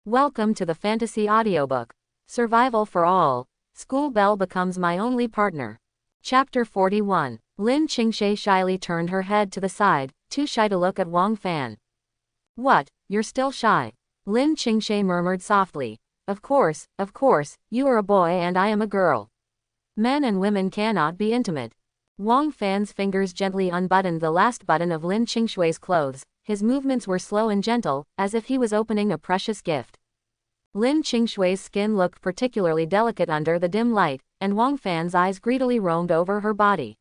Welcome to the fantasy audiobook. Survival for All. School Belle becomes my only partner. Chapter 41. Lin Qingshe shyly turned her head to the side, too shy to look at Wang Fan. What, you're still shy? Lin Qingshe murmured softly. Of course, you are a boy and I am a girl. Men and women cannot be intimate. Wang Fan's fingers gently unbuttoned the last button of Lin Qingshui's clothes. His movements were slow and gentle, as if he was opening a precious gift. Lin Qingshui's skin looked particularly delicate under the dim light, and Wang Fan's eyes greedily roamed over her body.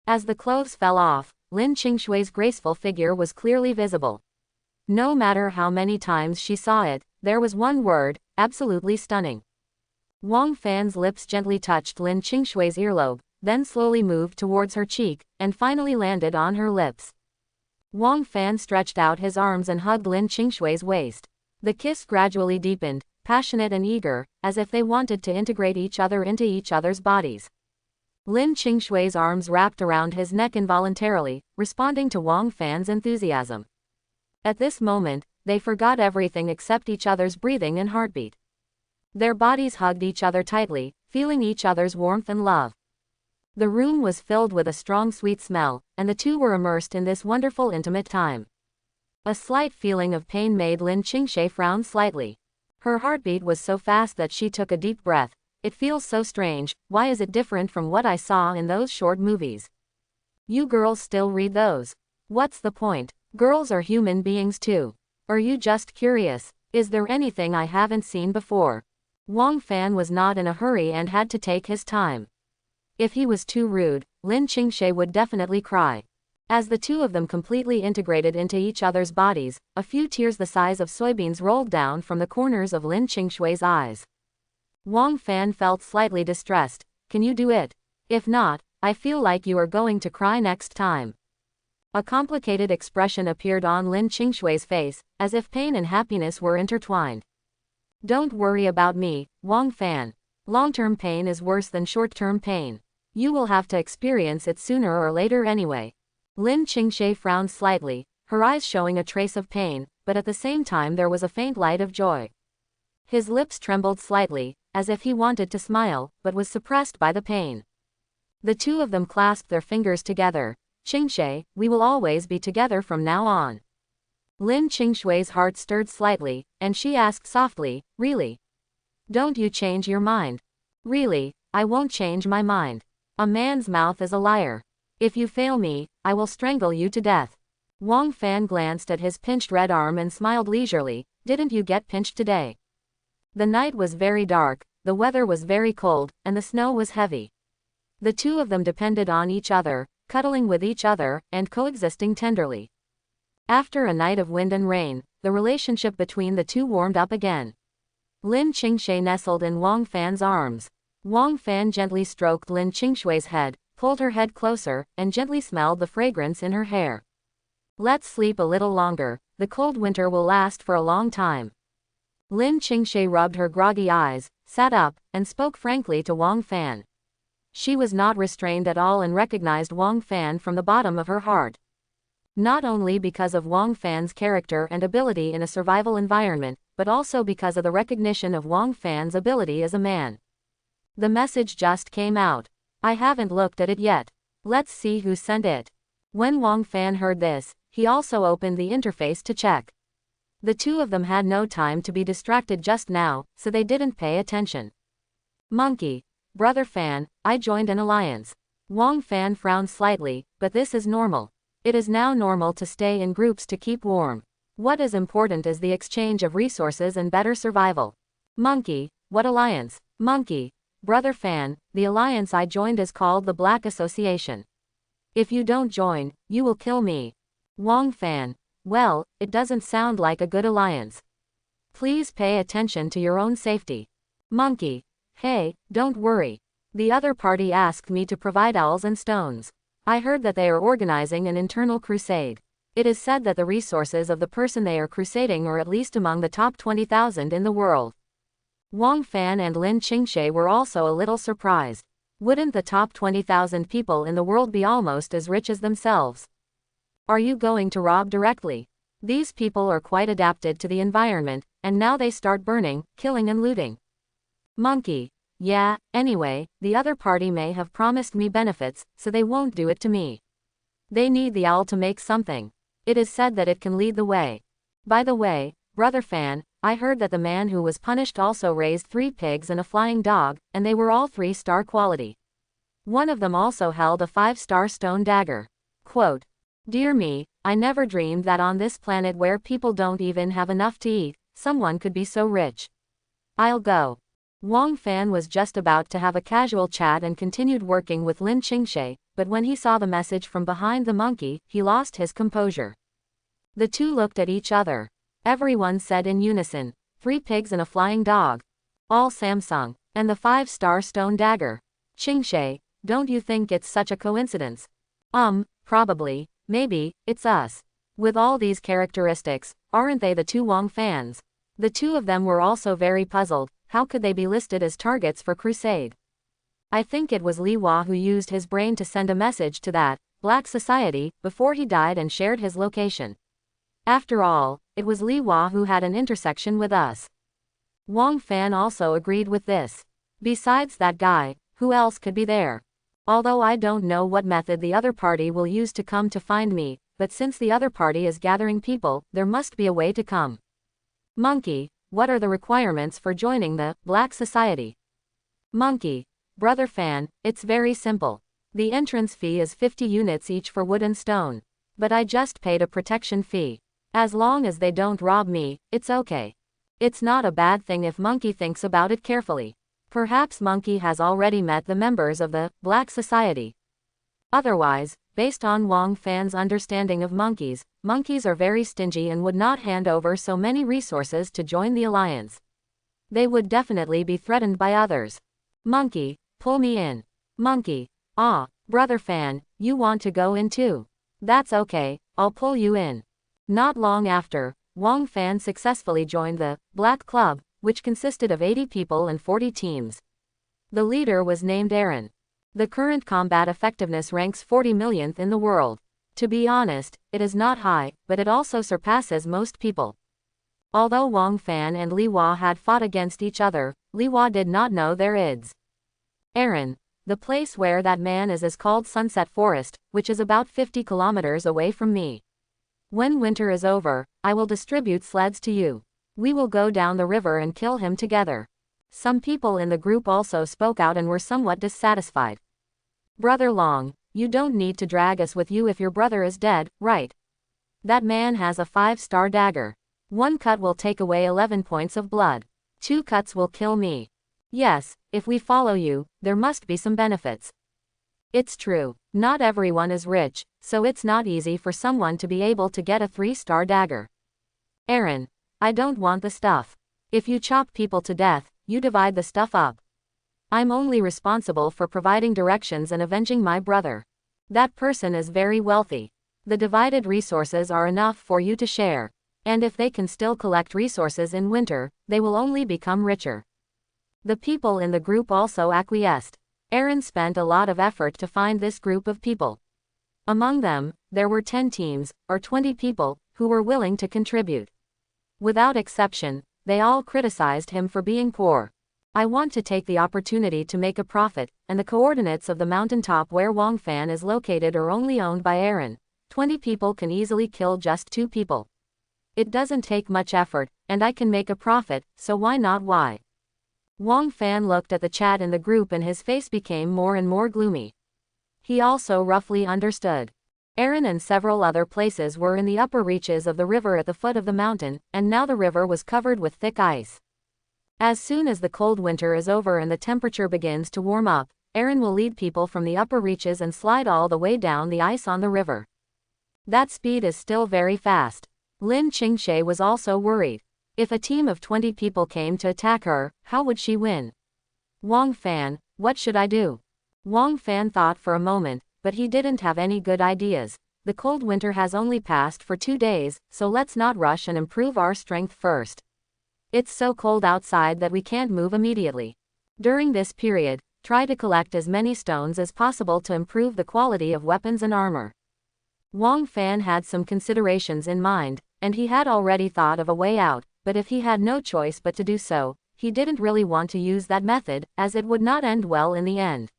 As the clothes fell off, Lin Qingshui's graceful figure was clearly visible. No matter how many times she saw it, there was one word: absolutely stunning. Wang Fan's lips gently touched Lin Qingshui's earlobe, then slowly moved towards her cheek, and finally landed on her lips. Wang Fan stretched out his arms and hugged Lin Qingshui's waist. The kiss gradually deepened, passionate and eager, as if they wanted to integrate each other into each other's bodies. Lin Qingshui's arms wrapped around his neck involuntarily, responding to Wang Fan's enthusiasm. At this moment, they forgot everything except each other's breathing and heartbeat. Their bodies hugged each other tightly, feeling each other's warmth and love. The room was filled with a strong sweet smell, and the two were immersed in this wonderful intimate time. A slight feeling of pain made Lin Qingshe frown slightly. Her heartbeat was so fast that she took a deep breath. It feels so strange, why is it different from what I saw in those short movies? You girls still read those? What's the point? Girls are human beings too. Are you just curious? Is there anything I haven't seen before? Wang Fan was not in a hurry and had to take his time. If he was too rude, Lin Qingshe would definitely cry. As the two of them completely integrated into each other's bodies, a few tears the size of soybeans rolled down from the corners of Lin Qingshui's eyes. Wang Fan felt slightly distressed. Can you do it? If not, I feel like you are going to cry next time. A complicated expression appeared on Lin Qingshui's face, as if pain and happiness were intertwined. Don't worry about me, Wang Fan. Long-term pain is worse than short-term pain. You will have to experience it sooner or later anyway. Lin Qingshe frowned slightly, her eyes showing a trace of pain, but at the same time there was a faint light of joy. His lips trembled slightly, as if he wanted to smile, but was suppressed by the pain. The two of them clasped their fingers together. Qingshe, we will always be together from now on. Lin Qingshui's heart stirred slightly, and she asked softly, really? Don't you change your mind? Really, I won't change my mind. A man's mouth is a liar. If you fail me, I will strangle you to death. Wang Fan glanced at his pinched red arm and smiled leisurely. Didn't you get pinched today? The night was very dark, the weather was very cold, and the snow was heavy. The two of them depended on each other, cuddling with each other, and coexisting tenderly. After a night of wind and rain, the relationship between the two warmed up again. Lin Qingshe nestled in Wang Fan's arms. Wang Fan gently stroked Lin Qingshui's head, pulled her head closer, and gently smelled the fragrance in her hair. Let's sleep a little longer, the cold winter will last for a long time. Lin Qingshe rubbed her groggy eyes, sat up, and spoke frankly to Wang Fan. She was not restrained at all and recognized Wang Fan from the bottom of her heart. Not only because of Wang Fan's character and ability in a survival environment, but also because of the recognition of Wang Fan's ability as a man. The message just came out. I haven't looked at it yet. Let's see who sent it. When Wang Fan heard this, he also opened the interface to check. The two of them had no time to be distracted just now, so they didn't pay attention. Monkey. Brother Fan, I joined an alliance. Wang Fan frowned slightly, but this is normal. It is now normal to stay in groups to keep warm. What is important is the exchange of resources and better survival. Monkey. What alliance? Monkey. Brother Fan, the alliance I joined is called the Black Association. If you don't join, you will kill me. Wang Fan. Well, it doesn't sound like a good alliance. Please pay attention to your own safety. Monkey. Hey, don't worry. The other party asked me to provide owls and stones. I heard that they are organizing an internal crusade. It is said that the resources of the person they are crusading are at least among the top 20,000 in the world. Wang Fan and Lin Qingshe were also a little surprised. Wouldn't the top 20,000 people in the world be almost as rich as themselves? Are you going to rob directly? These people are quite adapted to the environment, and now they start burning, killing and looting. Monkey. Yeah, anyway, the other party may have promised me benefits, so they won't do it to me. They need the owl to make something. It is said that it can lead the way. By the way, Brother Fan, I heard that the man who was punished also raised 3 pigs and a flying dog, and they were all 3-star quality. One of them also held a 5-star stone dagger. Quote, Dear me, I never dreamed that on this planet where people don't even have enough to eat, someone could be so rich. I'll go. Wang Fan was just about to have a casual chat and continued working with Lin Qingshe, but when he saw the message from behind the monkey, he lost his composure. The two looked at each other. Everyone said in unison, 3 pigs and a flying dog. All Samsung, and the 5-star stone dagger. Qingshe, don't you think it's such a coincidence? Probably, maybe, it's us. With all these characteristics, aren't they the 2 Wang Fans? The 2 of them were also very puzzled. How could they be listed as targets for crusade? I think it was Li Hua who used his brain to send a message to that Black Society before he died and shared his location. After all, it was Li Hua who had an intersection with us. Wang Fan also agreed with this. Besides that guy, who else could be there? Although I don't know what method the other party will use to come to find me, but since the other party is gathering people, there must be a way to come. Monkey. What are the requirements for joining the Black Society? Monkey. Brother Fan, it's very simple. The entrance fee is 50 units each for wood and stone. But I just paid a protection fee. As long as they don't rob me, it's okay. It's not a bad thing if Monkey thinks about it carefully. Perhaps Monkey has already met the members of the Black Society. Otherwise, based on Wang Fan's understanding of monkeys, monkeys are very stingy and would not hand over so many resources to join the alliance. They would definitely be threatened by others. Monkey, pull me in. Monkey, Brother Fan, you want to go in too? That's okay, I'll pull you in. Not long after, Wang Fan successfully joined the Black Club, which consisted of 80 people and 40 teams. The leader was named Aaron. The current combat effectiveness ranks 40 millionth in the world. To be honest, it is not high, but it also surpasses most people. Although Wang Fan and Li Hua had fought against each other, Li Hua did not know their ids. Aaron. The place where that man is called Sunset Forest, which is about 50 kilometers away from me. When winter is over, I will distribute sleds to you. We will go down the river and kill him together. Some people in the group also spoke out and were somewhat dissatisfied. Brother Long, you don't need to drag us with you if your brother is dead, right? That man has a 5-star dagger. 1 cut will take away 11 points of blood. 2 cuts will kill me. Yes, if we follow you, there must be some benefits. It's true, not everyone is rich, so it's not easy for someone to be able to get a 3-star dagger. Aaron, I don't want the stuff. If you chop people to death, you divide the stuff up. I'm only responsible for providing directions and avenging my brother. That person is very wealthy. The divided resources are enough for you to share. And if they can still collect resources in winter, they will only become richer. The people in the group also acquiesced. Aaron spent a lot of effort to find this group of people. Among them, there were 10 teams, or 20 people, who were willing to contribute. Without exception, they all criticized him for being poor. I want to take the opportunity to make a profit, and the coordinates of the mountaintop where Wang Fan is located are only owned by Aaron. 20 people can easily kill just 2 people. It doesn't take much effort, and I can make a profit, so why not? Why? Wang Fan looked at the chat in the group and his face became more and more gloomy. He also roughly understood. Aaron and several other places were in the upper reaches of the river at the foot of the mountain, and now the river was covered with thick ice. As soon as the cold winter is over and the temperature begins to warm up, Aaron will lead people from the upper reaches and slide all the way down the ice on the river. That speed is still very fast. Lin Qingshe was also worried. If a team of 20 people came to attack her, how would she win? Wang Fan, what should I do? Wang Fan thought for a moment, but he didn't have any good ideas. The cold winter has only passed for 2 days, so let's not rush and improve our strength first. It's so cold outside that we can't move immediately. During this period, try to collect as many stones as possible to improve the quality of weapons and armor. Wang Fan had some considerations in mind, and he had already thought of a way out. but if he had no choice but to do so, he didn't really want to use that method, as it would not end well in the end.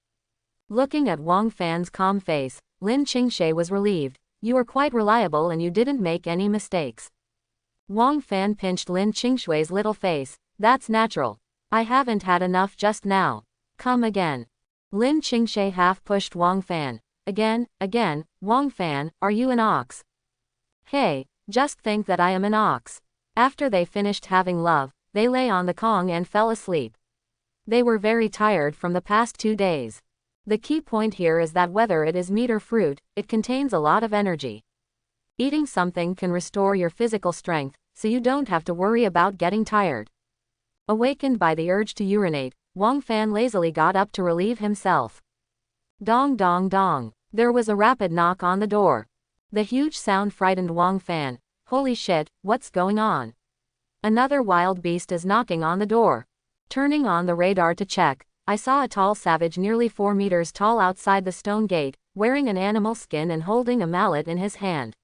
Looking at Wang Fan's calm face, Lin Qingshe was relieved. You are quite reliable and you didn't make any mistakes. Wang Fan pinched Lin Qingshui's little face. That's natural. I haven't had enough just now. Come again. Lin Qingshe half pushed Wang Fan. Again, Wang Fan, are you an ox? Hey, just think that I am an ox. After they finished having love, they lay on the Kong and fell asleep. They were very tired from the past 2 days. The key point here is that whether it is meat or fruit, it contains a lot of energy. Eating something can restore your physical strength, so you don't have to worry about getting tired. Awakened by the urge to urinate, Wang Fan lazily got up to relieve himself. Dong dong dong. There was a rapid knock on the door. The huge sound frightened Wang Fan. Holy shit, what's going on? Another wild beast is knocking on the door. Turning on the radar to check, I saw a tall savage nearly 4 meters tall outside the stone gate, wearing an animal skin and holding a mallet in his hand.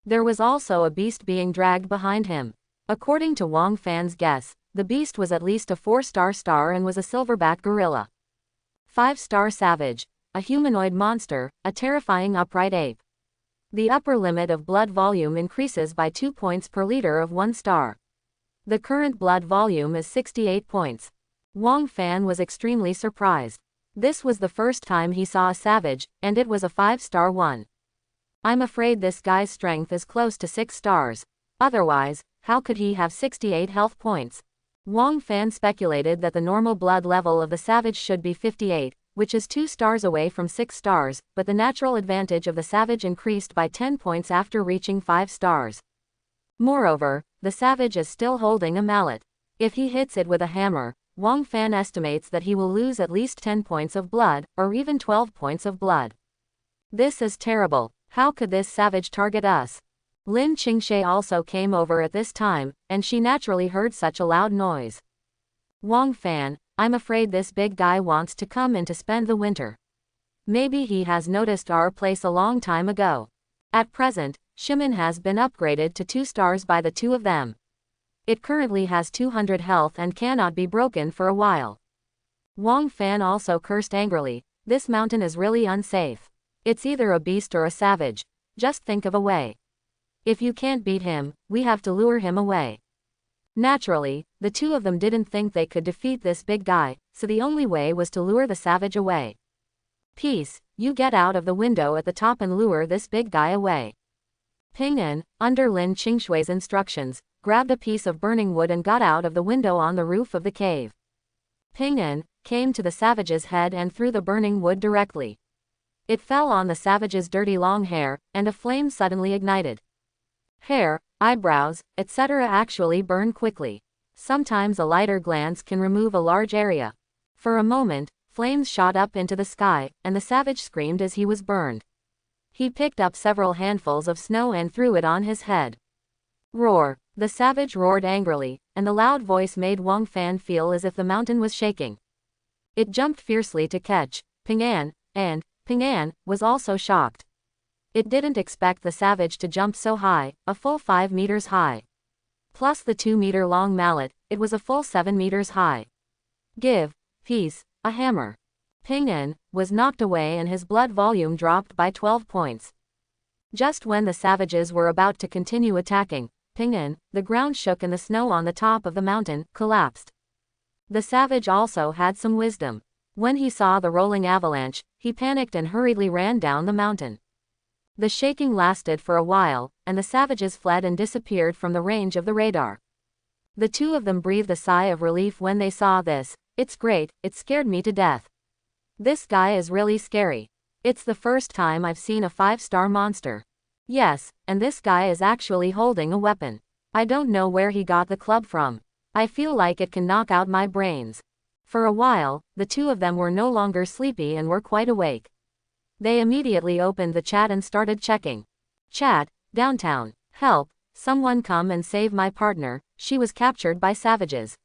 There was also a beast being dragged behind him. According to Wang Fan's guess, the beast was at least a 4-star and was a silverback gorilla. 5-star savage, a humanoid monster, a terrifying upright ape. The upper limit of blood volume increases by 2 points per liter of 1 star. The current blood volume is 68 points. Wang Fan was extremely surprised. This was the first time he saw a savage, and it was a 5-star one. I'm afraid this guy's strength is close to 6 stars. Otherwise, how could he have 68 health points? Wang Fan speculated that the normal blood level of the savage should be 58, which is 2 stars away from 6 stars, but the natural advantage of the savage increased by 10 points after reaching 5 stars. Moreover, the savage is still holding a mallet. If he hits it with a hammer, Wang Fan estimates that he will lose at least 10 points of blood, or even 12 points of blood. This is terrible. How could this savage target us? Lin Qingshe also came over at this time, and she naturally heard such a loud noise. Wang Fan, I'm afraid this big guy wants to come in to spend the winter. Maybe he has noticed our place a long time ago. At present, Shimin has been upgraded to 2 stars by the 2 of them. It currently has 200 health and cannot be broken for a while. Wang Fan also cursed angrily. This mountain is really unsafe. It's either a beast or a savage. Just think of a way. If you can't beat him, we have to lure him away. Naturally, the 2 of them didn't think they could defeat this big guy, so the only way was to lure the savage away. Peace, you get out of the window at the top and lure this big guy away. Ping An, under Lin Qingshui's instructions, grabbed a piece of burning wood and got out of the window on the roof of the cave. Ping An came to the savage's head and threw the burning wood directly. It fell on the savage's dirty long hair, and a flame suddenly ignited. Hair, eyebrows, etc. actually burn quickly. Sometimes a lighter glance can remove a large area. For a moment, flames shot up into the sky, and the savage screamed as he was burned. He picked up several handfuls of snow and threw it on his head. Roar! The savage roared angrily, and the loud voice made Wang Fan feel as if the mountain was shaking. It jumped fiercely to catch Ping An, and Ping An was also shocked. It didn't expect the savage to jump so high, a full 5 meters high. Plus the 2-meter-long mallet, it was a full 7 meters high. Give peace a hammer. Ping An was knocked away and his blood volume dropped by 12 points. Just when the savages were about to continue attacking, Ping An, the ground shook and the snow on the top of the mountain collapsed. The savage also had some wisdom. When he saw the rolling avalanche, he panicked and hurriedly ran down the mountain. The shaking lasted for a while, and the savages fled and disappeared from the range of the radar. The 2 of them breathed a sigh of relief when they saw this. It's great, it scared me to death. This guy is really scary. It's the first time I've seen a 5-star monster. Yes, and this guy is actually holding a weapon. I don't know where he got the club from. I feel like it can knock out my brains. For a while, the 2 of them were no longer sleepy and were quite awake. They immediately opened the chat and started checking. Chat, downtown. Help, someone come and save my partner, she was captured by savages.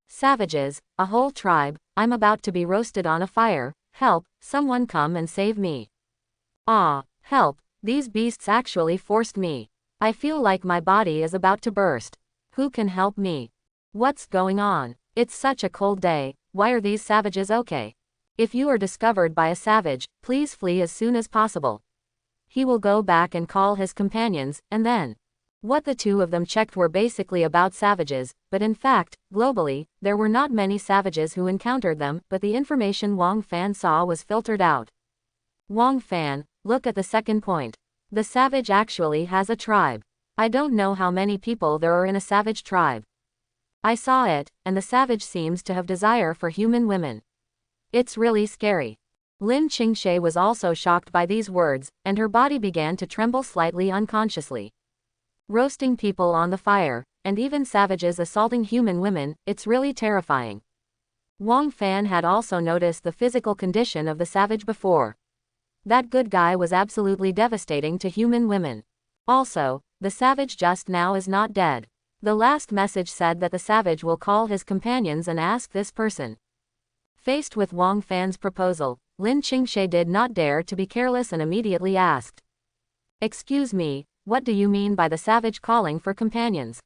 Savages, a whole tribe, I'm about to be roasted on a fire, help, someone come and save me. Ah, help, these beasts actually forced me. I feel like my body is about to burst. Who can help me? What's going on? It's such a cold day, why are these savages okay? If you are discovered by a savage, please flee as soon as possible. He will go back and call his companions, and then. What the two of them checked were basically about savages, but in fact, globally, there were not many savages who encountered them, but the information Wang Fan saw was filtered out. Wang Fan, look at the second point. The savage actually has a tribe. I don't know how many people there are in a savage tribe. I saw it, and the savage seems to have desire for human women. It's really scary. Lin Qingshe was also shocked by these words, and her body began to tremble slightly unconsciously. Roasting people on the fire, and even savages assaulting human women, it's really terrifying. Wang Fan had also noticed the physical condition of the savage before. That good guy was absolutely devastating to human women. Also, the savage just now is not dead. The last message said that the savage will call his companions and ask this person. Faced with Wang Fan's proposal, Lin Qingshe did not dare to be careless and immediately asked. Excuse me, what do you mean by the savage calling for companions?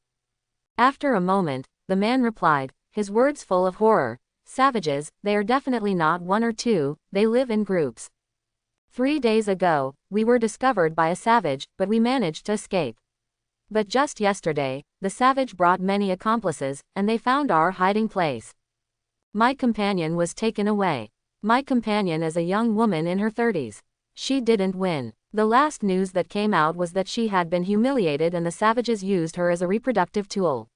After a moment, the man replied, his words full of horror. Savages, they are definitely not one or two, they live in groups. 3 days ago, we were discovered by a savage, but we managed to escape. But just yesterday, the savage brought many accomplices, and they found our hiding place. My companion was taken away. My companion is a young woman in her 30s. She didn't win. The last news that came out was that she had been humiliated and the savages used her as a reproductive tool.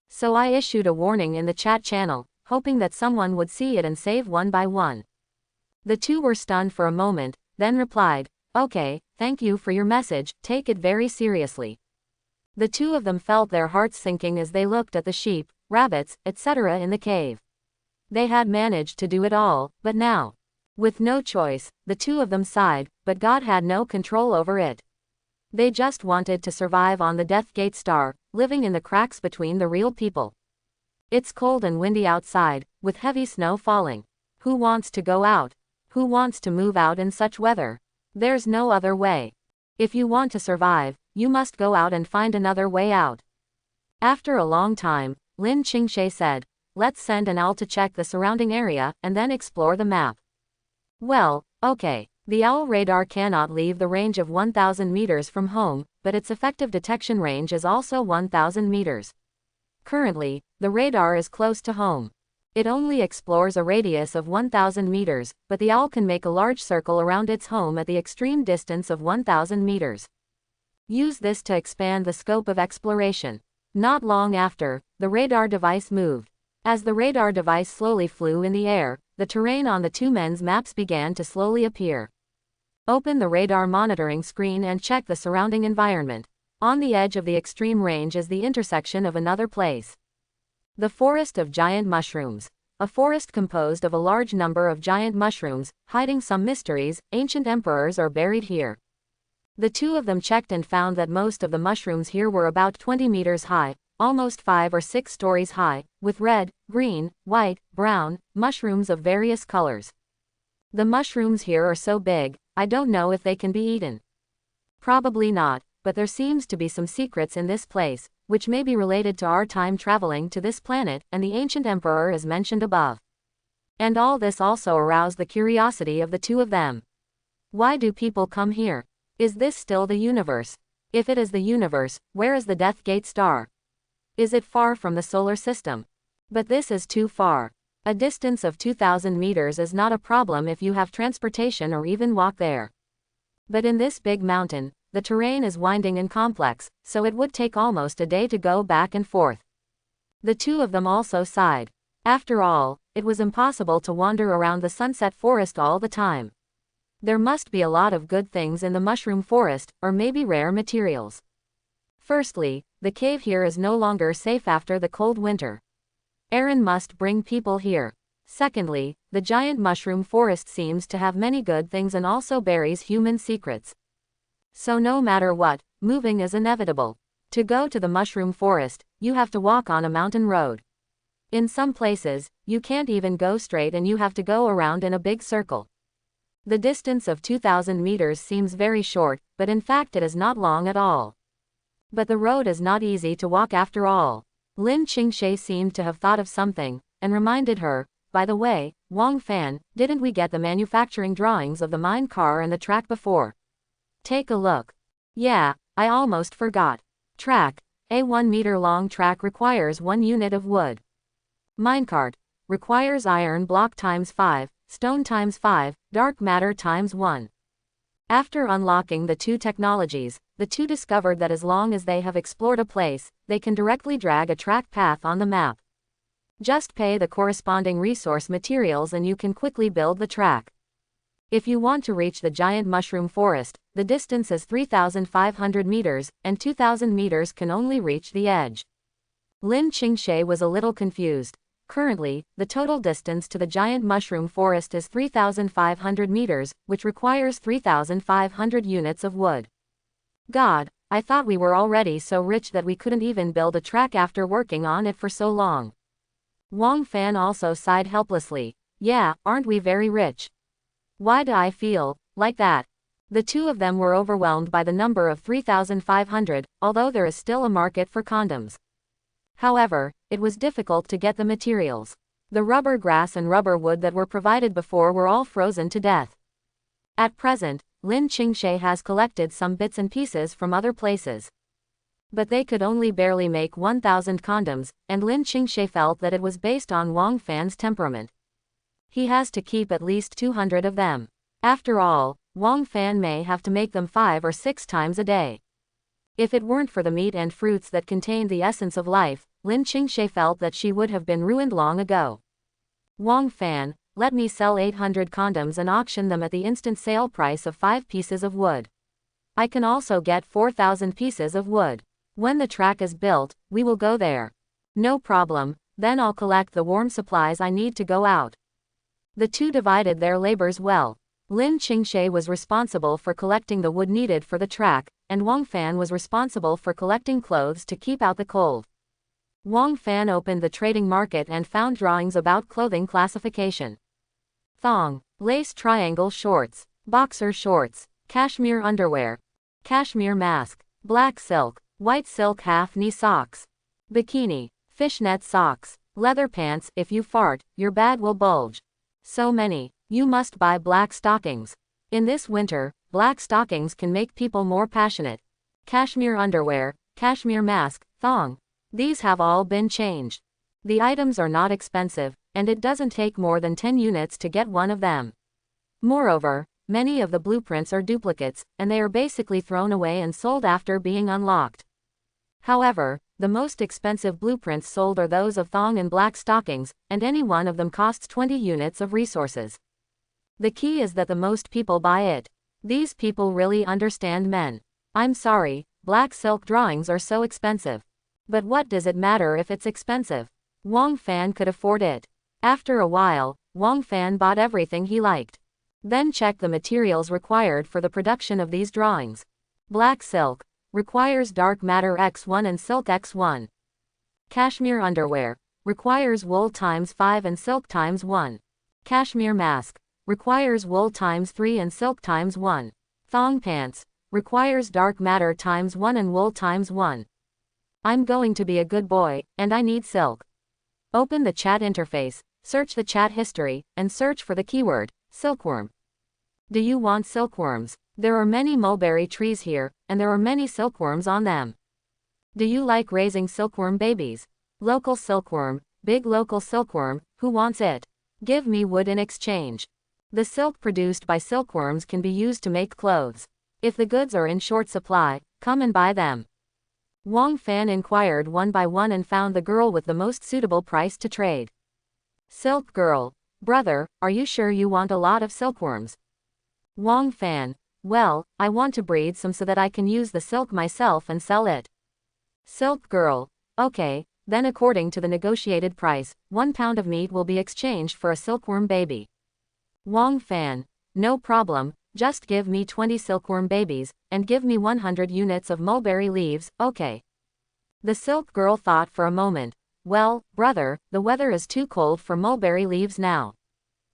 So I issued a warning in the chat channel, hoping that someone would see it and save one by one. The two were stunned for a moment, then replied, okay, thank you for your message, take it very seriously. The two of them felt their hearts sinking as they looked at the sheep, rabbits, etc. in the cave. They had managed to do it all, but now. With no choice, the two of them sighed, but God had no control over it. They just wanted to survive on the Death Gate Star, living in the cracks between the real people. It's cold and windy outside, with heavy snow falling. Who wants to go out? Who wants to move out in such weather? There's no other way. If you want to survive, you must go out and find another way out. After a long time, Lin Qingshe said, let's send an owl to check the surrounding area, and then explore the map. Well, okay. The owl radar cannot leave the range of 1,000 meters from home, but its effective detection range is also 1,000 meters. Currently, the radar is close to home. It only explores a radius of 1,000 meters, but the owl can make a large circle around its home at the extreme distance of 1,000 meters. Use this to expand the scope of exploration. Not long after, the radar device moved. As the radar device slowly flew in the air, the terrain on the two men's maps began to slowly appear. Open the radar monitoring screen and check the surrounding environment. On the edge of the extreme range is the intersection of another place. The forest of giant mushrooms. A forest composed of a large number of giant mushrooms, hiding some mysteries. Ancient emperors are buried here. The two of them checked and found that most of the mushrooms here were about 20 meters high, almost 5 or 6 stories high, with red, green, white, brown, mushrooms of various colors. The mushrooms here are so big, I don't know if they can be eaten. Probably not, but there seems to be some secrets in this place, which may be related to our time traveling to this planet and the ancient emperor as mentioned above. And all this also aroused the curiosity of the two of them. Why do people come here? Is this still the universe? If it is the universe, where is the Death Gate Star? Is it far from the solar system? But this is too far. A distance of 2,000 meters is not a problem if you have transportation or even walk there. But in this big mountain, the terrain is winding and complex, so it would take almost a day to go back and forth. The two of them also sighed. After all, it was impossible to wander around the sunset forest all the time. There must be a lot of good things in the mushroom forest, or maybe rare materials. Firstly, the cave here is no longer safe after the cold winter. Aaron must bring people here. Secondly, the giant mushroom forest seems to have many good things and also buries human secrets. So no matter what, moving is inevitable. To go to the mushroom forest, you have to walk on a mountain road. In some places, you can't even go straight and you have to go around in a big circle. The distance of 2,000 meters seems very short, but in fact it is not long at all. But the road is not easy to walk after all. Lin Qingshe seemed to have thought of something, and reminded her, by the way, Wang Fan, didn't we get the manufacturing drawings of the mine car and the track before? Take a look. Yeah, I almost forgot. Track. A 1-meter-long track requires 1 unit of wood. Minecart. Requires iron block times 5, stone times 5, dark matter times 1. After unlocking the two technologies, the two discovered that as long as they have explored a place, they can directly drag a track path on the map. Just pay the corresponding resource materials and you can quickly build the track. If you want to reach the giant mushroom forest, the distance is 3,500 meters, and 2,000 meters can only reach the edge. Lin Qingshe was a little confused. Currently, the total distance to the giant mushroom forest is 3,500 meters, which requires 3,500 units of wood. God, I thought we were already so rich that we couldn't even build a track after working on it for so long. Wang Fan also sighed helplessly. Yeah, aren't we very rich? Why do I feel like that? The two of them were overwhelmed by the number of 3,500, although there is still a market for condoms. However, it was difficult to get the materials. The rubber grass and rubber wood that were provided before were all frozen to death. At present, Lin Qingshe has collected some bits and pieces from other places. But they could only barely make 1,000 condoms, and Lin Qingshe felt that it was based on Wang Fan's temperament. He has to keep at least 200 of them. After all, Wang Fan may have to make them 5 or 6 times a day. If it weren't for the meat and fruits that contained the essence of life, Lin Qingshe felt that she would have been ruined long ago. Wang Fan, let me sell 800 condoms and auction them at the instant sale price of 5 pieces of wood. I can also get 4,000 pieces of wood. When the track is built, we will go there. No problem, then I'll collect the warm supplies I need to go out. The two divided their labors well. Lin Qingshe was responsible for collecting the wood needed for the track, and Wang Fan was responsible for collecting clothes to keep out the cold. Wang Fan opened the trading market and found drawings about clothing classification. Thong, lace triangle shorts, boxer shorts, cashmere underwear, cashmere mask, black silk, white silk half-knee socks, bikini, fishnet socks, leather pants. If you fart, your bag will bulge. So many. You must buy black stockings. In this winter, black stockings can make people more passionate. Cashmere underwear, cashmere mask, thong. These have all been changed. The items are not expensive, and it doesn't take more than 10 units to get one of them. Moreover, many of the blueprints are duplicates, and they are basically thrown away and sold after being unlocked. However, the most expensive blueprints sold are those of thong and black stockings, and any one of them costs 20 units of resources. The key is that the most people buy it. These people really understand men. I'm sorry, black silk drawings are so expensive. But what does it matter if it's expensive? Wang Fan could afford it. After a while, Wang Fan bought everything he liked. Then check the materials required for the production of these drawings. Black silk requires dark matter X1 and silk X1. Cashmere underwear requires wool times 5 and silk times 1. Cashmere mask requires wool times 3 and silk times 1. Thong pants requires dark matter times 1 and wool times 1. I'm going to be a good boy, and I need silk. Open the chat interface, search the chat history, and search for the keyword, silkworm. Do you want silkworms? There are many mulberry trees here, and there are many silkworms on them. Do you like raising silkworm babies? Local silkworm, big local silkworm, who wants it? Give me wood in exchange. The silk produced by silkworms can be used to make clothes. If the goods are in short supply, come and buy them. Wang Fan inquired one by one and found the girl with the most suitable price to trade. Silk girl, brother, are you sure you want a lot of silkworms? Wang Fan, well, I want to breed some so that I can use the silk myself and sell it. Silk girl, okay, then according to the negotiated price, 1 pound of meat will be exchanged for a silkworm baby. Wang Fan, no problem, just give me 20 silkworm babies, and give me 100 units of mulberry leaves, okay. The silk girl thought for a moment. Well, brother, the weather is too cold for mulberry leaves now.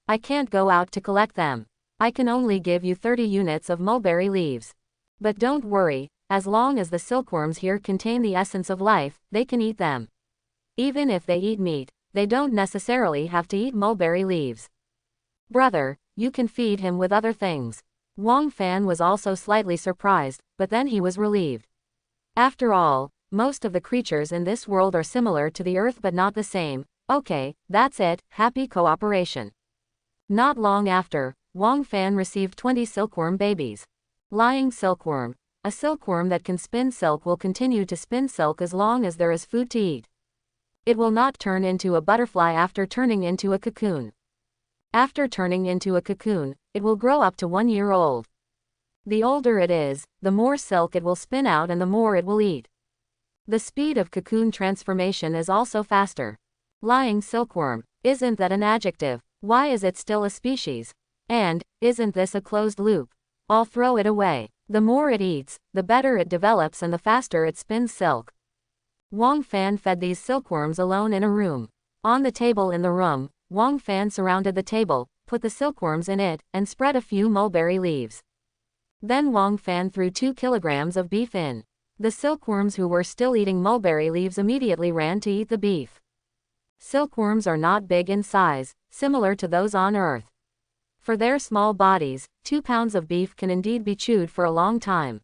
I can't go out to collect them. I can only give you 30 units of mulberry leaves. But don't worry, as long as the silkworms here contain the essence of life, they can eat them. Even if they eat meat, they don't necessarily have to eat mulberry leaves. Brother, you can feed him with other things. Wang Fan was also slightly surprised, but then he was relieved. After all, most of the creatures in this world are similar to the Earth but not the same. Okay, that's it, happy cooperation. Not long after, Wang Fan received 20 silkworm babies. Lying silkworm. A silkworm that can spin silk will continue to spin silk as long as there is food to eat. It will not turn into a butterfly after turning into a cocoon. After turning into a cocoon, it will grow up to 1 year old. The older it is, the more silk it will spin out and the more it will eat. The speed of cocoon transformation is also faster. Lying silkworm. Isn't that an adjective? Why is it still a species? And, isn't this a closed loop? I'll throw it away. The more it eats, the better it develops and the faster it spins silk. Wang Fan fed these silkworms alone in a room. On the table in the room, Wang Fan surrounded the table, put the silkworms in it, and spread a few mulberry leaves. Then Wang Fan threw 2 kilograms of beef in. The silkworms who were still eating mulberry leaves immediately ran to eat the beef. Silkworms are not big in size, similar to those on Earth. For their small bodies, 2 pounds of beef can indeed be chewed for a long time.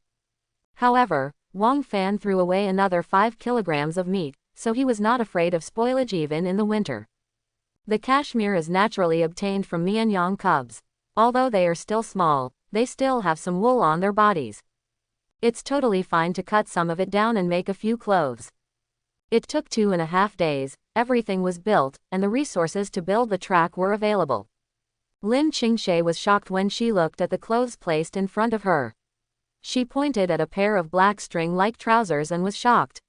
However, Wang Fan threw away another 5 kilograms of meat, so he was not afraid of spoilage even in the winter. The cashmere is naturally obtained from Mianyang cubs. Although they are still small, they still have some wool on their bodies. It's totally fine to cut some of it down and make a few clothes. It took 2.5 days, everything was built, and the resources to build the track were available. Lin Qingshe was shocked when she looked at the clothes placed in front of her. She pointed at a pair of black string-like trousers and was shocked.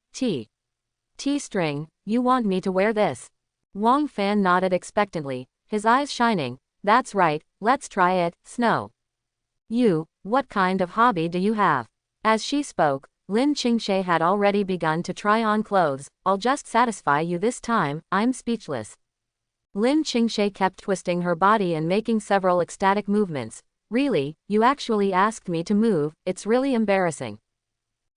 T-string, you want me to wear this? Wang Fan nodded expectantly, his eyes shining. That's right, let's try it, Snow. What kind of hobby do you have? As she spoke, Lin Qingshe had already begun to try on clothes. I'll just satisfy you this time, I'm speechless. Lin Qingshe kept twisting her body and making several ecstatic movements. Really, you actually asked me to move, it's really embarrassing.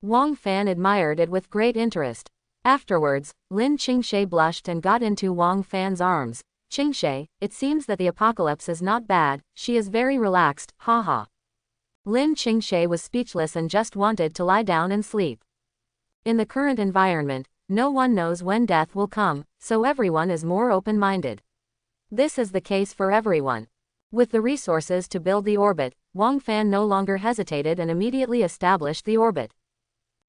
Wang Fan admired it with great interest. Afterwards, Lin Qingshe blushed and got into Wang Fan's arms. Qingshe, it seems that the apocalypse is not bad, she is very relaxed, haha. Lin Qingshe was speechless and just wanted to lie down and sleep. In the current environment, no one knows when death will come, so everyone is more open-minded. This is the case for everyone. With the resources to build the orbit, Wang Fan no longer hesitated and immediately established the orbit.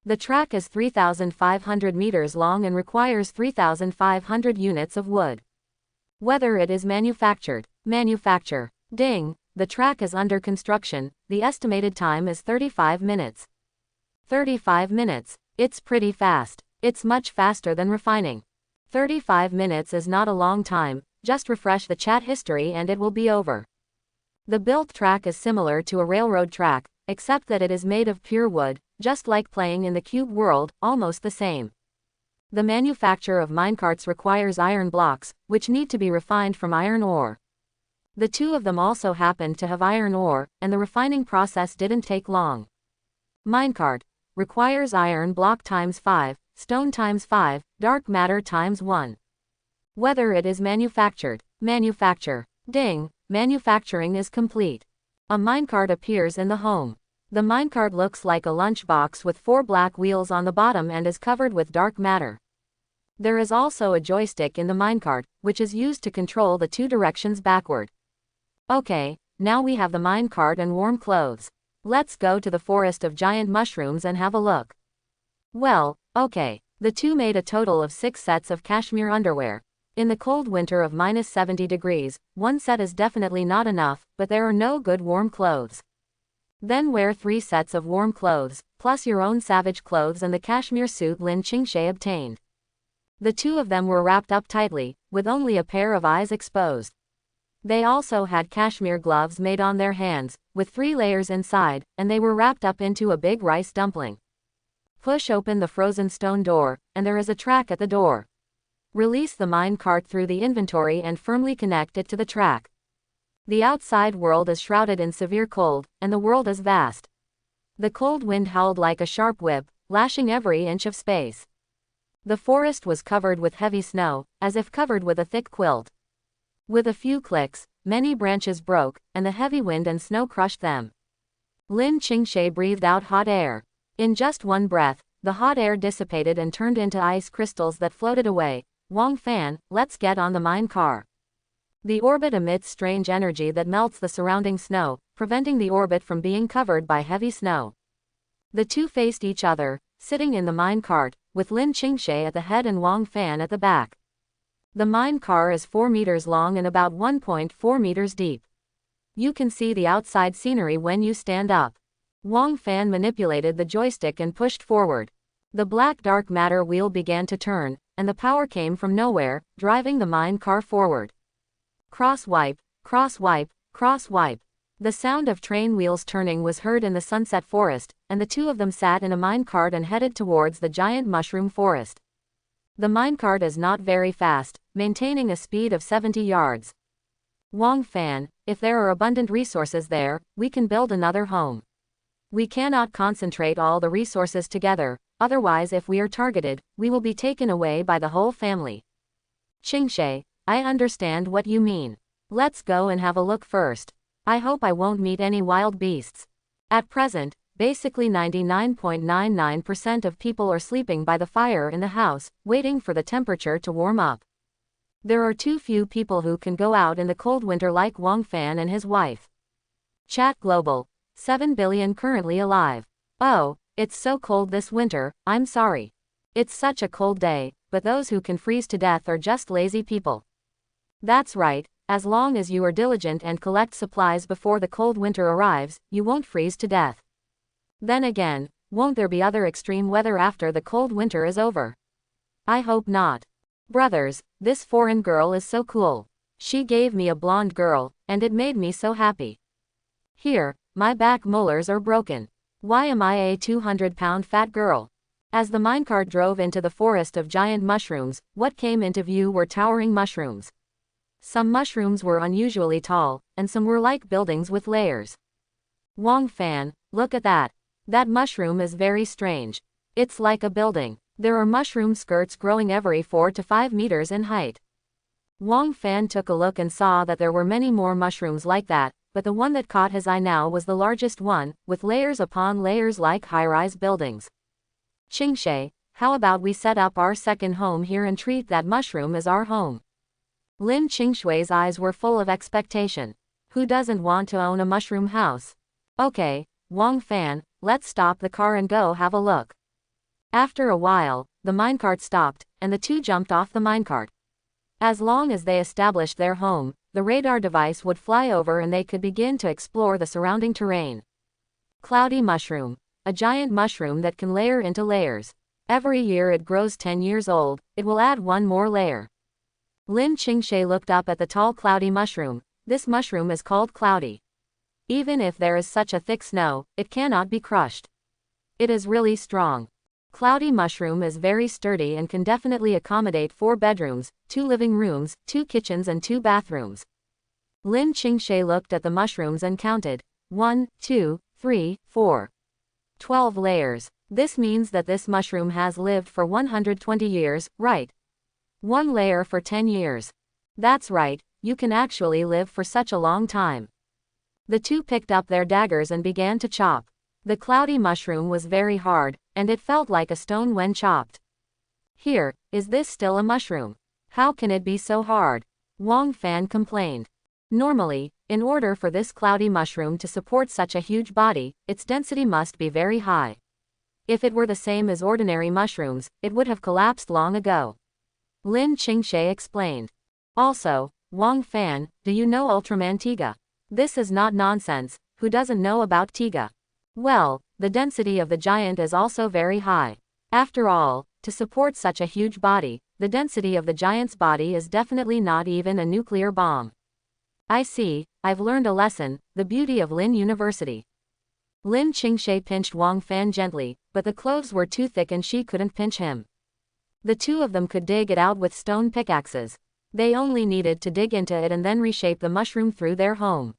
The track is 3,500 meters long and requires 3,500 units of wood. Whether it is manufactured. Ding, the track is under construction, the estimated time is 35 minutes. 35 minutes, it's pretty fast. It's much faster than refining. 35 minutes is not a long time, just refresh the chat history and it will be over. The built track is similar to a railroad track, except that it is made of pure wood, just like playing in the cube world, almost the same. The manufacture of minecarts requires iron blocks, which need to be refined from iron ore. The two of them also happened to have iron ore, and the refining process didn't take long. Minecart requires iron block times 5, stone times 5, dark matter times 1. Whether it is manufactured. Ding, manufacturing is complete. A minecart appears in the home. The minecart looks like a lunchbox with 4 black wheels on the bottom and is covered with dark matter. There is also a joystick in the minecart, which is used to control the 2 directions backward. Okay, now we have the minecart and warm clothes. Let's go to the forest of giant mushrooms and have a look. Well, okay, the two made a total of 6 sets of cashmere underwear. In the cold winter of -70 degrees, 1 set is definitely not enough, but there are no good warm clothes. Then wear 3 sets of warm clothes, plus your own savage clothes and the cashmere suit Lin Qingshe obtained. The two of them were wrapped up tightly, with only a pair of eyes exposed. They also had cashmere gloves made on their hands, with 3 layers inside, and they were wrapped up into a big rice dumpling. Push open the frozen stone door, and there is a track at the door. Release the mine cart through the inventory and firmly connect it to the track. The outside world is shrouded in severe cold, and the world is vast. The cold wind howled like a sharp whip, lashing every inch of space. The forest was covered with heavy snow, as if covered with a thick quilt. With a few clicks, many branches broke, and the heavy wind and snow crushed them. Lin Qingshe breathed out hot air. In just one breath, the hot air dissipated and turned into ice crystals that floated away. Wang Fan, let's get on the mine car. The orbit emits strange energy that melts the surrounding snow, preventing the orbit from being covered by heavy snow. The two faced each other, sitting in the mine cart, with Lin Qingshe at the head and Wang Fan at the back. The mine car is 4 meters long and about 1.4 meters deep. You can see the outside scenery when you stand up. Wang Fan manipulated the joystick and pushed forward. The black dark matter wheel began to turn, and the power came from nowhere, driving the mine car forward. Cross wipe, cross wipe, cross wipe. The sound of train wheels turning was heard in the sunset forest, and the two of them sat in a minecart and headed towards the giant mushroom forest. The minecart is not very fast, maintaining a speed of 70 yards. Wang Fan, if there are abundant resources there, we can build another home. We cannot concentrate all the resources together, otherwise if we are targeted, we will be taken away by the whole family. Qingshe, I understand what you mean. Let's go and have a look first. I hope I won't meet any wild beasts. At present, basically 99.99% of people are sleeping by the fire in the house, waiting for the temperature to warm up. There are too few people who can go out in the cold winter like Wang Fan and his wife. Chat Global. 7 billion currently alive. Oh, it's so cold this winter, I'm sorry. It's such a cold day, but those who can freeze to death are just lazy people. That's right, as long as you are diligent and collect supplies before the cold winter arrives, you won't freeze to death. Then again, won't there be other extreme weather after the cold winter is over? I hope not. Brothers, this foreign girl is so cool. She gave me a blonde girl, and it made me so happy. Here, my back molars are broken. Why am I a 200-pound fat girl? As the minecart drove into the forest of giant mushrooms, what came into view were towering mushrooms. Some mushrooms were unusually tall, and some were like buildings with layers. Wang Fan, look at that. That mushroom is very strange. It's like a building. There are mushroom skirts growing every 4 to 5 meters in height. Wang Fan took a look and saw that there were many more mushrooms like that, but the one that caught his eye now was the largest one, with layers upon layers like high-rise buildings. Qingshe, how about we set up our second home here and treat that mushroom as our home? Lin Qingshui's eyes were full of expectation. Who doesn't want to own a mushroom house? Okay, Wang Fan, let's stop the car and go have a look. After a while, the minecart stopped, and the two jumped off the minecart. As long as they established their home, the radar device would fly over and they could begin to explore the surrounding terrain. Cloudy mushroom. A giant mushroom that can layer into layers. Every year it grows 10 years old, it will add one more layer. Lin Qingshe looked up at the tall cloudy mushroom. This mushroom is called cloudy. Even if there is such a thick snow, it cannot be crushed. It is really strong. Cloudy mushroom is very sturdy and can definitely accommodate 4 bedrooms, 2 living rooms, 2 kitchens and 2 bathrooms. Lin Qingshe looked at the mushrooms and counted. 1, 2, 3, 4. 12 layers. This means that this mushroom has lived for 120 years, right? 1 layer for 10 years. That's right, you can actually live for such a long time. The two picked up their daggers and began to chop. The cloudy mushroom was very hard, and it felt like a stone when chopped. Here, is this still a mushroom? How can it be so hard? Wang Fan complained. Normally, in order for this cloudy mushroom to support such a huge body, its density must be very high. If it were the same as ordinary mushrooms, it would have collapsed long ago. Lin Qingshe explained. Also, Wang Fan, do you know Ultraman Tiga? This is not nonsense, who doesn't know about Tiga? Well, the density of the giant is also very high. After all, to support such a huge body, the density of the giant's body is definitely not even a nuclear bomb. I see, I've learned a lesson, the beauty of Lin University. Lin Qingshe pinched Wang Fan gently, but the clothes were too thick and she couldn't pinch him. The two of them could dig it out with stone pickaxes. They only needed to dig into it and then reshape the mushroom through their home.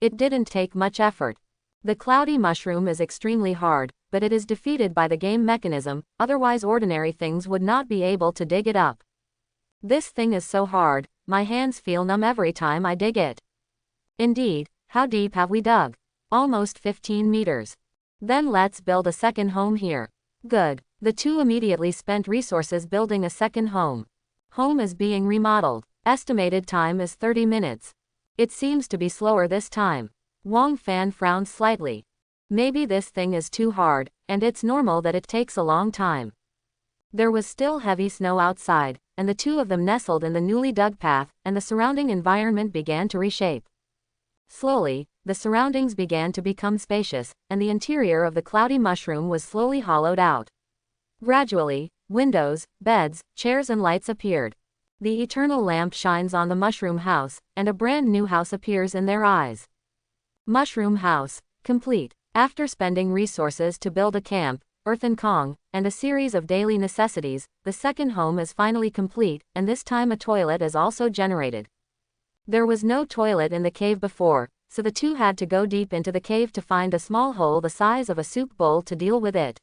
It didn't take much effort. The cloudy mushroom is extremely hard, but it is defeated by the game mechanism, otherwise ordinary things would not be able to dig it up. This thing is so hard, my hands feel numb every time I dig it. Indeed, how deep have we dug? Almost 15 meters. Then let's build a second home here. Good. The two immediately spent resources building a second home. Home is being remodeled. Estimated time is 30 minutes. It seems to be slower this time. Wang Fan frowned slightly. Maybe this thing is too hard, and it's normal that it takes a long time. There was still heavy snow outside, and the two of them nestled in the newly dug path, and the surrounding environment began to reshape. Slowly, the surroundings began to become spacious, and the interior of the cloudy mushroom was slowly hollowed out. Gradually, windows, beds, chairs and lights appeared. The eternal lamp shines on the mushroom house, and a brand new house appears in their eyes. Mushroom house, complete. After spending resources to build a camp, earthen Kong, and a series of daily necessities, the second home is finally complete, and this time a toilet is also generated. There was no toilet in the cave before, so the two had to go deep into the cave to find a small hole the size of a soup bowl to deal with it.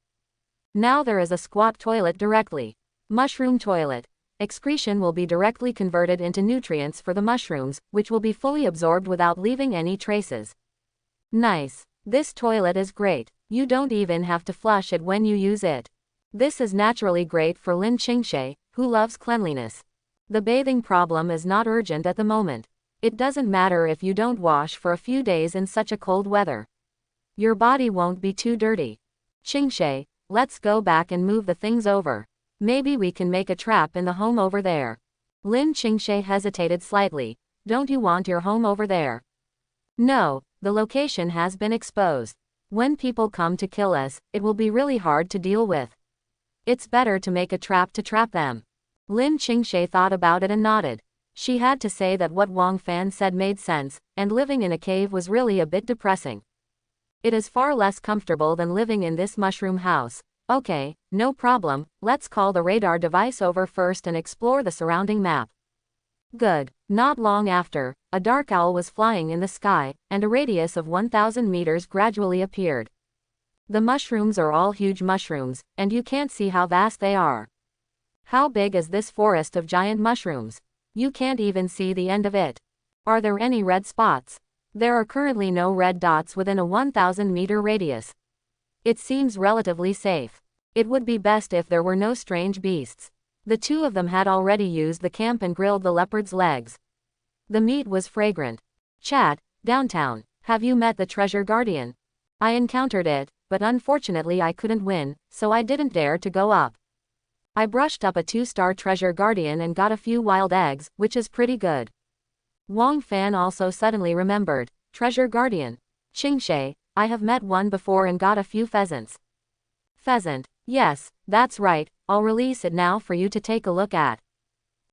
Now there is a squat toilet directly. Mushroom toilet. Excretion will be directly converted into nutrients for the mushrooms, which will be fully absorbed without leaving any traces. Nice. This toilet is great. You don't even have to flush it when you use it. This is naturally great for Lin Qingshe, who loves cleanliness. The bathing problem is not urgent at the moment. It doesn't matter if you don't wash for a few days in such a cold weather. Your body won't be too dirty. Qingshe, let's go back and move the things over. Maybe we can make a trap in the home over there. Lin Qingshe hesitated slightly. Don't you want your home over there? No, the location has been exposed. When people come to kill us, it will be really hard to deal with. It's better to make a trap to trap them. Lin Qingshe thought about it and nodded. She had to say that what Wang Fan said made sense, and living in a cave was really a bit depressing. It is far less comfortable than living in this mushroom house. Okay, no problem, let's call the radar device over first and explore the surrounding map. Good. Not long after, a dark owl was flying in the sky, and a radius of 1,000 meters gradually appeared. The mushrooms are all huge mushrooms, and you can't see how vast they are. How big is this forest of giant mushrooms? You can't even see the end of it. Are there any red spots? There are currently no red dots within a 1,000-meter radius. It seems relatively safe. It would be best if there were no strange beasts. The two of them had already used the camp and grilled the leopard's legs. The meat was fragrant. Chat, downtown. Have you met the treasure guardian? I encountered it, but unfortunately I couldn't win, so I didn't dare to go up. I brushed up a 2-star treasure guardian and got a few wild eggs, which is pretty good. Wang Fan also suddenly remembered. Treasure guardian. Qingshe, I have met one before and got a few pheasants. Pheasant. Yes, that's right, I'll release it now for you to take a look at.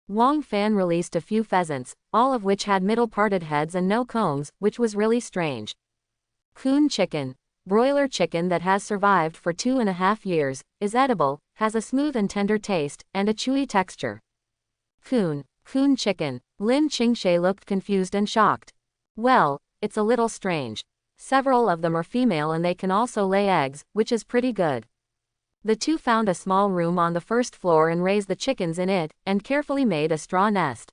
Wang Fan released a few pheasants, all of which had middle-parted heads and no combs, which was really strange. Coon chicken. Broiler chicken that has survived for 2.5 years, is edible, has a smooth and tender taste, and a chewy texture. Coon chicken. Lin Qingshe looked confused and shocked. Well, it's a little strange. Several of them are female and they can also lay eggs, which is pretty good. The two found a small room on the first floor and raised the chickens in it, and carefully made a straw nest.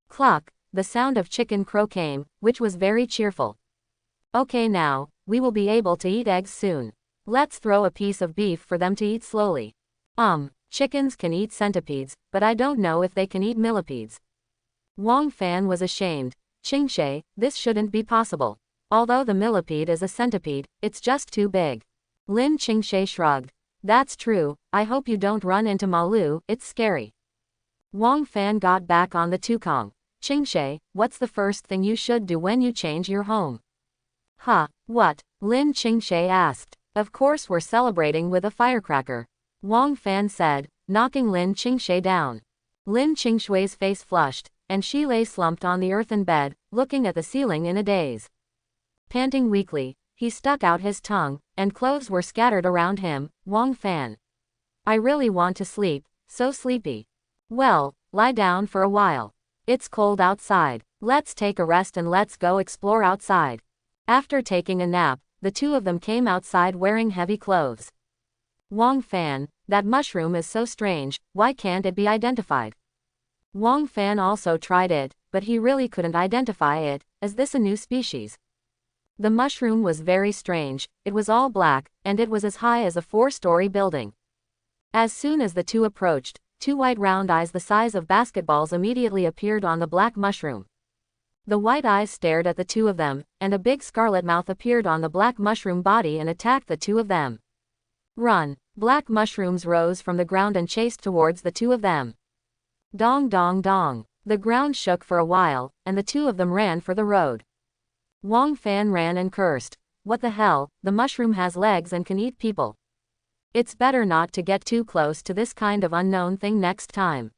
Cluck, the sound of chicken crow came, which was very cheerful. Okay now, we will be able to eat eggs soon. Let's throw a piece of beef for them to eat slowly. Chickens can eat centipedes, but I don't know if they can eat millipedes. Wang Fan was ashamed. Qingshe, this shouldn't be possible. Although the millipede is a centipede, it's just too big. Lin Qingshe shrugged. That's true, I hope you don't run into Malu, it's scary. Wang Fan got back on the Tukong. Qingshe, what's the first thing you should do when you change your home? Huh, what? Lin Qingshe asked. Of course we're celebrating with a firecracker. Wang Fan said, knocking Lin Qingshe down. Lin Qingshui's face flushed, and she lay slumped on the earthen bed, looking at the ceiling in a daze. Panting weakly, he stuck out his tongue, and clothes were scattered around him. Wang Fan. I really want to sleep, so sleepy. Well, lie down for a while. It's cold outside. Let's take a rest and let's go explore outside. After taking a nap, the two of them came outside wearing heavy clothes. Wang Fan, that mushroom is so strange, why can't it be identified? Wang Fan also tried it, but he really couldn't identify it. Is this a new species? The mushroom was very strange, it was all black, and it was as high as a 4-story building. As soon as the two approached, 2 white round eyes the size of basketballs immediately appeared on the black mushroom. The white eyes stared at the two of them, and a big scarlet mouth appeared on the black mushroom body and attacked the two of them. Run! Black mushrooms rose from the ground and chased towards the two of them. Dong dong dong. The ground shook for a while, and the two of them ran for the road. Wang Fan ran and cursed. What the hell, the mushroom has legs and can eat people. It's better not to get too close to this kind of unknown thing next time.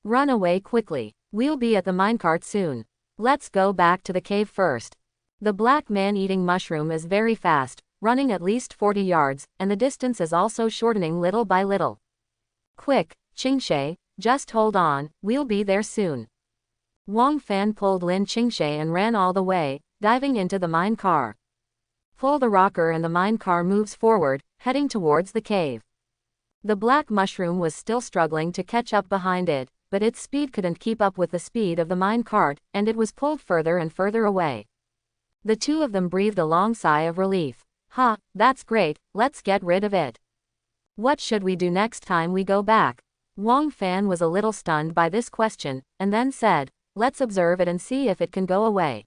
Run away quickly. We'll be at the minecart soon. Let's go back to the cave first. The black man-eating mushroom is very fast, running at least 40 yards, and the distance is also shortening little by little. Quick, Qingshe, just hold on, we'll be there soon. Wang Fan pulled Lin Qingshe and ran all the way, diving into the mine car. Pull the rocker and the mine car moves forward, heading towards the cave. The black mushroom was still struggling to catch up behind it, but its speed couldn't keep up with the speed of the mine cart, and it was pulled further and further away. The two of them breathed a long sigh of relief. Ha, that's great, let's get rid of it. What should we do next time we go back? Wang Fan was a little stunned by this question, and then said, let's observe it and see if it can go away.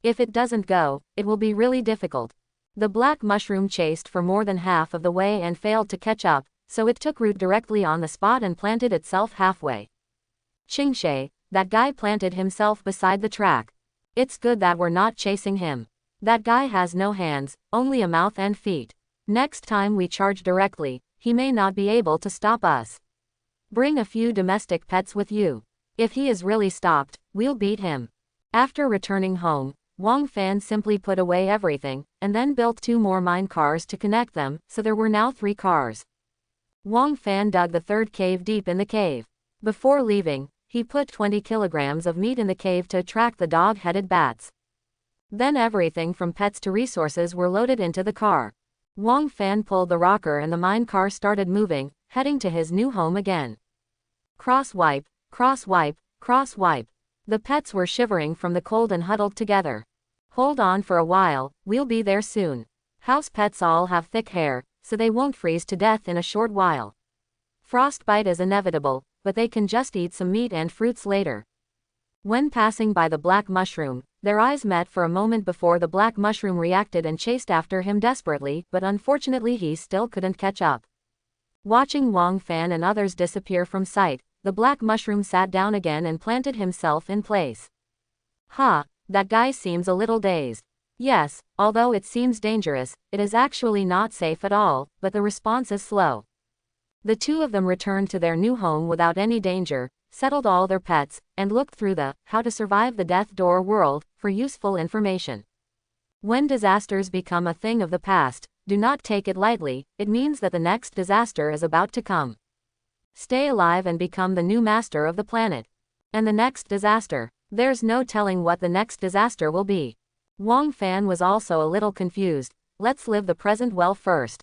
If it doesn't go, it will be really difficult. The black mushroom chased for more than half of the way and failed to catch up, so it took root directly on the spot and planted itself halfway. Qingshe, that guy planted himself beside the track. It's good that we're not chasing him. That guy has no hands, only a mouth and feet. Next time we charge directly, he may not be able to stop us. Bring a few domestic pets with you. If he is really stopped, we'll beat him. After returning home, Wang Fan simply put away everything, and then built 2 more mine cars to connect them, so there were now 3 cars. Wang Fan dug the 3rd cave deep in the cave. Before leaving, he put 20 kilograms of meat in the cave to attract the dog-headed bats. Then everything from pets to resources were loaded into the car. Wang Fan pulled the rocker and the mine car started moving, heading to his new home again. Cross-wipe, cross-wipe, cross-wipe. The pets were shivering from the cold and huddled together. Hold on for a while, we'll be there soon. House pets all have thick hair, so they won't freeze to death in a short while. Frostbite is inevitable, but they can just eat some meat and fruits later. When passing by the black mushroom, their eyes met for a moment before the black mushroom reacted and chased after him desperately, but unfortunately he still couldn't catch up. Watching Wang Fan and others disappear from sight, the black mushroom sat down again and planted himself in place. Ha, that guy seems a little dazed. Yes, although it seems dangerous, it is actually not safe at all, but the response is slow. The two of them returned to their new home without any danger, settled all their pets, and looked through the How to Survive the Death Door world for useful information. When disasters become a thing of the past, do not take it lightly, it means that the next disaster is about to come. Stay alive and become the new master of the planet. And the next disaster, there's no telling what the next disaster will be. Wang Fan was also a little confused. Let's live the present well first.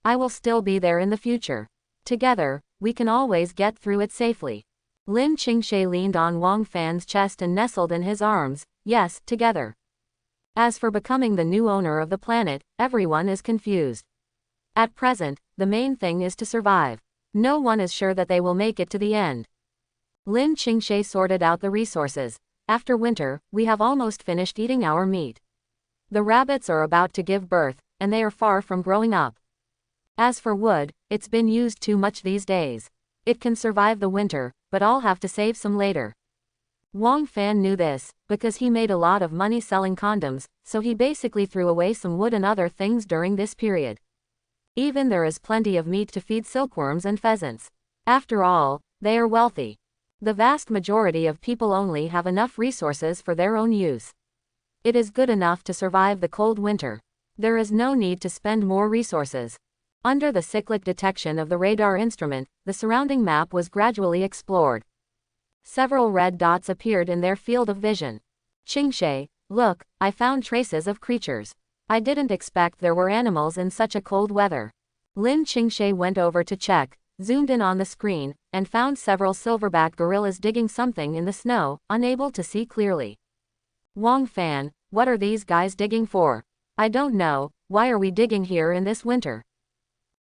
I will still be there in the future. Together, we can always get through it safely. Lin Qingshe leaned on Wang Fan's chest and nestled in his arms. Yes, together. As for becoming the new owner of the planet, everyone is confused. At present, the main thing is to survive. No one is sure that they will make it to the end. Lin Qingshe sorted out the resources. After winter, we have almost finished eating our meat. The rabbits are about to give birth, and they are far from growing up. As for wood, it's been used too much these days. It can survive the winter, but I'll have to save some later. Wang Fan knew this, because he made a lot of money selling condoms, so he basically threw away some wood and other things during this period. Even there is plenty of meat to feed silkworms and pheasants. After all, they are wealthy. The vast majority of people only have enough resources for their own use. It is good enough to survive the cold winter. There is no need to spend more resources. Under the cyclic detection of the radar instrument, the surrounding map was gradually explored. Several red dots appeared in their field of vision. Qingshe, look, I found traces of creatures. I didn't expect there were animals in such a cold weather. Lin Qingshe went over to check, zoomed in on the screen, and found several silverback gorillas digging something in the snow, unable to see clearly. Wang Fan, what are these guys digging for? I don't know, why are we digging here in this winter?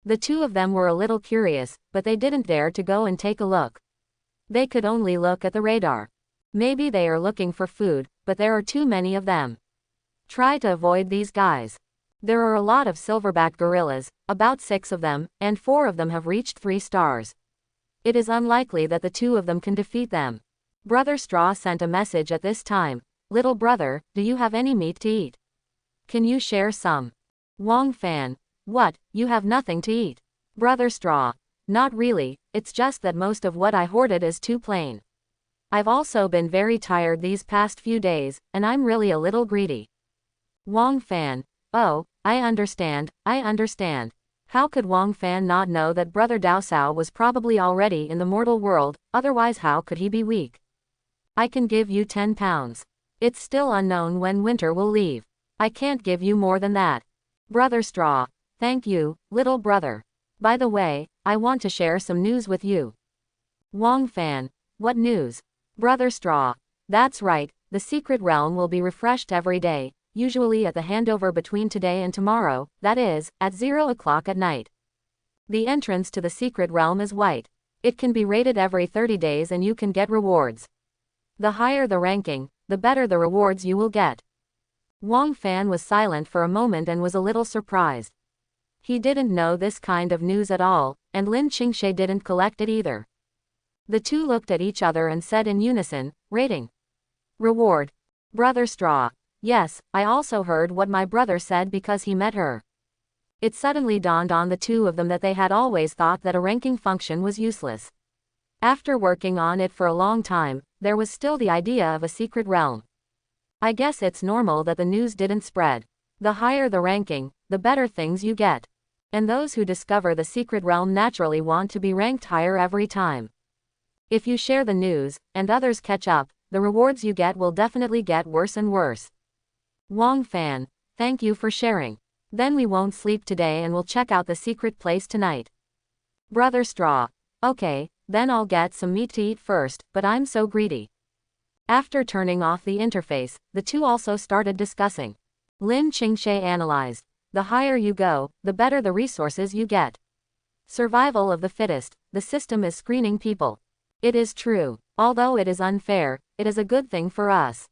The two of them were a little curious, but they didn't dare to go and take a look. They could only look at the radar. Maybe they are looking for food, but there are too many of them. Try to avoid these guys. There are a lot of silverback gorillas, about 6 of them, and 4 of them have reached 3 stars. It is unlikely that the 2 of them can defeat them. Brother Straw sent a message at this time. Little brother, do you have any meat to eat? Can you share some? Wang Fan, what, you have nothing to eat? Brother Straw, not really, it's just that most of what I hoarded is too plain. I've also been very tired these past few days, and I'm really a little greedy. Wang Fan, oh, I understand. How could Wang Fan not know that Brother Daosao was probably already in the mortal world, otherwise how could he be weak? I can give you 10 pounds. It's still unknown when winter will leave. I can't give you more than that. Brother Straw, thank you, little brother. By the way, I want to share some news with you. Wang Fan, what news? Brother Straw, that's right, the secret realm will be refreshed every day, usually at the handover between today and tomorrow, that is, at 0 o'clock at night. The entrance to the secret realm is white. It can be rated every 30 days and you can get rewards. The higher the ranking, the better the rewards you will get. Wang Fan was silent for a moment and was a little surprised. He didn't know this kind of news at all, and Lin Qingshe didn't collect it either. The two looked at each other and said in unison, rating. Reward. Brother Straw. Yes, I also heard what my brother said because he met her. It suddenly dawned on the two of them that they had always thought that a ranking function was useless. After working on it for a long time, there was still the idea of a secret realm. I guess it's normal that the news didn't spread. The higher the ranking, the better things you get. And those who discover the secret realm naturally want to be ranked higher every time. If you share the news, and others catch up, the rewards you get will definitely get worse and worse. Wang Fan, thank you for sharing. Then we won't sleep today and we'll check out the secret place tonight. Brother Straw, okay, then I'll get some meat to eat first, but I'm so greedy. After turning off the interface, the two also started discussing. Lin Qingshe analyzed. The higher you go, the better the resources you get. Survival of the fittest, the system is screening people. It is true. Although it is unfair, it is a good thing for us.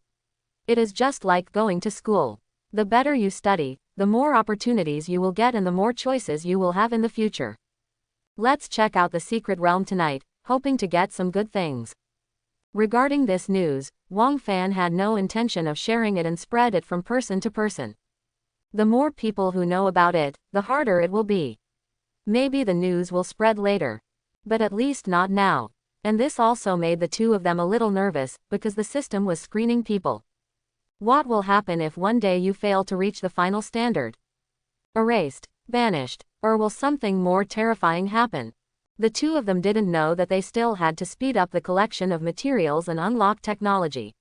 It is just like going to school. The better you study, the more opportunities you will get and the more choices you will have in the future. Let's check out the secret realm tonight, hoping to get some good things. Regarding this news, Wang Fan had no intention of sharing it and spread it from person to person. The more people who know about it, the harder it will be. Maybe the news will spread later. But at least not now. And this also made the two of them a little nervous, because the system was screening people. What will happen if one day you fail to reach the final standard? Erased, banished, or will something more terrifying happen? The two of them didn't know that they still had to speed up the collection of materials and unlock technology.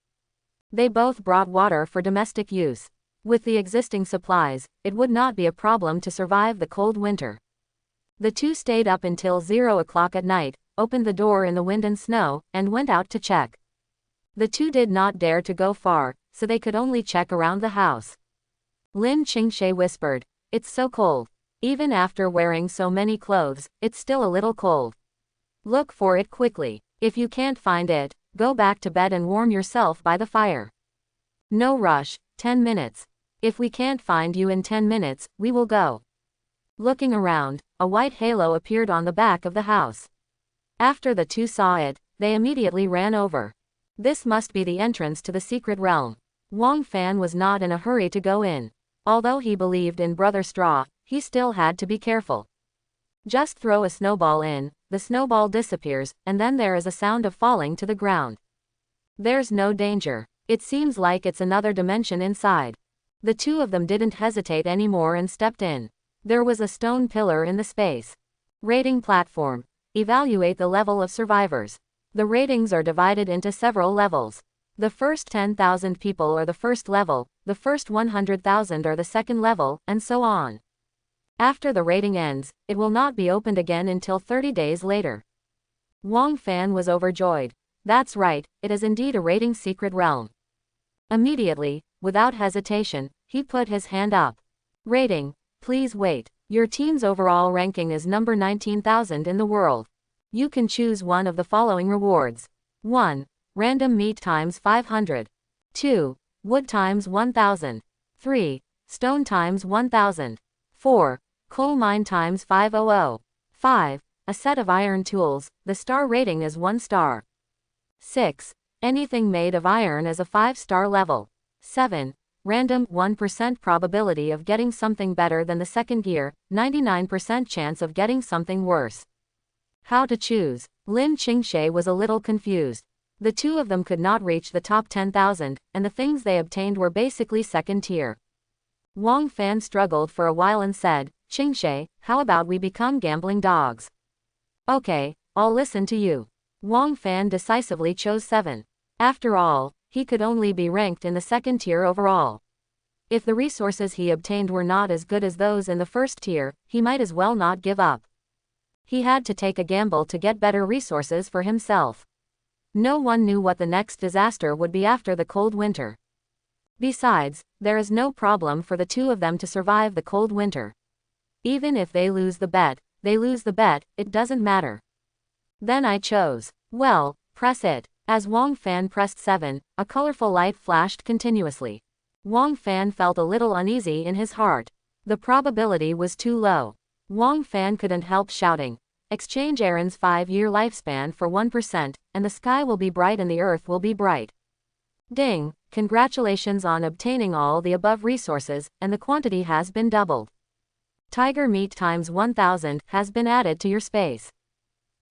They both brought water for domestic use. With the existing supplies, it would not be a problem to survive the cold winter. The two stayed up until 0 o'clock at night, opened the door in the wind and snow, and went out to check. The two did not dare to go far, so they could only check around the house. Lin Qingshe whispered, "It's so cold. Even after wearing so many clothes, it's still a little cold. Look for it quickly. If you can't find it, go back to bed and warm yourself by the fire. No rush, 10 minutes. If we can't find you in 10 minutes, we will go." Looking around, a white halo appeared on the back of the house. After the two saw it, they immediately ran over. This must be the entrance to the secret realm. Wang Fan was not in a hurry to go in. Although he believed in Brother Straw, he still had to be careful. Just throw a snowball in, the snowball disappears, and then there is a sound of falling to the ground. There's no danger. It seems like it's another dimension inside. The two of them didn't hesitate anymore and stepped in. There was a stone pillar in the space. Rating platform. Evaluate the level of survivors. The ratings are divided into several levels. The first 10,000 people are the first level, the first 100,000 are the second level, and so on. After the rating ends, it will not be opened again until 30 days later. Wang Fan was overjoyed. That's right, it is indeed a rating secret realm. Immediately, without hesitation, he put his hand up. Rating, please wait. Your team's overall ranking is number 19,000 in the world. You can choose one of the following rewards. 1. Random meat times 500. 2. Wood times 1000. 3. Stone times 1000. 4. Coal mine times 500. 5. A set of iron tools, the star rating is 1 star. 6. Anything made of iron is a 5-star level. 7. Random 1% probability of getting something better than the second gear, 99% chance of getting something worse. How to choose? Lin Qingshe was a little confused. The two of them could not reach the top 10,000, and the things they obtained were basically second tier. Wang Fan struggled for a while and said, Qingshe, how about we become gambling dogs? Okay, I'll listen to you. Wang Fan decisively chose 7. After all, he could only be ranked in the second tier overall. If the resources he obtained were not as good as those in the first tier, he might as well not give up. He had to take a gamble to get better resources for himself. No one knew what the next disaster would be after the cold winter. Besides, there is no problem for the two of them to survive the cold winter. Even if they lose the bet, it doesn't matter. Then I chose. Well, press it. As Wang Fan pressed 7, a colorful light flashed continuously. Wang Fan felt a little uneasy in his heart. The probability was too low. Wang Fan couldn't help shouting. Exchange Aaron's 5-year lifespan for 1%, and the sky will be bright and the earth will be bright. Ding! Congratulations on obtaining all the above resources, and the quantity has been doubled. Tiger meat times 1000 has been added to your space.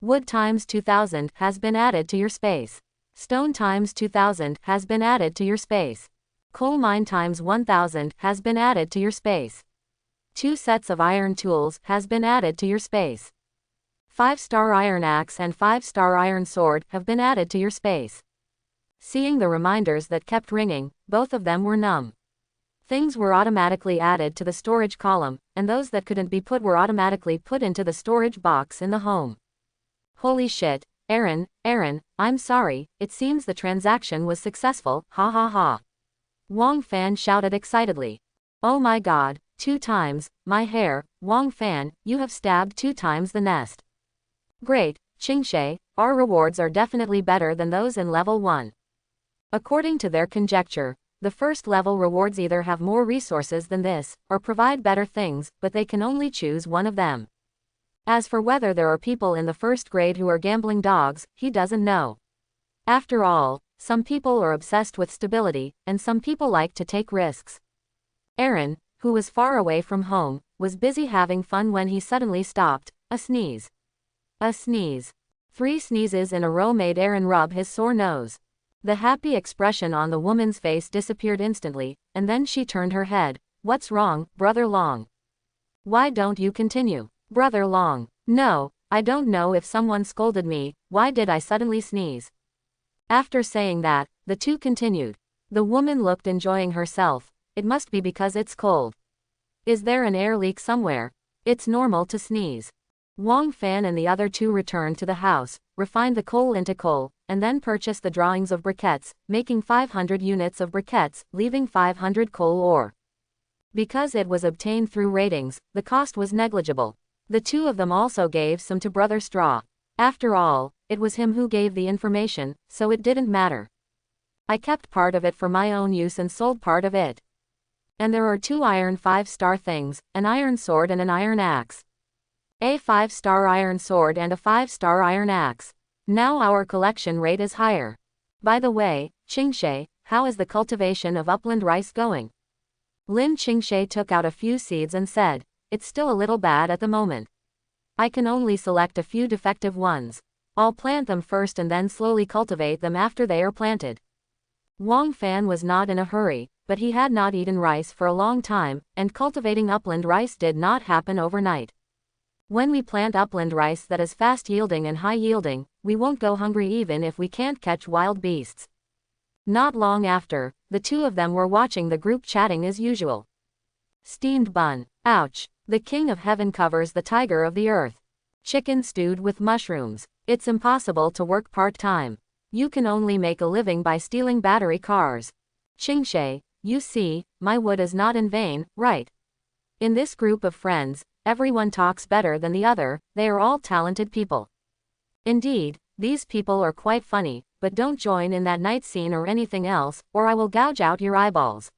Wood times 2000 has been added to your space. Stone times 2000 has been added to your space. Coal mine times 1000 has been added to your space. 2 sets of iron tools has been added to your space. 5-star iron axe and 5-star iron sword have been added to your space. Seeing the reminders that kept ringing, both of them were numb. Things were automatically added to the storage column, and those that couldn't be put were automatically put into the storage box in the home. Holy shit, Aaron, I'm sorry, it seems the transaction was successful, ha ha ha. Wang Fan shouted excitedly. Oh my god, 2 times, my hair, Wang Fan, you have stabbed 2 times the nest. Great, Qingshe, our rewards are definitely better than those in level 1. According to their conjecture, the first level rewards either have more resources than this, or provide better things, but they can only choose one of them. As for whether there are people in the first grade who are gambling dogs, he doesn't know. After all, some people are obsessed with stability, and some people like to take risks. Aaron, who was far away from home, was busy having fun when he suddenly stopped. A sneeze. A sneeze. 3 sneezes in a row made Aaron rub his sore nose. The happy expression on the woman's face disappeared instantly, and then she turned her head. What's wrong, Brother Long? Why don't you continue? Brother Long. No, I don't know if someone scolded me, why did I suddenly sneeze? After saying that, the two continued. The woman looked enjoying herself. It must be because it's cold. Is there an air leak somewhere? It's normal to sneeze. Wang Fan and the other two returned to the house, refined the coal into coal, and then purchased the drawings of briquettes, making 500 units of briquettes, leaving 500 coal ore. Because it was obtained through ratings, the cost was negligible. The two of them also gave some to Brother Straw. After all, it was him who gave the information, so it didn't matter. I kept part of it for my own use and sold part of it. And there are 2 iron 5-star things, an iron sword and an iron axe. A 5-star iron sword and a 5-star iron axe. Now our collection rate is higher. By the way, Qingshe, how is the cultivation of upland rice going? Lin Qingshe took out a few seeds and said, it's still a little bad at the moment. I can only select a few defective ones. I'll plant them first and then slowly cultivate them after they are planted. Wang Fan was not in a hurry, but he had not eaten rice for a long time, and cultivating upland rice did not happen overnight. When we plant upland rice that is fast yielding and high yielding, we won't go hungry even if we can't catch wild beasts. Not long after, the two of them were watching the group chatting as usual. Steamed bun. Ouch. The king of heaven covers the tiger of the earth. Chicken stewed with mushrooms. It's impossible to work part-time. You can only make a living by stealing battery cars. Qingshe, you see, my wood is not in vain, right? In this group of friends, everyone talks better than the other, they are all talented people. Indeed, these people are quite funny, but don't join in that night scene or anything else, or I will gouge out your eyeballs.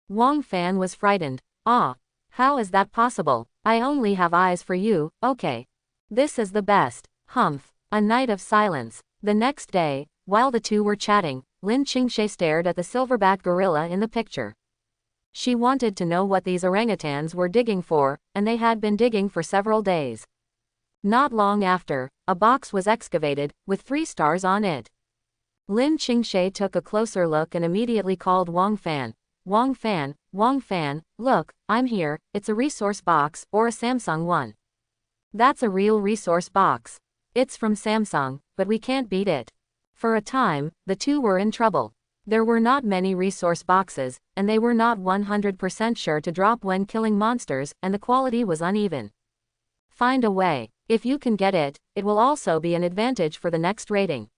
Wang Fan was frightened. Ah. How is that possible? I only have eyes for you, okay. This is the best. Humph. A night of silence. The next day, while the two were chatting, Lin Qingshe stared at the silverback gorilla in the picture. She wanted to know what these orangutans were digging for, and they had been digging for several days. Not long after, a box was excavated, with 3 stars on it. Lin Qingshe took a closer look and immediately called Wang Fan. Wang Fan, look, I'm here, it's a resource box, or a Samsung one. That's a real resource box. It's from Samsung, but we can't beat it. For a time, the two were in trouble. There were not many resource boxes, and they were not 100% sure to drop when killing monsters, and the quality was uneven. Find a way. If you can get it, it will also be an advantage for the next rating.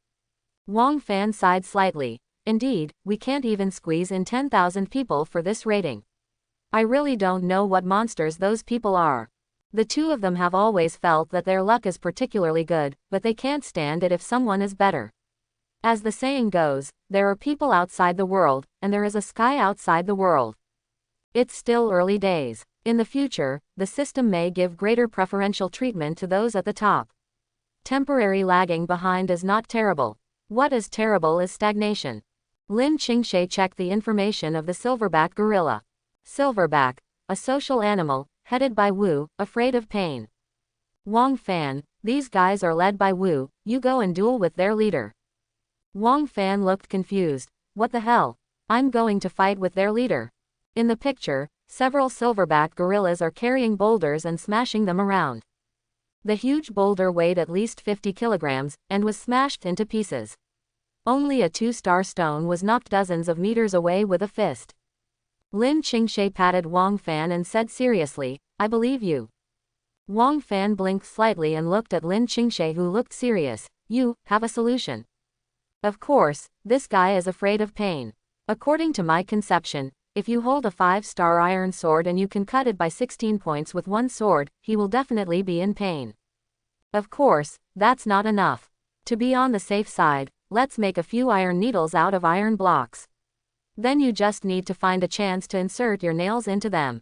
Wang Fan sighed slightly. Indeed, we can't even squeeze in 10,000 people for this rating. I really don't know what monsters those people are. The two of them have always felt that their luck is particularly good, but they can't stand it if someone is better. As the saying goes, there are people outside the world, and there is a sky outside the world. It's still early days. In the future, the system may give greater preferential treatment to those at the top. Temporary lagging behind is not terrible. What is terrible is stagnation. Lin Qingshe checked the information of the silverback gorilla. Silverback, a social animal, headed by Wu, afraid of pain. Wang Fan, these guys are led by Wu, you go and duel with their leader. Wang Fan looked confused. What the hell? I'm going to fight with their leader. In the picture, several silverback gorillas are carrying boulders and smashing them around. The huge boulder weighed at least 50 kilograms, and was smashed into pieces. Only a 2-star stone was knocked dozens of meters away with a fist. Lin Qingshe patted Wang Fan and said seriously, I believe you. Wang Fan blinked slightly and looked at Lin Qingshe, who looked serious. You have a solution. Of course, this guy is afraid of pain. According to my conception, if you hold a 5-star iron sword and you can cut it by 16 points with one sword, he will definitely be in pain. Of course, that's not enough. To be on the safe side, let's make a few iron needles out of iron blocks. Then you just need to find a chance to insert your nails into them.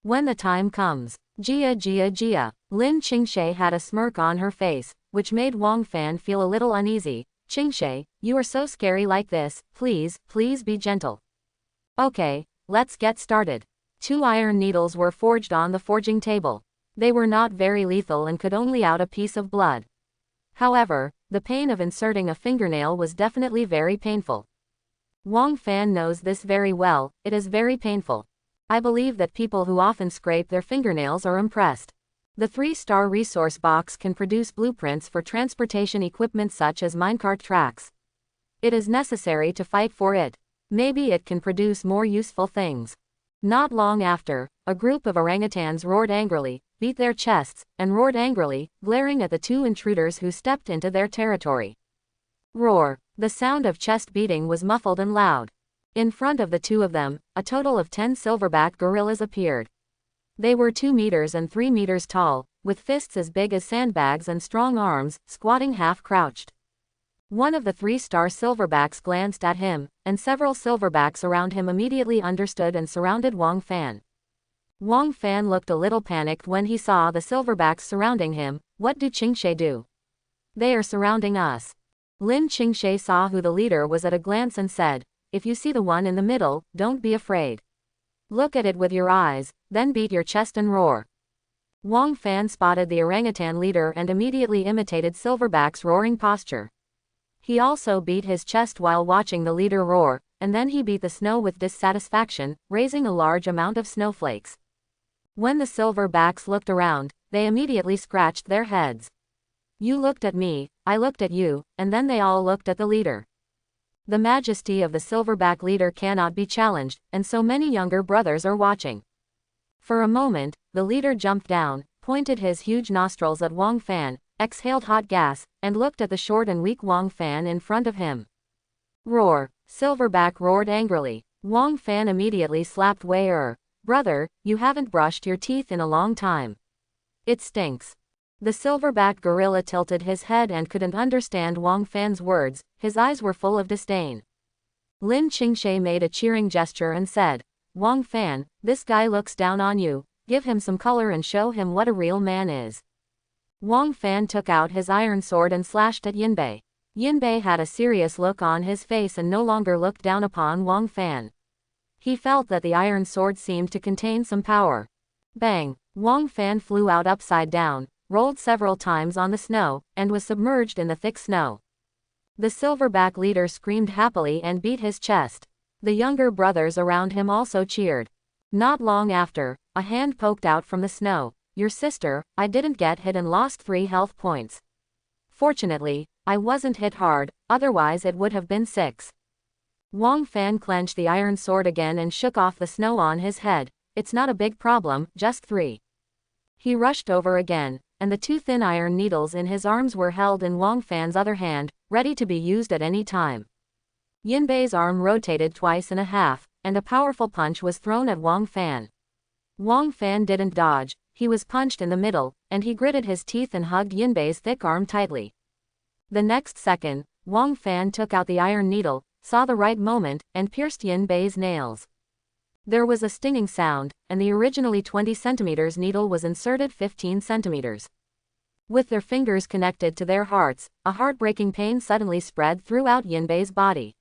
When the time comes. Jia. Lin Qingshe had a smirk on her face, which made Wang Fan feel a little uneasy. Qingshe, you are so scary like this, please be gentle. Okay, let's get started. 2 iron needles were forged on the forging table. They were not very lethal and could only out a piece of blood. However, the pain of inserting a fingernail was definitely very painful. Wang Fan knows this very well, it is very painful. I believe that people who often scrape their fingernails are impressed. The 3-star resource box can produce blueprints for transportation equipment such as minecart tracks. It is necessary to fight for it. Maybe it can produce more useful things. Not long after, a group of orangutans roared angrily, beat their chests, and roared angrily, glaring at the 2 intruders who stepped into their territory. Roar. The sound of chest beating was muffled and loud. In front of the 2 of them, a total of 10 silverback gorillas appeared. They were 2 meters and 3 meters tall, with fists as big as sandbags and strong arms, squatting half-crouched. One of the 3-star silverbacks glanced at him, and several silverbacks around him immediately understood and surrounded Wang Fan. Wang Fan looked a little panicked when he saw the silverbacks surrounding him. What do Qingshe do? They are surrounding us. Lin Qingshe saw who the leader was at a glance and said, if you see the one in the middle, don't be afraid. Look at it with your eyes, then beat your chest and roar. Wang Fan spotted the orangutan leader and immediately imitated Silverback's roaring posture. He also beat his chest while watching the leader roar, and then he beat the snow with dissatisfaction, raising a large amount of snowflakes. When the silverbacks looked around, they immediately scratched their heads. You looked at me, I looked at you, and then they all looked at the leader. The majesty of the silverback leader cannot be challenged, and so many younger brothers are watching. For a moment, the leader jumped down, pointed his huge nostrils at Wang Fan, exhaled hot gas, and looked at the short and weak Wang Fan in front of him. Roar! Silverback roared angrily. Wang Fan immediately slapped Wei. Brother, you haven't brushed your teeth in a long time. It stinks. The silverback gorilla tilted his head and couldn't understand Wang Fan's words, his eyes were full of disdain. Lin Qingshe made a cheering gesture and said, Wang Fan, this guy looks down on you, give him some color and show him what a real man is. Wang Fan took out his iron sword and slashed at Yinbei. Yinbei had a serious look on his face and no longer looked down upon Wang Fan. He felt that the iron sword seemed to contain some power. Bang! Wang Fan flew out upside down, rolled several times on the snow, and was submerged in the thick snow. The silverback leader screamed happily and beat his chest. The younger brothers around him also cheered. Not long after, a hand poked out from the snow. Your sister, I didn't get hit and lost 3 health points. Fortunately, I wasn't hit hard, otherwise it would have been 6. Wang Fan clenched the iron sword again and shook off the snow on his head. It's not a big problem, just 3. He rushed over again, and the 2 thin iron needles in his arms were held in Wang Fan's other hand, ready to be used at any time. Yinbei's arm rotated twice and a half, and a powerful punch was thrown at Wang Fan. Wang Fan didn't dodge, he was punched in the middle, and he gritted his teeth and hugged Yinbei's thick arm tightly. The next second, Wang Fan took out the iron needle, saw the right moment, and pierced Yinbei's nails. There was a stinging sound, and the originally 20 centimeters needle was inserted 15 centimeters. With their fingers connected to their hearts, a heartbreaking pain suddenly spread throughout Yinbei's body.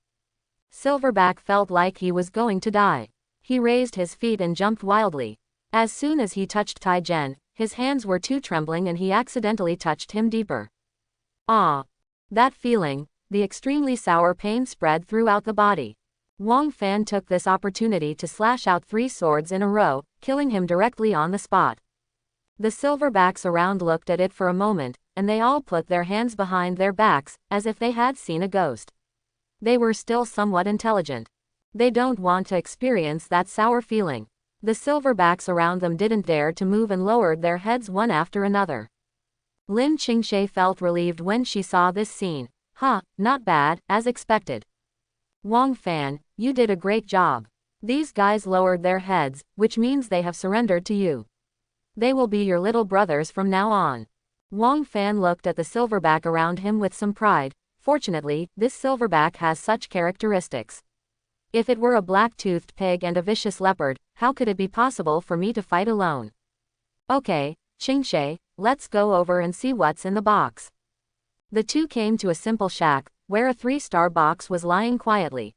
Silverback felt like he was going to die. He raised his feet and jumped wildly. As soon as he touched Taijen, his hands were too trembling and he accidentally touched him deeper. Ah! That feeling, the extremely sour pain spread throughout the body. Wang Fan took this opportunity to slash out 3 swords in a row, killing him directly on the spot. The silverbacks around looked at it for a moment, and they all put their hands behind their backs, as if they had seen a ghost. They were still somewhat intelligent. They don't want to experience that sour feeling. The silverbacks around them didn't dare to move and lowered their heads one after another. Lin Qingshe felt relieved when she saw this scene. Not bad, as expected. Wang Fan, you did a great job. These guys lowered their heads, which means they have surrendered to you. They will be your little brothers from now on. Wang Fan looked at the silverback around him with some pride. Fortunately, this silverback has such characteristics. If it were a black-toothed pig and a vicious leopard, how could it be possible for me to fight alone? Okay, Qingshe, let's go over and see what's in the box. The 2 came to a simple shack, where a 3-star box was lying quietly.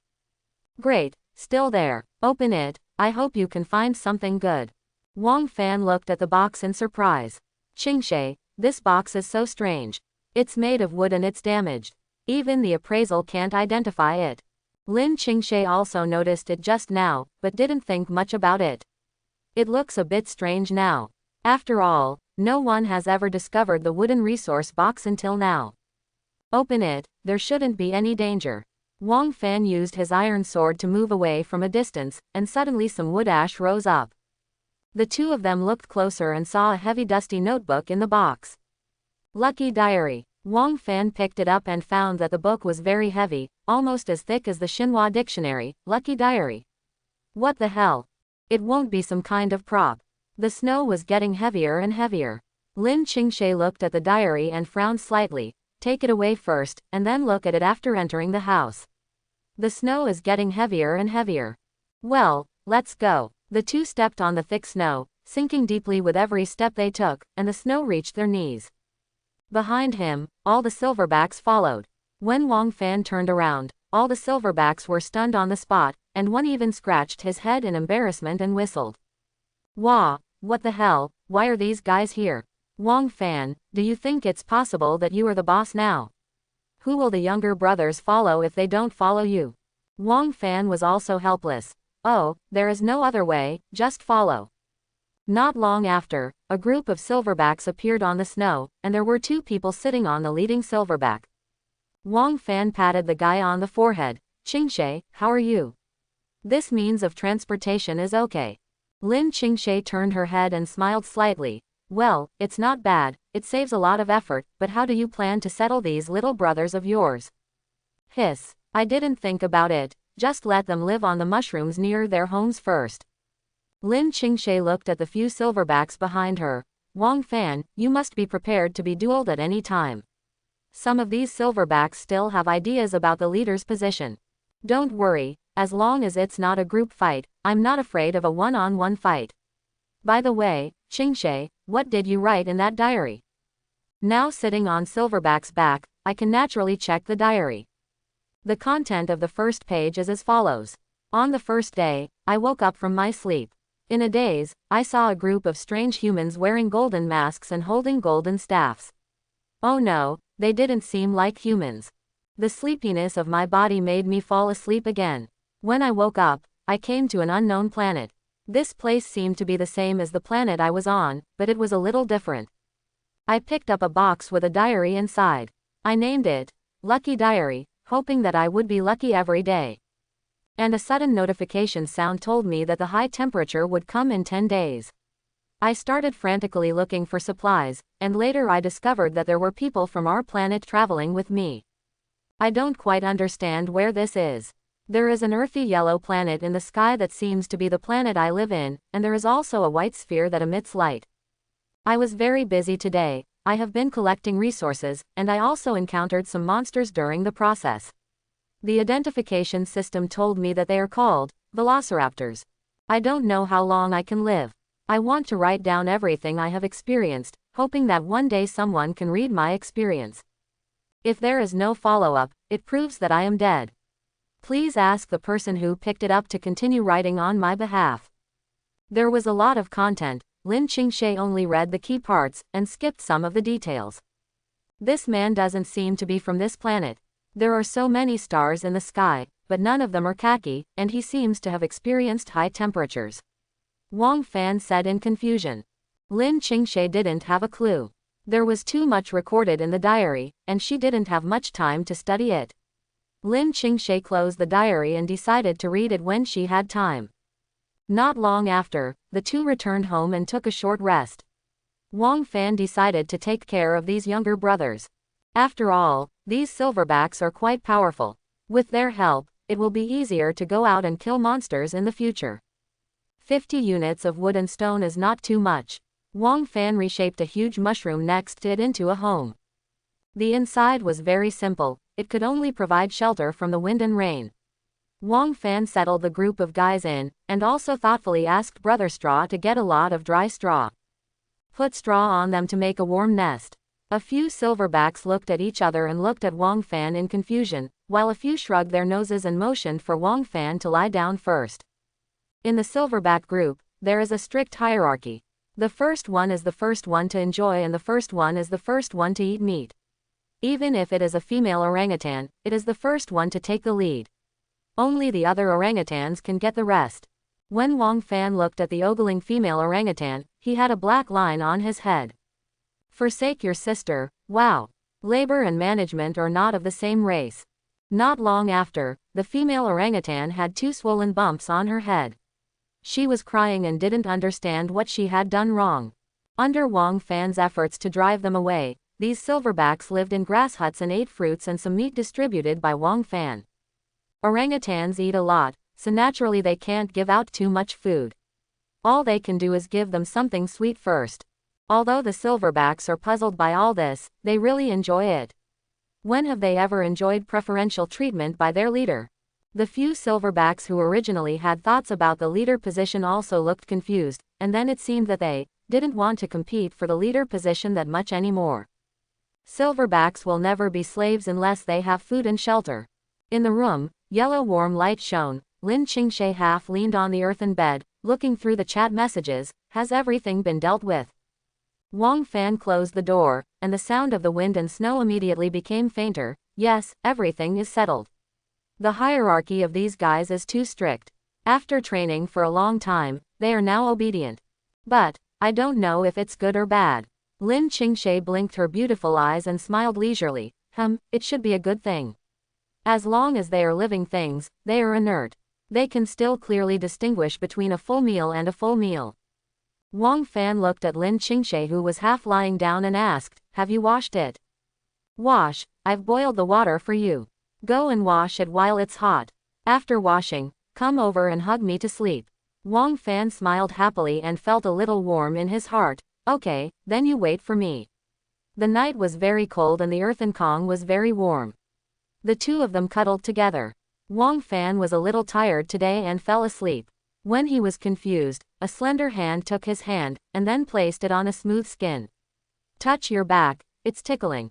Great, still there. Open it, I hope you can find something good. Wang Fan looked at the box in surprise. Qingshe, this box is so strange. It's made of wood and it's damaged. Even the appraisal can't identify it. Lin Qingshe also noticed it just now, but didn't think much about it. It looks a bit strange now. After all, no one has ever discovered the wooden resource box until now. Open it, there shouldn't be any danger. Wang Fan used his iron sword to move away from a distance, and suddenly some wood ash rose up. The 2 of them looked closer and saw a heavy dusty notebook in the box. Lucky Diary. Wang Fan picked it up and found that the book was very heavy, almost as thick as the Xinhua dictionary. Lucky Diary. What the hell? It won't be some kind of prop. The snow was getting heavier and heavier. Lin Qingshe looked at the diary and frowned slightly. Take it away first, and then look at it after entering the house. The snow is getting heavier and heavier. Well, let's go. The 2 stepped on the thick snow, sinking deeply with every step they took, and the snow reached their knees. Behind him, all the silverbacks followed. When Wang Fan turned around, all the silverbacks were stunned on the spot, and one even scratched his head in embarrassment and whistled. Wah, what the hell, why are these guys here? Wang Fan, do you think it's possible that you are the boss now? Who will the younger brothers follow if they don't follow you? Wang Fan was also helpless. Oh, there is no other way, just follow. Not long after, a group of silverbacks appeared on the snow, and there were 2 people sitting on the leading silverback. Wang Fan patted the guy on the forehead. Qingshe, how are you? This means of transportation is okay. Lin Qingshe turned her head and smiled slightly. Well, it's not bad, it saves a lot of effort, but how do you plan to settle these little brothers of yours? Hiss. I didn't think about it, just let them live on the mushrooms near their homes first. Lin Qingshe looked at the few silverbacks behind her. Wang Fan, you must be prepared to be dueled at any time. Some of these silverbacks still have ideas about the leader's position. Don't worry, as long as it's not a group fight, I'm not afraid of a one-on-one fight. By the way, Qingshe, what did you write in that diary? Now sitting on Silverback's back, I can naturally check the diary. The content of the first page is as follows. On the first day, I woke up from my sleep. In a daze, I saw a group of strange humans wearing golden masks and holding golden staffs. Oh no, they didn't seem like humans. The sleepiness of my body made me fall asleep again. When I woke up, I came to an unknown planet. This place seemed to be the same as the planet I was on, but it was a little different. I picked up a box with a diary inside. I named it Lucky Diary, hoping that I would be lucky every day. And a sudden notification sound told me that the high temperature would come in 10 days. I started frantically looking for supplies, and later I discovered that there were people from our planet traveling with me. I don't quite understand where this is. There is an earthy yellow planet in the sky that seems to be the planet I live in, and there is also a white sphere that emits light. I was very busy today. I have been collecting resources, and I also encountered some monsters during the process. The identification system told me that they are called velociraptors. I don't know how long I can live. I want to write down everything I have experienced, hoping that one day someone can read my experience. If there is no follow-up, it proves that I am dead. Please ask the person who picked it up to continue writing on my behalf. There was a lot of content. Lin Qingshe only read the key parts, and skipped some of the details. This man doesn't seem to be from this planet. There are so many stars in the sky, but none of them are khaki, and he seems to have experienced high temperatures. Wang Fan said in confusion. Lin Qingshe didn't have a clue. There was too much recorded in the diary, and she didn't have much time to study it. Lin Qingshe closed the diary and decided to read it when she had time. Not long after, the two returned home and took a short rest. Wang Fan decided to take care of these younger brothers. After all, these silverbacks are quite powerful. With their help, it will be easier to go out and kill monsters in the future. 50 units of wood and stone is not too much. Wang Fan reshaped a huge mushroom next to it into a home. The inside was very simple, it could only provide shelter from the wind and rain. Wang Fan settled the group of guys in, and also thoughtfully asked Brother Straw to get a lot of dry straw. Put straw on them to make a warm nest. A few silverbacks looked at each other and looked at Wang Fan in confusion, while a few shrugged their noses and motioned for Wang Fan to lie down first. In the silverback group, there is a strict hierarchy. The first one is the first one to enjoy and the first one is the first one to eat meat. Even if it is a female orangutan, it is the first one to take the lead. Only the other orangutans can get the rest. When Wang Fan looked at the ogling female orangutan, he had a black line on his head. Forsake your sister, wow. Labor and management are not of the same race. Not long after, the female orangutan had 2 swollen bumps on her head. She was crying and didn't understand what she had done wrong. Under Wang Fan's efforts to drive them away, these silverbacks lived in grass huts and ate fruits and some meat distributed by Wang Fan. Orangutans eat a lot, so naturally they can't give out too much food. All they can do is give them something sweet first. Although the silverbacks are puzzled by all this, they really enjoy it. When have they ever enjoyed preferential treatment by their leader? The few silverbacks who originally had thoughts about the leader position also looked confused, and then it seemed that they didn't want to compete for the leader position that much anymore. Silverbacks will never be slaves unless they have food and shelter. In the room, yellow warm light shone. Lin Qingshe half leaned on the earthen bed, looking through the chat messages. Has everything been dealt with? Wang Fan closed the door, and the sound of the wind and snow immediately became fainter. Yes, everything is settled. The hierarchy of these guys is too strict. After training for a long time, they are now obedient. But I don't know if it's good or bad. Lin Qingshe blinked her beautiful eyes and smiled leisurely. It should be a good thing. As long as they are living things, they are inert. They can still clearly distinguish between a full meal and a full meal. Wang Fan looked at Lin Qingshe, who was half lying down, and asked, "Have you washed it?" "Wash? I've boiled the water for you. Go and wash it while it's hot. After washing, come over and hug me to sleep." Wang Fan smiled happily and felt a little warm in his heart. "Okay, then you wait for me." The night was very cold and the earthen Kong was very warm. The two of them cuddled together. Wang Fan was a little tired today and fell asleep. When he was confused, a slender hand took his hand, and then placed it on a smooth skin. "Touch your back, it's tickling."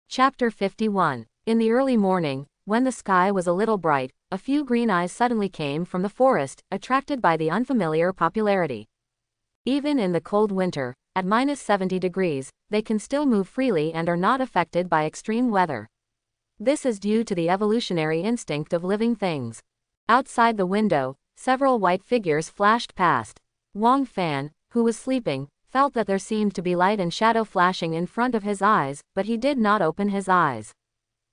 Chapter 51. In the early morning, when the sky was a little bright, a few green eyes suddenly came from the forest, attracted by the unfamiliar popularity. Even in the cold winter, at -70 degrees, they can still move freely and are not affected by extreme weather. This is due to the evolutionary instinct of living things. Outside the window, several white figures flashed past. Wang Fan, who was sleeping, felt that there seemed to be light and shadow flashing in front of his eyes, but he did not open his eyes.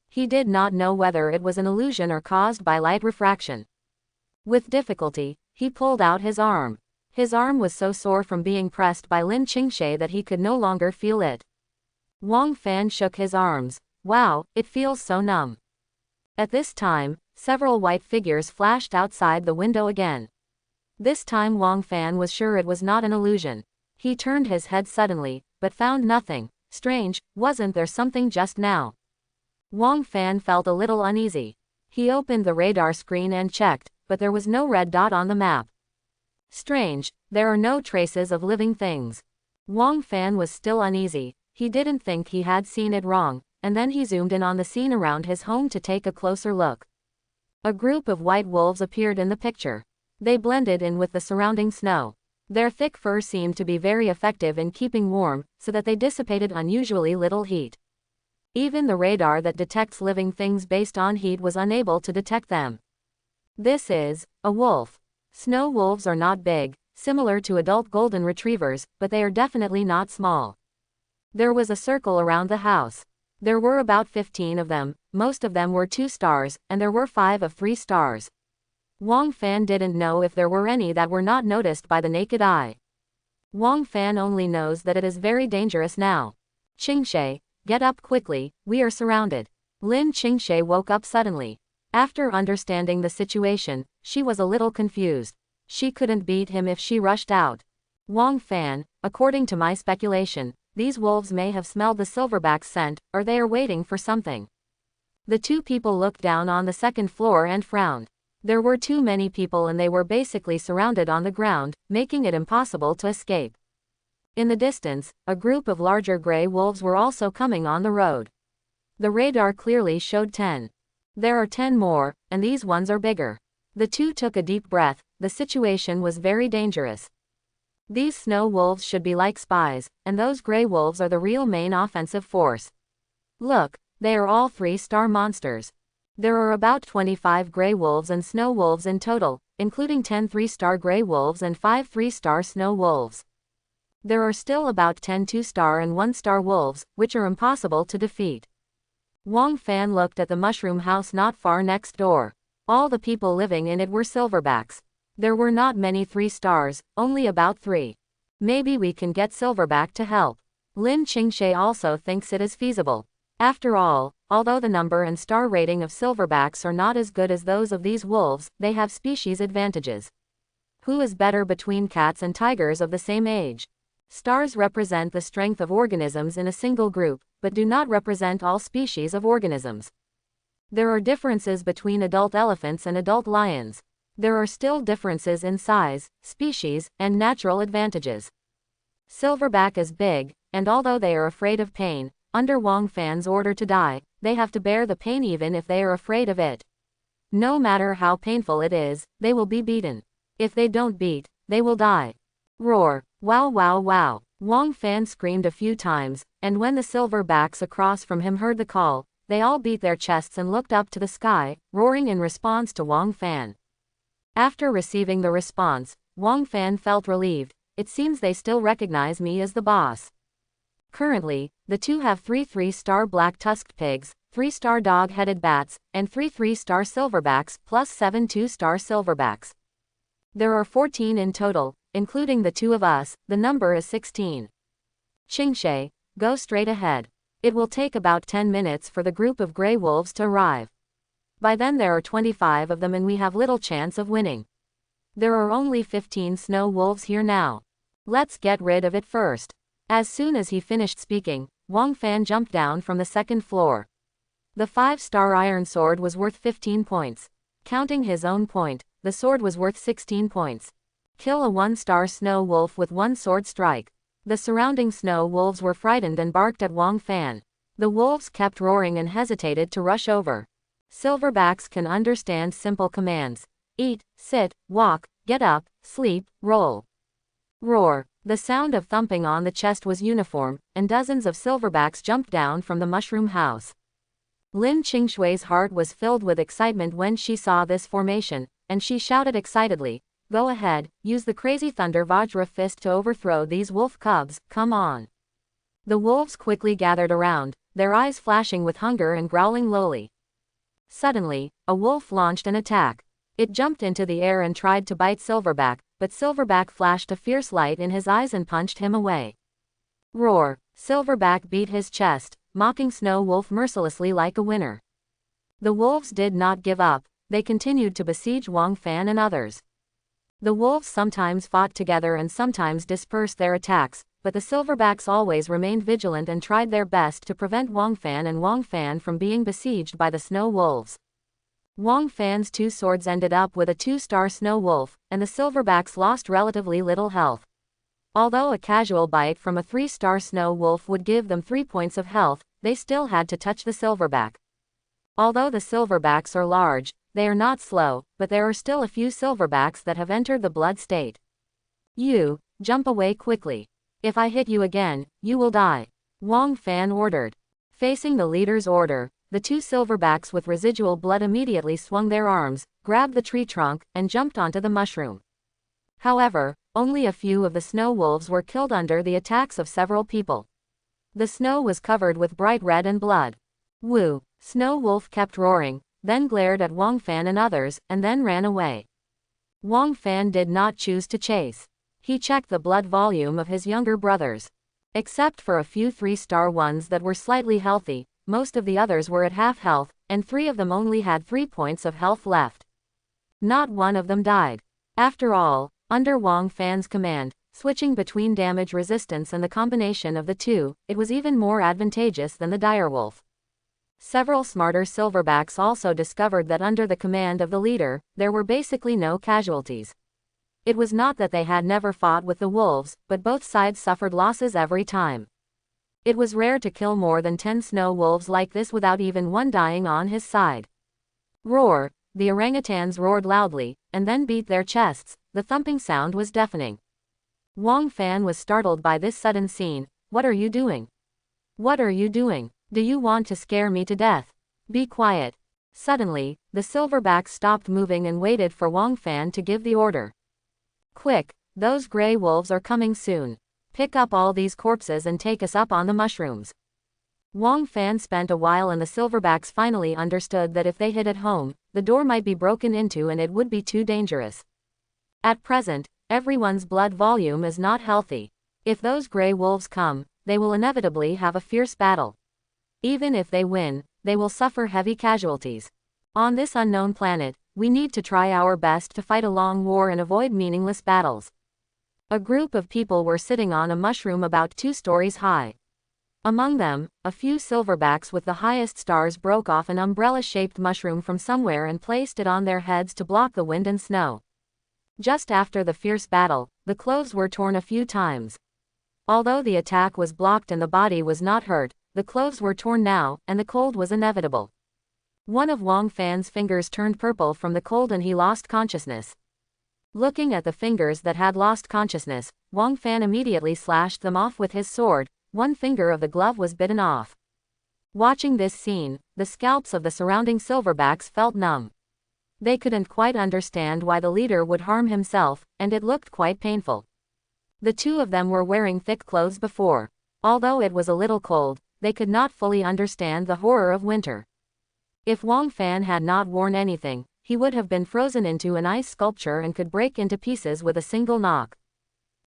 He did not know whether it was an illusion or caused by light refraction. With difficulty, he pulled out his arm. His arm was so sore from being pressed by Lin Qingshe that he could no longer feel it. Wang Fan shook his arms. "Wow, it feels so numb." At this time, several white figures flashed outside the window again. This time Wang Fan was sure it was not an illusion. He turned his head suddenly, but found nothing. Strange, wasn't there something just now? Wang Fan felt a little uneasy. He opened the radar screen and checked, but there was no red dot on the map. Strange, there are no traces of living things. Wang Fan was still uneasy. He didn't think he had seen it wrong, and then he zoomed in on the scene around his home to take a closer look. A group of white wolves appeared in the picture. They blended in with the surrounding snow. Their thick fur seemed to be very effective in keeping warm, so that they dissipated unusually little heat. Even the radar that detects living things based on heat was unable to detect them. This is a wolf. Snow wolves are not big, similar to adult golden retrievers, but they are definitely not small. There was a circle around the house. There were about 15 of them, most of them were 2 stars, and there were 5 of 3 stars. Wang Fan didn't know if there were any that were not noticed by the naked eye. Wang Fan only knows that it is very dangerous now. "Qingshe, get up quickly, we are surrounded." Lin Qingshe woke up suddenly. After understanding the situation, she was a little confused. She couldn't beat him if she rushed out. "Wang Fan, according to my speculation, these wolves may have smelled the silverback's scent, or they are waiting for something." The two people looked down on the second floor and frowned. There were too many people and they were basically surrounded on the ground, making it impossible to escape. In the distance, a group of larger gray wolves were also coming on the road. The radar clearly showed 10. There are 10 more, and these ones are bigger. The two took a deep breath. The situation was very dangerous. These snow wolves should be like spies, and those gray wolves are the real main offensive force. Look, they are all 3-star monsters. There are about 25 gray wolves and snow wolves in total, including 10 3-star gray wolves and 5 3-star snow wolves. There are still about 10 2-star and 1-star wolves, which are impossible to defeat. Wang Fan looked at the mushroom house not far next door. All the people living in it were silverbacks. There were not many 3 stars, only about 3. Maybe we can get Silverback to help. Lin Qingshe also thinks it is feasible. After all, although the number and star rating of silverbacks are not as good as those of these wolves, they have species advantages. Who is better between cats and tigers of the same age? Stars represent the strength of organisms in a single group, but do not represent all species of organisms. There are differences between adult elephants and adult lions. There are still differences in size, species, and natural advantages. Silverback is big, and although they are afraid of pain, under Wang Fan's order to die, they have to bear the pain even if they are afraid of it. No matter how painful it is, they will be beaten. If they don't beat, they will die. Roar! Wow wow wow! Wang Fan screamed a few times, and when the silverbacks across from him heard the call, they all beat their chests and looked up to the sky, roaring in response to Wang Fan. After receiving the response, Wang Fan felt relieved. It seems they still recognize me as the boss. Currently, the two have 3 3-star black-tusked pigs, 3-star dog-headed bats, and 3 3-star silverbacks plus 7 2-star silverbacks. There are 14 in total, including the 2 of us. The number is 16. Qingshe, go straight ahead. It will take about 10 minutes for the group of gray wolves to arrive. By then there are 25 of them and we have little chance of winning. There are only 15 snow wolves here now. Let's get rid of it first. As soon as he finished speaking, Wang Fan jumped down from the second floor. The 5-star iron sword was worth 15 points. Counting his own point, the sword was worth 16 points. Kill a 1-star snow wolf with 1 sword strike. The surrounding snow wolves were frightened and barked at Wang Fan. The wolves kept roaring and hesitated to rush over. Silverbacks can understand simple commands. Eat, sit, walk, get up, sleep, roll. Roar. The sound of thumping on the chest was uniform, and dozens of silverbacks jumped down from the mushroom house. Lin Qingshui's heart was filled with excitement when she saw this formation, and she shouted excitedly, "Go ahead, use the crazy thunder Vajra fist to overthrow these wolf cubs, come on." The wolves quickly gathered around, their eyes flashing with hunger and growling lowly. Suddenly, a wolf launched an attack. It jumped into the air and tried to bite Silverback, but Silverback flashed a fierce light in his eyes and punched him away. Roar! Silverback beat his chest, mocking Snow Wolf mercilessly like a winner. The wolves did not give up, they continued to besiege Wang Fan and others. The wolves sometimes fought together and sometimes dispersed their attacks, but the Silverbacks always remained vigilant and tried their best to prevent Wang Fan from being besieged by the Snow Wolves. Wang Fan's 2 swords ended up with a 2-star Snow Wolf, and the Silverbacks lost relatively little health. Although a casual bite from a 3-star Snow Wolf would give them 3 points of health, they still had to touch the Silverback. Although the Silverbacks are large, they are not slow, but there are still a few Silverbacks that have entered the blood state. You, jump away quickly. If I hit you again, you will die, Wang Fan ordered. Facing the leader's order, the 2 Silverbacks with residual blood immediately swung their arms, grabbed the tree trunk, and jumped onto the mushroom. However, only a few of the Snow Wolves were killed under the attacks of several people. The snow was covered with bright red and blood. Woo! Snow Wolf kept roaring, then glared at Wang Fan and others, and then ran away. Wang Fan did not choose to chase. He checked the blood volume of his younger brothers. Except for a few 3-star ones that were slightly healthy, most of the others were at half health, and 3 of them only had 3 points of health left. Not one of them died. After all, under Wang Fan's command, switching between damage resistance and the combination of the 2, it was even more advantageous than the direwolf. Several smarter Silverbacks also discovered that under the command of the leader, there were basically no casualties. It was not that they had never fought with the wolves, but both sides suffered losses every time. It was rare to kill more than 10 snow wolves like this without even one dying on his side. Roar! The orangutans roared loudly, and then beat their chests. The thumping sound was deafening. Wang Fan was startled by this sudden scene. What are you doing? What are you doing? Do you want to scare me to death? Be quiet. Suddenly, the Silverbacks stopped moving and waited for Wang Fan to give the order. Quick, those gray wolves are coming soon. Pick up all these corpses and take us up on the mushrooms. Wang Fan spent a while and the Silverbacks finally understood that if they hid at home, the door might be broken into and it would be too dangerous. At present, everyone's blood volume is not healthy. If those gray wolves come, they will inevitably have a fierce battle. Even if they win, they will suffer heavy casualties. On this unknown planet, we need to try our best to fight a long war and avoid meaningless battles. A group of people were sitting on a mushroom about 2 stories high. Among them, a few Silverbacks with the highest stars broke off an umbrella-shaped mushroom from somewhere and placed it on their heads to block the wind and snow. Just after the fierce battle, the clothes were torn a few times. Although the attack was blocked and the body was not hurt, the clothes were torn now, and the cold was inevitable. One of Wang Fan's fingers turned purple from the cold and he lost consciousness. Looking at the fingers that had lost consciousness, Wang Fan immediately slashed them off with his sword. One finger of the glove was bitten off. Watching this scene, the scalps of the surrounding Silverbacks felt numb. They couldn't quite understand why the leader would harm himself, and it looked quite painful. The 2 of them were wearing thick clothes before. Although it was a little cold, they could not fully understand the horror of winter. If Wang Fan had not worn anything, he would have been frozen into an ice sculpture and could break into pieces with a single knock.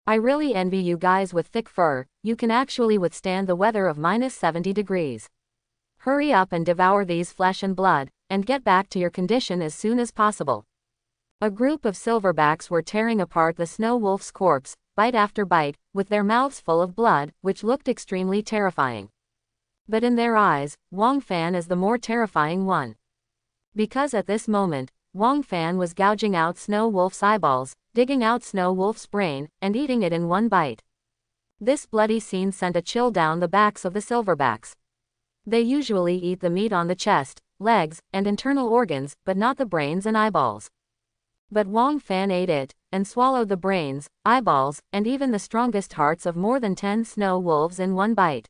I really envy you guys with thick fur, you can actually withstand the weather of -70 degrees. Hurry up and devour these flesh and blood, and get back to your condition as soon as possible. A group of silverbacks were tearing apart the snow wolf's corpse, bite after bite, with their mouths full of blood, which looked extremely terrifying. But in their eyes, Wang Fan is the more terrifying one. Because at this moment, Wang Fan was gouging out Snow Wolf's eyeballs, digging out Snow Wolf's brain, and eating it in one bite. This bloody scene sent a chill down the backs of the silverbacks. They usually eat the meat on the chest, legs, and internal organs, but not the brains and eyeballs. But Wang Fan ate it, and swallowed the brains, eyeballs, and even the strongest hearts of more than 10 snow wolves in one bite.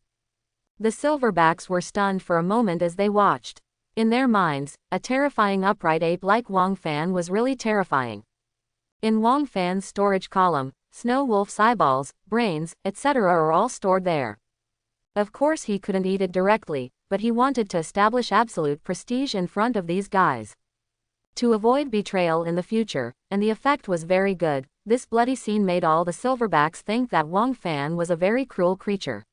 The silverbacks were stunned for a moment as they watched. In their minds, a terrifying upright ape like Wang Fan was really terrifying. In Wang Fan's storage column, Snow Wolf's eyeballs, brains, etc. are all stored there. Of course he couldn't eat it directly, but he wanted to establish absolute prestige in front of these guys. To avoid betrayal in the future, and the effect was very good, this bloody scene made all the silverbacks think that Wang Fan was a very cruel creature.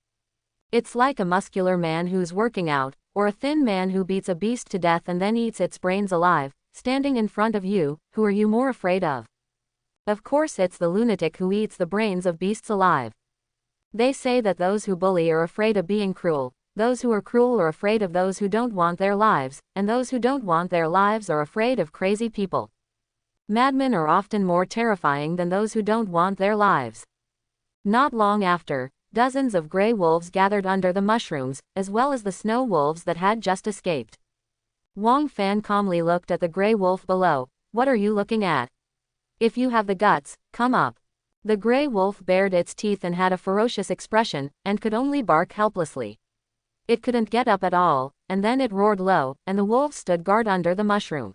It's like a muscular man who's working out, or a thin man who beats a beast to death and then eats its brains alive, standing in front of you. Who are you more afraid of? Of course it's the lunatic who eats the brains of beasts alive. They say that those who bully are afraid of being cruel, those who are cruel are afraid of those who don't want their lives, and those who don't want their lives are afraid of crazy people. Madmen are often more terrifying than those who don't want their lives. Not long after, dozens of gray wolves gathered under the mushrooms, as well as the snow wolves that had just escaped. Wang Fan calmly looked at the gray wolf below. What are you looking at? If you have the guts, come up. The gray wolf bared its teeth and had a ferocious expression, and could only bark helplessly. It couldn't get up at all, and then it roared low, and the wolves stood guard under the mushroom.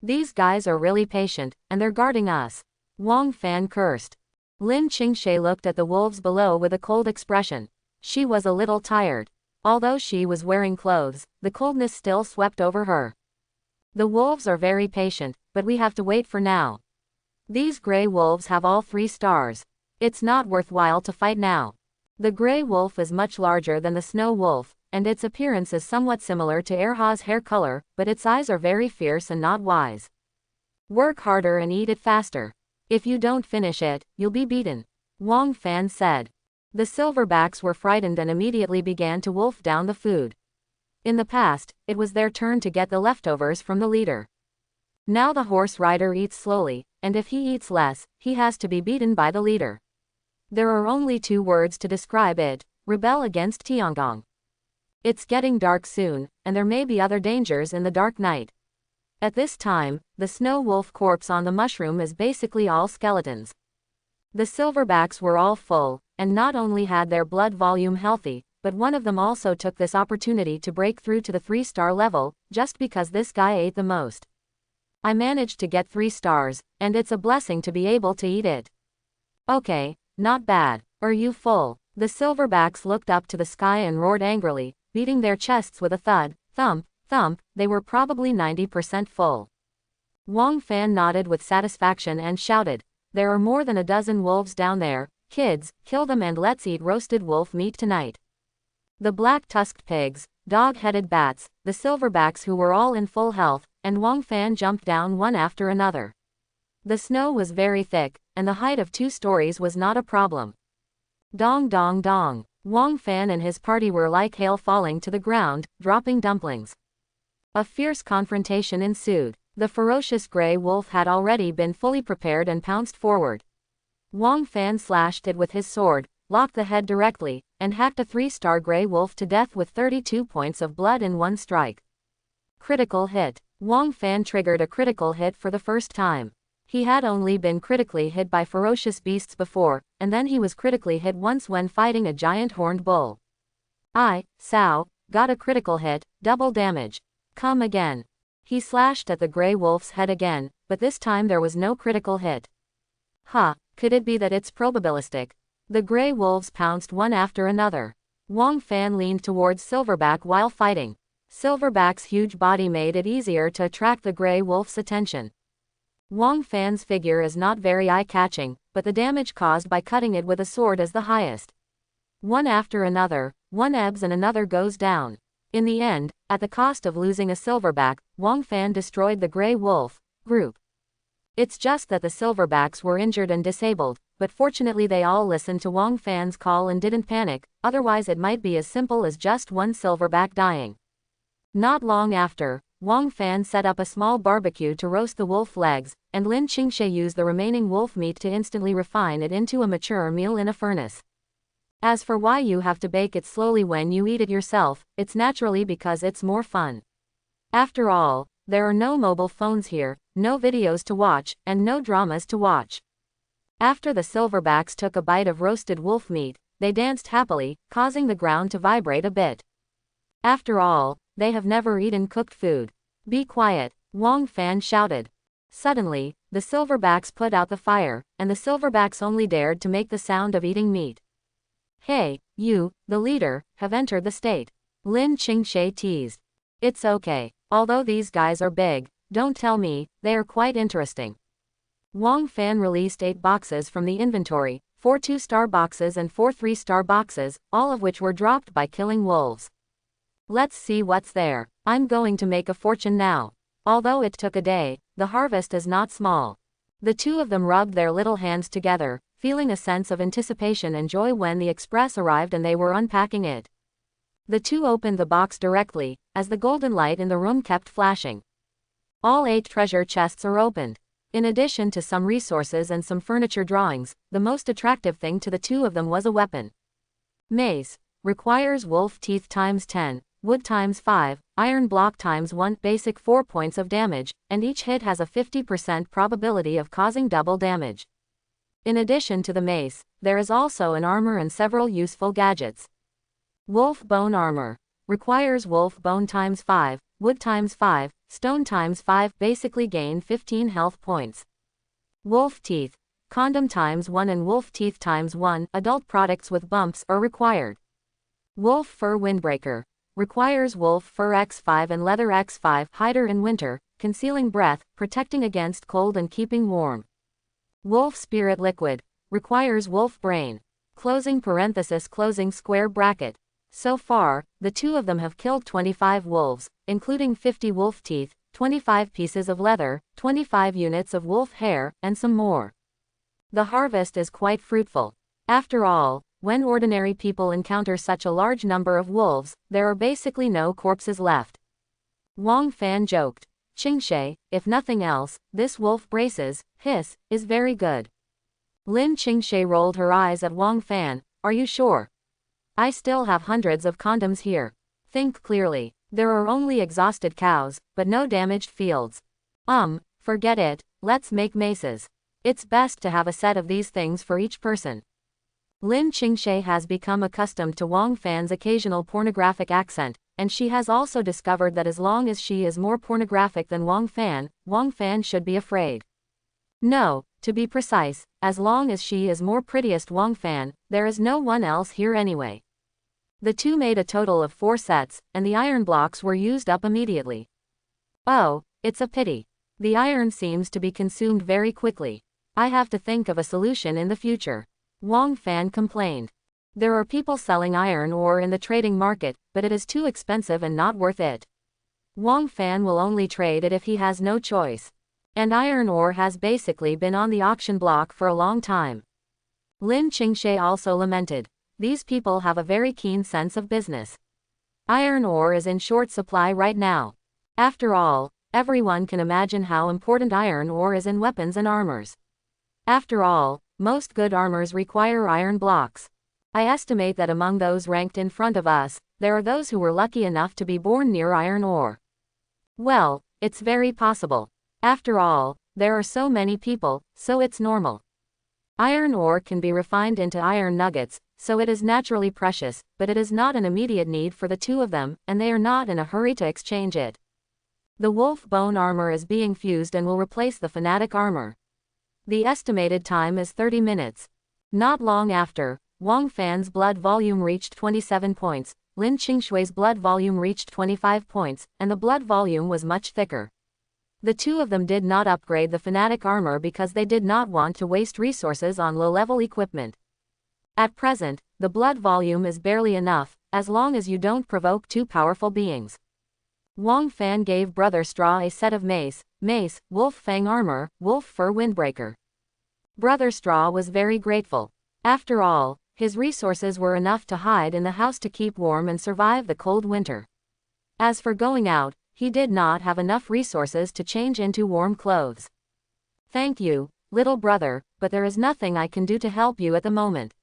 These guys are really patient, and they're guarding us. Wang Fan cursed. Lin Qingshe looked at the wolves below with a cold expression. She was a little tired. Although she was wearing clothes, the coldness still swept over her. The wolves are very patient, but we have to wait for now. These gray wolves have all 3 stars. It's not worthwhile to fight now. The gray wolf is much larger than the snow wolf, and its appearance is somewhat similar to Erha's hair color, but its eyes are very fierce and not wise. Work harder and eat it faster. If you don't finish it, you'll be beaten, Wang Fan said. The silverbacks were frightened and immediately began to wolf down the food. In the past, it was their turn to get the leftovers from the leader. Now the horse rider eats slowly, and if he eats less, he has to be beaten by the leader. There are only 2 words to describe it: rebel against Tiangong. It's getting dark soon, and there may be other dangers in the dark night. At this time, the snow wolf corpse on the mushroom is basically all skeletons. The silverbacks were all full, and not only had their blood volume healthy, but one of them also took this opportunity to break through to the 3-star level, just because this guy ate the most. I managed to get 3 stars, and it's a blessing to be able to eat it. Okay, not bad. Are you full? The silverbacks looked up to the sky and roared angrily, beating their chests with a thud, thump, thump. They were probably 90% full. Wang Fan nodded with satisfaction and shouted, "There are more than a dozen wolves down there. Kids, kill them and let's eat roasted wolf meat tonight." The black-tusked pigs, dog-headed bats, the silverbacks who were all in full health, and Wang Fan jumped down one after another. The snow was very thick, and the height of 2 stories was not a problem. Dong dong dong. Wang Fan and his party were like hail falling to the ground, dropping dumplings. A fierce confrontation ensued. The ferocious gray wolf had already been fully prepared and pounced forward. Wang Fan slashed it with his sword, locked the head directly, and hacked a 3-star gray wolf to death with 32 points of blood in one strike. Critical hit. Wang Fan triggered a critical hit for the first time. He had only been critically hit by ferocious beasts before, and then he was critically hit once when fighting a giant horned bull. Sao, got a critical hit, double damage. Come again. He slashed at the gray wolf's head again, but this time there was no critical hit. Could it be that it's probabilistic? The gray wolves pounced one after another. Wang Fan leaned towards Silverback while fighting. Silverback's huge body made it easier to attract the gray wolf's attention. Wang Fan's figure is not very eye-catching, but the damage caused by cutting it with a sword is the highest. One after another, one ebbs and another goes down. In the end, at the cost of losing a Silverback, Wang Fan destroyed the gray wolf group. It's just that the Silverbacks were injured and disabled, but fortunately they all listened to Wang Fan's call and didn't panic, otherwise it might be as simple as just one Silverback dying. Not long after, Wang Fan set up a small barbecue to roast the wolf legs, and Lin Qingshe used the remaining wolf meat to instantly refine it into a mature meal in a furnace. As for why you have to bake it slowly when you eat it yourself, it's naturally because it's more fun. After all, there are no mobile phones here, no videos to watch, and no dramas to watch. After the Silverbacks took a bite of roasted wolf meat, they danced happily, causing the ground to vibrate a bit. After all, they have never eaten cooked food. Be quiet, Wang Fan shouted. Suddenly, the Silverbacks put out the fire, and the Silverbacks only dared to make the sound of eating meat. Hey, you, the leader, have entered the state. Lin Qingshe teased. It's okay, although these guys are big, don't tell me, they are quite interesting. Wang Fan released 8 boxes from the inventory, 4 2-star boxes and 4 3-star boxes, all of which were dropped by killing wolves. Let's see what's there. I'm going to make a fortune now. Although it took a day, the harvest is not small. The two of them rubbed their little hands together, feeling a sense of anticipation and joy when the express arrived and they were unpacking it. The two opened the box directly, as the golden light in the room kept flashing. All 8 treasure chests are opened. In addition to some resources and some furniture drawings, the most attractive thing to the two of them was a weapon. Mace. Requires wolf teeth times 10. Wood times 5, iron block times 1, basic 4 points of damage, and each hit has a 50% probability of causing double damage. In addition to the mace, there is also an armor and several useful gadgets. Wolf bone armor. Requires wolf bone times 5, wood times 5, stone times 5, basically gain 15 health points. Wolf teeth. Condom times 1 and wolf teeth times 1, adult products with bumps are required. Wolf fur windbreaker. Requires wolf fur X5 and leather X5, hider in winter, concealing breath, protecting against cold and keeping warm. Wolf spirit liquid. Requires wolf brain. Closing parenthesis closing square bracket. So far, the two of them have killed 25 wolves, including 50 wolf teeth, 25 pieces of leather, 25 units of wolf hair, and some more. The harvest is quite fruitful. After all, when ordinary people encounter such a large number of wolves, there are basically no corpses left. Wang Fan joked. Qingshe, if nothing else, this wolf braces, hiss, is very good. Lin Qingshe rolled her eyes at Wang Fan. Are you sure? I still have hundreds of condoms here. Think clearly. There are only exhausted cows, but no damaged fields. Forget it, let's make maces. It's best to have a set of these things for each person. Lin Qingshe has become accustomed to Wang Fan's occasional pornographic accent, and she has also discovered that as long as she is more pornographic than Wang Fan should be afraid. No, to be precise, as long as she is more prettiest Wang Fan, there is no one else here anyway. The two made a total of 4 sets, and the iron blocks were used up immediately. Oh, it's a pity. The iron seems to be consumed very quickly. I have to think of a solution in the future. Wang Fan complained. There are people selling iron ore in the trading market, but it is too expensive and not worth it. Wang Fan will only trade it if he has no choice. And iron ore has basically been on the auction block for a long time. Lin Qingshe also lamented. These people have a very keen sense of business. Iron ore is in short supply right now. After all, everyone can imagine how important iron ore is in weapons and armors. After all, most good armors require iron blocks. I estimate that among those ranked in front of us, there are those who were lucky enough to be born near iron ore. Well, it's very possible. After all, there are so many people, so it's normal. Iron ore can be refined into iron nuggets, so it is naturally precious, but it is not an immediate need for the two of them, and they are not in a hurry to exchange it. The wolf bone armor is being fused and will replace the fanatic armor. The estimated time is 30 minutes. Not long after, Wang Fan's blood volume reached 27 points, Lin Qingshui's blood volume reached 25 points, and the blood volume was much thicker. The two of them did not upgrade the fanatic armor because they did not want to waste resources on low-level equipment. At present, the blood volume is barely enough, as long as you don't provoke two powerful beings. Wang Fan gave Brother Straw a set of mace, wolf fang armor, wolf fur windbreaker. Brother Straw was very grateful. After all, his resources were enough to hide in the house to keep warm and survive the cold winter. As for going out, he did not have enough resources to change into warm clothes. Thank you, little brother, but there is nothing I can do to help you at the moment.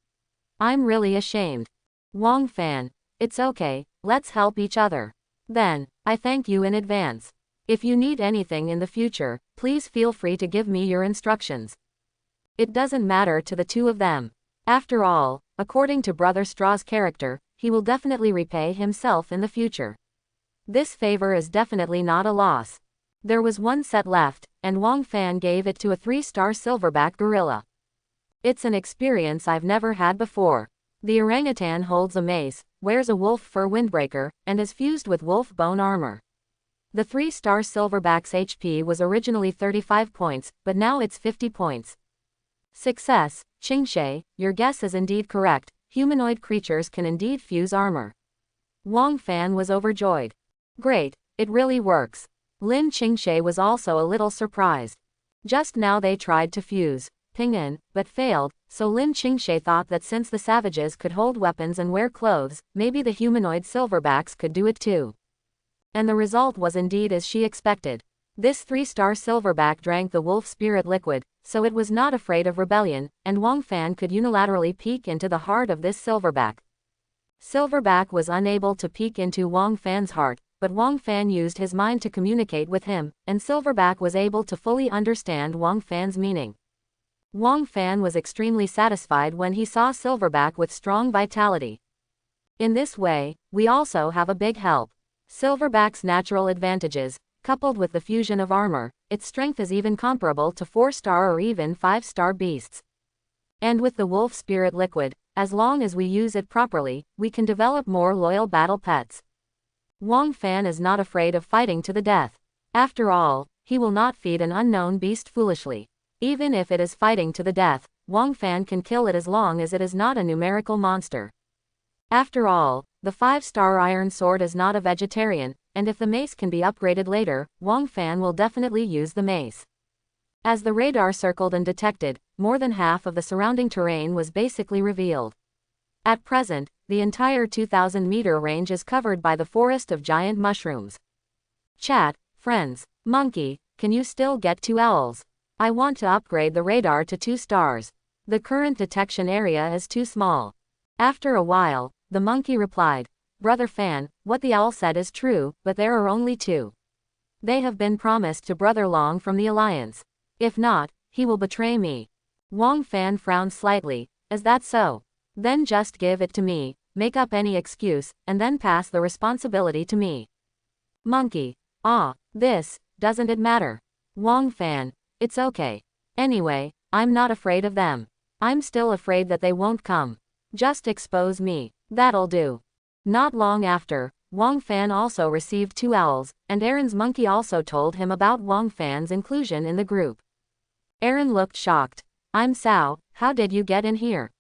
I'm really ashamed. Wang Fan, it's okay, let's help each other. Then, I thank you in advance. If you need anything in the future, please feel free to give me your instructions. It doesn't matter to the two of them. After all, according to Brother Straw's character, he will definitely repay himself in the future. This favor is definitely not a loss. There was one set left, and Wang Fan gave it to a 3-star silverback gorilla. It's an experience I've never had before. The orangutan holds a mace, wears a wolf fur windbreaker, and is fused with wolf bone armor. The 3-star silverback's HP was originally 35 points, but now it's 50 points. Success, Qingshe, your guess is indeed correct, humanoid creatures can indeed fuse armor. Wang Fan was overjoyed. Great, it really works. Lin Qingshe was also a little surprised. Just now they tried to fuse Ping-en, but failed, so Lin Qingshe thought that since the savages could hold weapons and wear clothes, maybe the humanoid silverbacks could do it too. And the result was indeed as she expected. This 3-star silverback drank the wolf spirit liquid, so it was not afraid of rebellion, and Wang Fan could unilaterally peek into the heart of this silverback. Silverback was unable to peek into Wang Fan's heart, but Wang Fan used his mind to communicate with him, and Silverback was able to fully understand Wang Fan's meaning. Wang Fan was extremely satisfied when he saw Silverback with strong vitality. In this way, we also have a big help. Silverback's natural advantages, coupled with the fusion of armor, its strength is even comparable to 4-star or even 5-star beasts. And with the wolf spirit liquid, as long as we use it properly, we can develop more loyal battle pets. Wang Fan is not afraid of fighting to the death. After all, he will not feed an unknown beast foolishly. Even if it is fighting to the death, Wang Fan can kill it as long as it is not a numerical monster. After all, the 5-star iron sword is not a vegetarian, and if the mace can be upgraded later, Wang Fan will definitely use the mace. As the radar circled and detected, more than half of the surrounding terrain was basically revealed. At present, the entire 2,000-meter range is covered by the forest of giant mushrooms. Chat, friends, monkey, can you still get 2 owls? I want to upgrade the radar to 2 stars. The current detection area is too small. After a while, the monkey replied, Brother Fan, what the owl said is true, but there are only 2. They have been promised to Brother Long from the Alliance. If not, he will betray me. Wang Fan frowned slightly. Is that so? Then just give it to me, make up any excuse, and then pass the responsibility to me. Monkey. Doesn't it matter? Wang Fan. It's okay. Anyway, I'm not afraid of them. I'm still afraid that they won't come. Just expose me. That'll do. Not long after, Wang Fan also received 2 owls, and Aaron's monkey also told him about Wang Fan's inclusion in the group. Aaron looked shocked. I'm Sao, how did you get in here?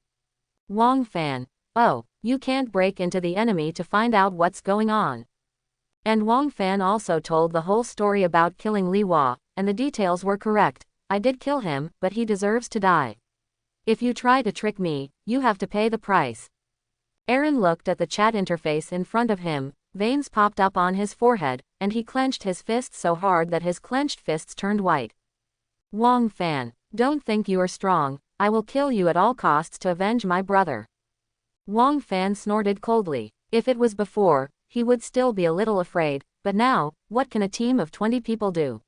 Wang Fan. Oh, you can't break into the enemy to find out what's going on. And Wang Fan also told the whole story about killing Li Hua, and the details were correct. I did kill him, but he deserves to die. If you try to trick me, you have to pay the price. Aaron looked at the chat interface in front of him, veins popped up on his forehead, and he clenched his fists so hard that his clenched fists turned white. Wang Fan, don't think you are strong, I will kill you at all costs to avenge my brother. Wang Fan snorted coldly. If it was before, he would still be a little afraid, but now, what can a team of 20 people do?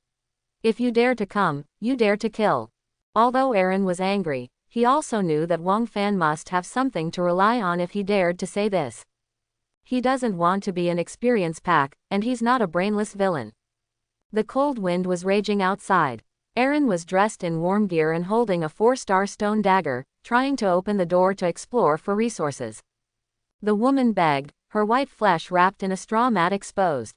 If you dare to come, you dare to kill. Although Aaron was angry, he also knew that Wang Fan must have something to rely on if he dared to say this. He doesn't want to be an experienced pack, and he's not a brainless villain. The cold wind was raging outside. Aaron was dressed in warm gear and holding a 4-star stone dagger, trying to open the door to explore for resources. The woman begged, her white flesh wrapped in a straw mat exposed.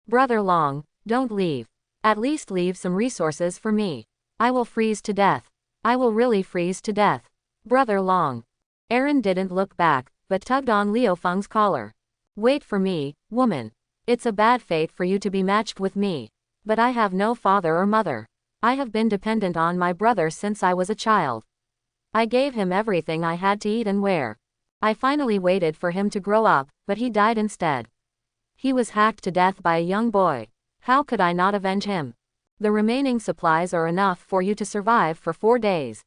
Brother Long, don't leave. At least leave some resources for me. I will freeze to death. I will really freeze to death. Brother Long. Aaron didn't look back, but tugged on Liu Feng's collar. Wait for me, woman. It's a bad fate for you to be matched with me. But I have no father or mother. I have been dependent on my brother since I was a child. I gave him everything I had to eat and wear. I finally waited for him to grow up, but he died instead. He was hacked to death by a young boy. How could I not avenge him? The remaining supplies are enough for you to survive for 4 days.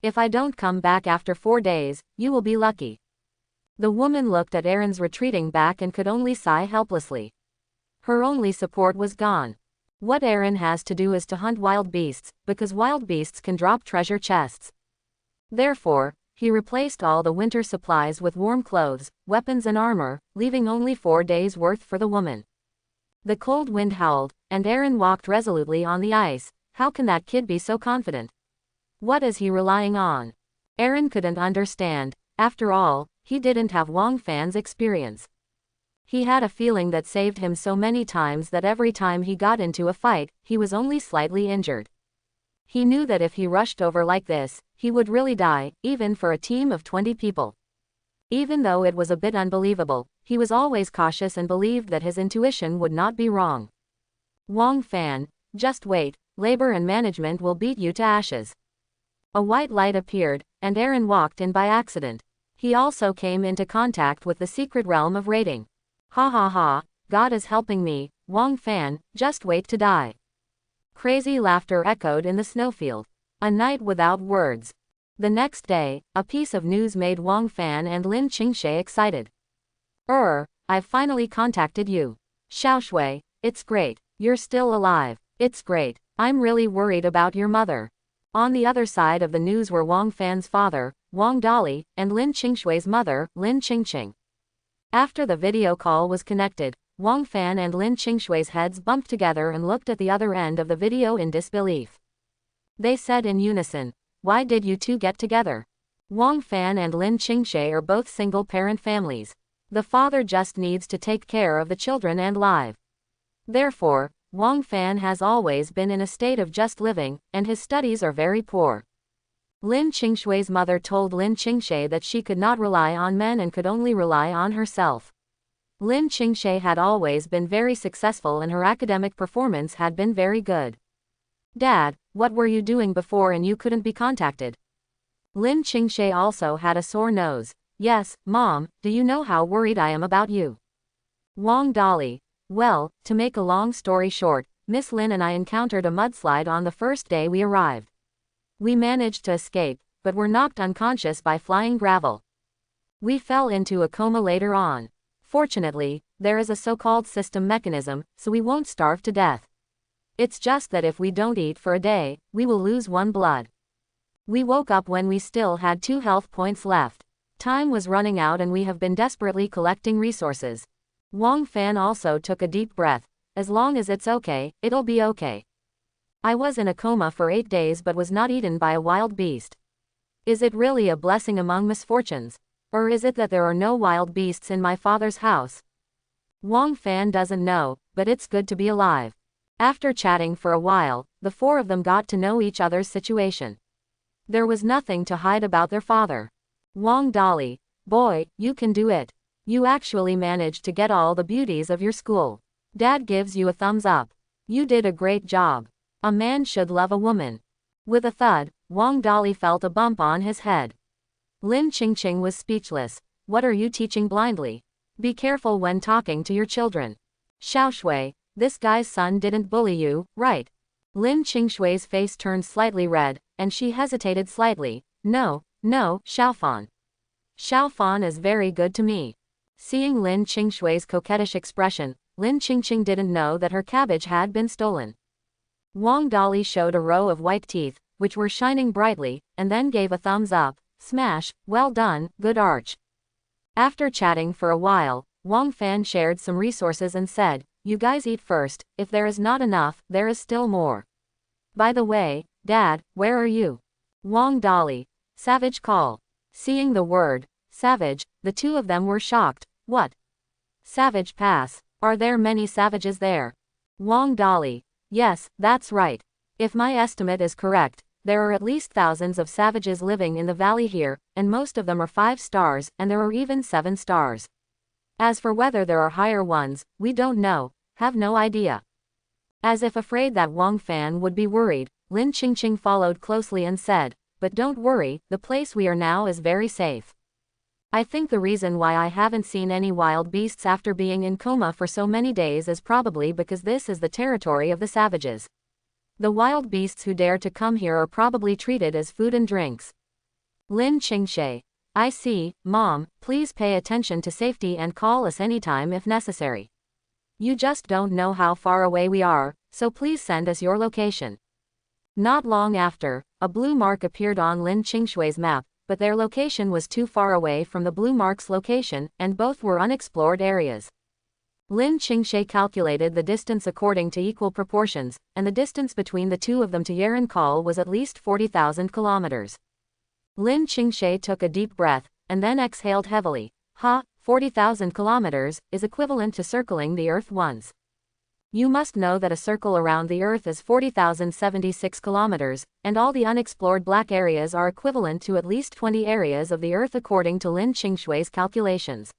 If I don't come back after 4 days, you will be lucky. The woman looked at Aaron's retreating back and could only sigh helplessly. Her only support was gone. What Aaron has to do is to hunt wild beasts, because wild beasts can drop treasure chests. Therefore, he replaced all the winter supplies with warm clothes, weapons and armor, leaving only 4 days' worth for the woman. The cold wind howled, and Aaron walked resolutely on the ice. How can that kid be so confident? What is he relying on? Aaron couldn't understand. After all, he didn't have Wang Fan's experience. He had a feeling that saved him so many times that every time he got into a fight, he was only slightly injured. He knew that if he rushed over like this, he would really die, even for a team of 20 people. Even though it was a bit unbelievable, he was always cautious and believed that his intuition would not be wrong. Wang Fan, just wait, labor and management will beat you to ashes. A white light appeared, and Aaron walked in by accident. He also came into contact with the secret realm of raiding. Ha ha ha, God is helping me, Wang Fan, just wait to die. Crazy laughter echoed in the snowfield. A night without words. The next day, a piece of news made Wang Fan and Lin Qingshe excited. I've finally contacted you. Xiaoshui, it's great. You're still alive. It's great. I'm really worried about your mother. On the other side of the news were Wang Fan's father, Wang Dali, and Lin Qingshui's mother, Lin Qingqing. After the video call was connected, Wang Fan and Lin Qingshui's heads bumped together and looked at the other end of the video in disbelief. They said in unison, "Why did you two get together?" Wang Fan and Lin Qingshe are both single-parent families. The father just needs to take care of the children and live. Therefore, Wang Fan has always been in a state of just living, and his studies are very poor. Lin Qingshui's mother told Lin Qingshe that she could not rely on men and could only rely on herself. Lin Qingshe had always been very successful and her academic performance had been very good. "Dad, what were you doing before and you couldn't be contacted?" Lin Qingshe also had a sore nose. "Yes, Mom, do you know how worried I am about you?" Wang Dali. "Well, to make a long story short, Miss Lin and I encountered a mudslide on the first day we arrived. We managed to escape, but were knocked unconscious by flying gravel. We fell into a coma later on. Fortunately, there is a so-called system mechanism, so we won't starve to death. It's just that if we don't eat for a day, we will lose 1 blood. We woke up when we still had 2 health points left. Time was running out and we have been desperately collecting resources." Wang Fan also took a deep breath. "As long as it's okay, it'll be okay. I was in a coma for 8 days but was not eaten by a wild beast. Is it really a blessing among misfortunes? Or is it that there are no wild beasts in my father's house?" Wang Fan doesn't know, but it's good to be alive. After chatting for a while, the 4 of them got to know each other's situation. There was nothing to hide about their father. Wang Dali. "Boy, you can do it. You actually managed to get all the beauties of your school. Dad gives you a thumbs up. You did a great job. A man should love a woman." With a thud, Wang Dali felt a bump on his head. Lin Qingqing was speechless. "What are you teaching blindly? Be careful when talking to your children. Xiaoshui, this guy's son didn't bully you, right?" Lin Qingshui's face turned slightly red, and she hesitated slightly. No, Xiaofan. Xiaofan is very good to me." Seeing Lin Qingshui's coquettish expression, Lin Qingqing didn't know that her cabbage had been stolen. Wang Dali showed a row of white teeth, which were shining brightly, and then gave a thumbs up. "Smash, well done, good arch." After chatting for a while, Wang Fan shared some resources and said, "You guys eat first, if there is not enough, there is still more." By the way, Dad, where are you? Wang Dali. Savage call. Seeing the word, savage, the two of them were shocked. What? Savage pass. Are there many savages there? Wang Dali. Yes, that's right. If my estimate is correct, there are at least thousands of savages living in the valley here, and most of them are 5 stars, and there are even 7 stars. As for whether there are higher ones, we don't know, have no idea. As if afraid that Wang Fan would be worried, Lin Qingqing followed closely and said, but don't worry, the place we are now is very safe. I think the reason why I haven't seen any wild beasts after being in coma for so many days is probably because this is the territory of the savages. The wild beasts who dare to come here are probably treated as food and drinks. Lin Qingxie. I see, Mom, please pay attention to safety and call us anytime if necessary. You just don't know how far away we are, so please send us your location. Not long after, a blue mark appeared on Lin Qingxui's map, but their location was too far away from the blue mark's location, and both were unexplored areas. Lin Qingxie calculated the distance according to equal proportions, and the distance between the two of them to Yerenkal was at least 40,000 kilometers. Lin Qingxie took a deep breath, and then exhaled heavily. 40,000 kilometers is equivalent to circling the Earth once. You must know that a circle around the Earth is 40,076 kilometers, and all the unexplored black areas are equivalent to at least 20 areas of the Earth according to Lin Qingxui's calculations.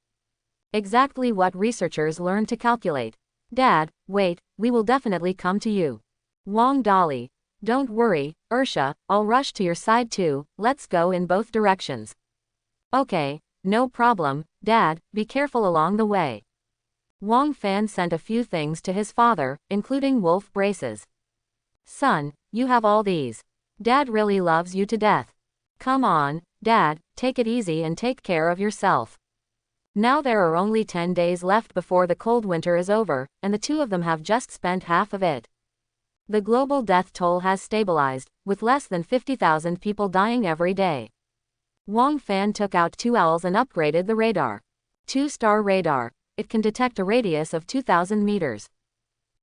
Exactly what researchers learned to calculate. Dad, wait, we will definitely come to you. Wang Dali. Don't worry, Ursha, I'll rush to your side too, let's go in both directions. Okay, no problem, Dad, be careful along the way. Wang Fan sent a few things to his father, including wolf braces. Son, you have all these. Dad really loves you to death. Come on, Dad, take it easy and take care of yourself. Now there are only 10 days left before the cold winter is over, and the two of them have just spent half of it. The global death toll has stabilized, with less than 50,000 people dying every day. Wang Fan took out 2 owls and upgraded the radar. 2-star radar. It can detect a radius of 2,000 meters.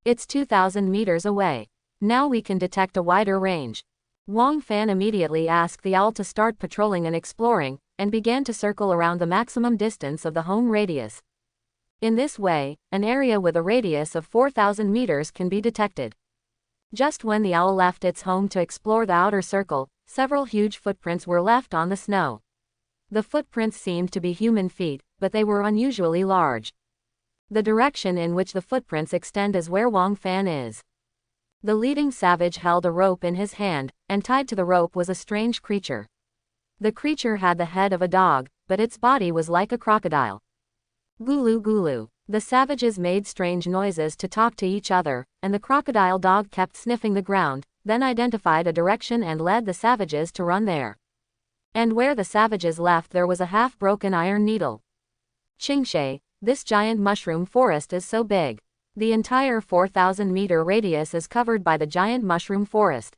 It's 2,000 meters away. Now we can detect a wider range. Wang Fan immediately asked the owl to start patrolling and exploring, and began to circle around the maximum distance of the home radius. In this way, an area with a radius of 4,000 meters can be detected. Just when the owl left its home to explore the outer circle, several huge footprints were left on the snow. The footprints seemed to be human feet, but they were unusually large. The direction in which the footprints extend is where Wang Fan is. The leading savage held a rope in his hand, and tied to the rope was a strange creature. The creature had the head of a dog, but its body was like a crocodile. Gulu gulu. The savages made strange noises to talk to each other, and the crocodile dog kept sniffing the ground, then identified a direction and led the savages to run there. And where the savages left there was a half-broken iron needle. Qingxie, this giant mushroom forest is so big. The entire 4,000-meter radius is covered by the giant mushroom forest.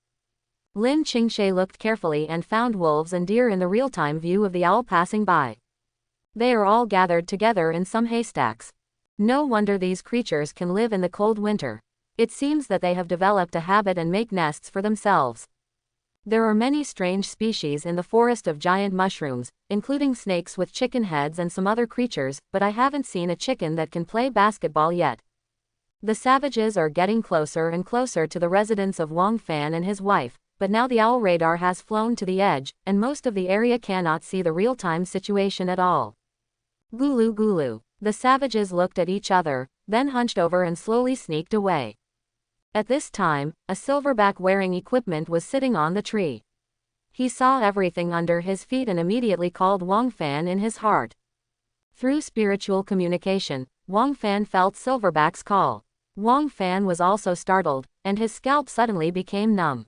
Lin Qingxie looked carefully and found wolves and deer in the real-time view of the owl passing by. They are all gathered together in some haystacks. No wonder these creatures can live in the cold winter. It seems that they have developed a habit and make nests for themselves. There are many strange species in the forest of giant mushrooms, including snakes with chicken heads and some other creatures, but I haven't seen a chicken that can play basketball yet. The savages are getting closer and closer to the residence of Wang Fan and his wife, but now the owl radar has flown to the edge, and most of the area cannot see the real-time situation at all. Gulu gulu. The savages looked at each other, then hunched over and slowly sneaked away. At this time, a silverback wearing equipment was sitting on the tree. He saw everything under his feet and immediately called Wang Fan in his heart. Through spiritual communication, Wang Fan felt Silverback's call. Wang Fan was also startled, and his scalp suddenly became numb.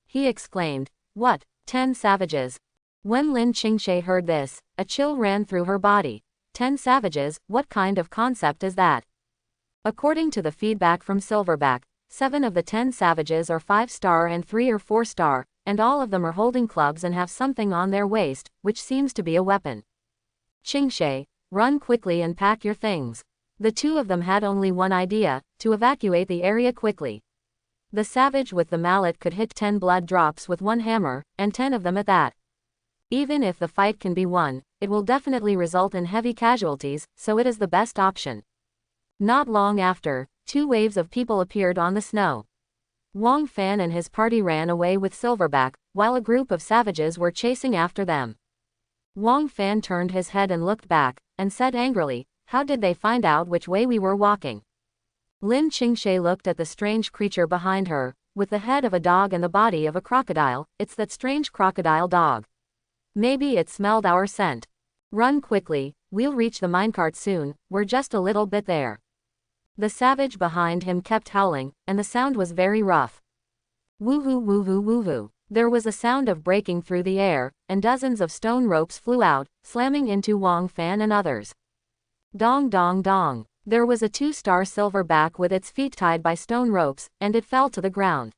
He exclaimed, "What, 10 savages?" When Lin Qingxie heard this, a chill ran through her body. 10 savages, what kind of concept is that? According to the feedback from Silverback, 7 of the 10 savages are 5-star and 3 are 4-star, and all of them are holding clubs and have something on their waist, which seems to be a weapon. Qingxie, run quickly and pack your things. The two of them had only one idea, to evacuate the area quickly. The savage with the mallet could hit 10 blood drops with one hammer, and 10 of them at that. Even if the fight can be won, it will definitely result in heavy casualties, so it is the best option. Not long after, 2 waves of people appeared on the snow. Wang Fan and his party ran away with Silverback, while a group of savages were chasing after them. Wang Fan turned his head and looked back, and said angrily, "How did they find out which way we were walking?" Lin Qingshe looked at the strange creature behind her, with the head of a dog and the body of a crocodile. "It's that strange crocodile dog. Maybe it smelled our scent. Run quickly, we'll reach the minecart soon, we're just a little bit there." The savage behind him kept howling, and the sound was very rough. Woohoo woohoo woohoo. There was a sound of breaking through the air, and dozens of stone ropes flew out, slamming into Wang Fan and others. Dong dong dong. There was a 2-star silverback with its feet tied by stone ropes, and it fell to the ground.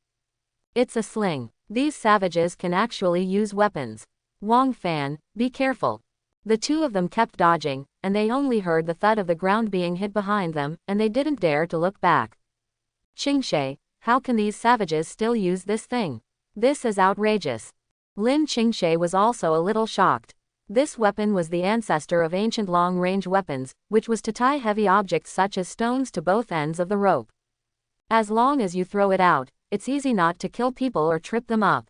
It's a sling. These savages can actually use weapons. Wang Fan, be careful. The 2 of them kept dodging, and they only heard the thud of the ground being hit behind them, and they didn't dare to look back. Qingshe, how can these savages still use this thing? This is outrageous. Lin Qingshe was also a little shocked. This weapon was the ancestor of ancient long-range weapons, which was to tie heavy objects such as stones to both ends of the rope. As long as you throw it out, it's easy not to kill people or trip them up.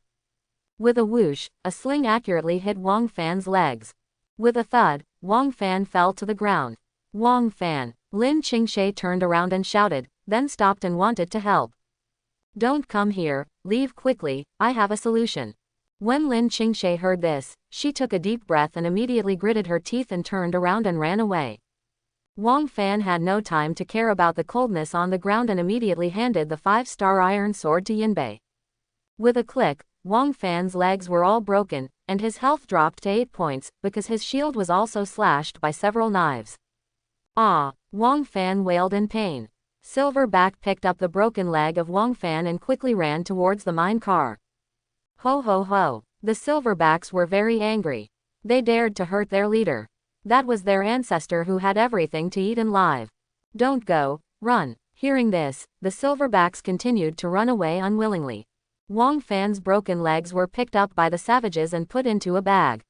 With a whoosh, a sling accurately hit Wang Fan's legs. With a thud, Wang Fan fell to the ground. Wang Fan. Lin Qingshe turned around and shouted, then stopped and wanted to help. "Don't come here, leave quickly, I have a solution." When Lin Qingshe heard this, she took a deep breath and immediately gritted her teeth and turned around and ran away. Wang Fan had no time to care about the coldness on the ground and immediately handed the 5-star iron sword to Yinbei. With a click, Wang Fan's legs were all broken, and his health dropped to 8 points, because his shield was also slashed by several knives. "Ah!" Wang Fan wailed in pain. Silverback picked up the broken leg of Wang Fan and quickly ran towards the mine car. Ho ho ho. The Silverbacks were very angry. They dared to hurt their leader. That was their ancestor who had everything to eat and live. "Don't go, run." Hearing this, the Silverbacks continued to run away unwillingly. Wang Fan's broken legs were picked up by the savages and put into a bag.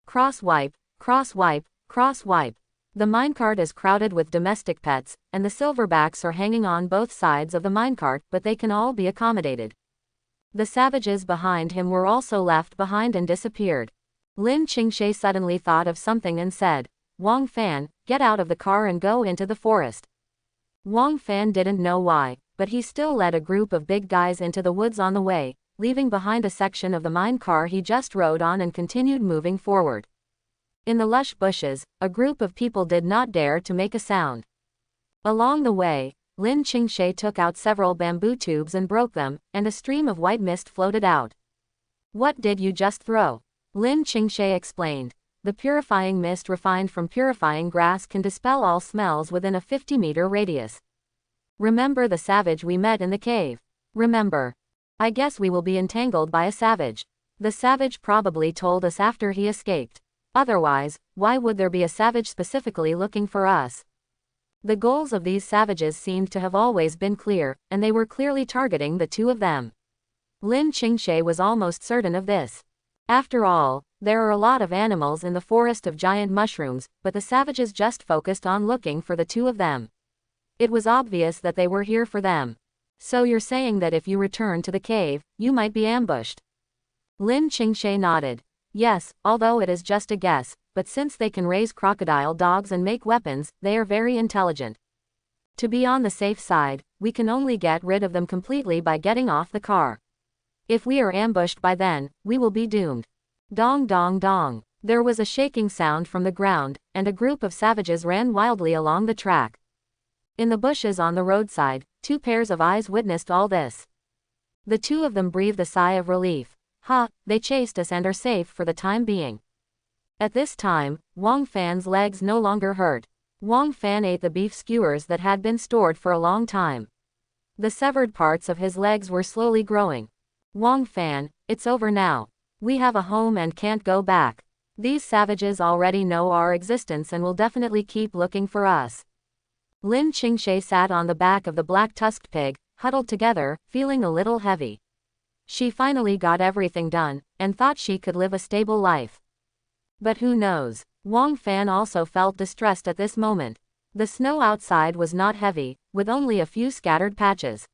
Cross wipe, cross wipe, cross wipe. The minecart is crowded with domestic pets, and the Silverbacks are hanging on both sides of the minecart, but they can all be accommodated. The savages behind him were also left behind and disappeared. Lin Qingshe suddenly thought of something and said, "Wang Fan, get out of the car and go into the forest." Wang Fan didn't know why, but he still led a group of big guys into the woods on the way, leaving behind a section of the mine car he just rode on and continued moving forward. In the lush bushes, a group of people did not dare to make a sound. Along the way, Lin Qingshe took out several bamboo tubes and broke them, and a stream of white mist floated out. "What did you just throw?" Lin Qingshe explained. "The purifying mist refined from purifying grass can dispel all smells within a 50-meter radius. Remember the savage we met in the cave? Remember. I guess we will be entangled by a savage. The savage probably told us after he escaped. Otherwise, why would there be a savage specifically looking for us?" The goals of these savages seemed to have always been clear, and they were clearly targeting the 2 of them. Lin Qingshe was almost certain of this. After all, there are a lot of animals in the forest of giant mushrooms, but the savages just focused on looking for the 2 of them. It was obvious that they were here for them. "So you're saying that if you return to the cave, you might be ambushed?" Lin Qingshe nodded. "Yes, although it is just a guess, but since they can raise crocodile dogs and make weapons, they are very intelligent. To be on the safe side, we can only get rid of them completely by getting off the car. If we are ambushed by then, we will be doomed." Dong dong dong. There was a shaking sound from the ground, and a group of savages ran wildly along the track. In the bushes on the roadside, 2 pairs of eyes witnessed all this. The 2 of them breathed a sigh of relief. "Ha, they chased us and are safe for the time being." At this time, Wang Fan's legs no longer hurt. Wang Fan ate the beef skewers that had been stored for a long time. The severed parts of his legs were slowly growing. "Wang Fan, it's over now. We have a home and can't go back. These savages already know our existence and will definitely keep looking for us." Lin Qingshe sat on the back of the black-tusked pig, huddled together, feeling a little heavy. She finally got everything done, and thought she could live a stable life. But who knows? Wang Fan also felt distressed at this moment. The snow outside was not heavy, with only a few scattered patches.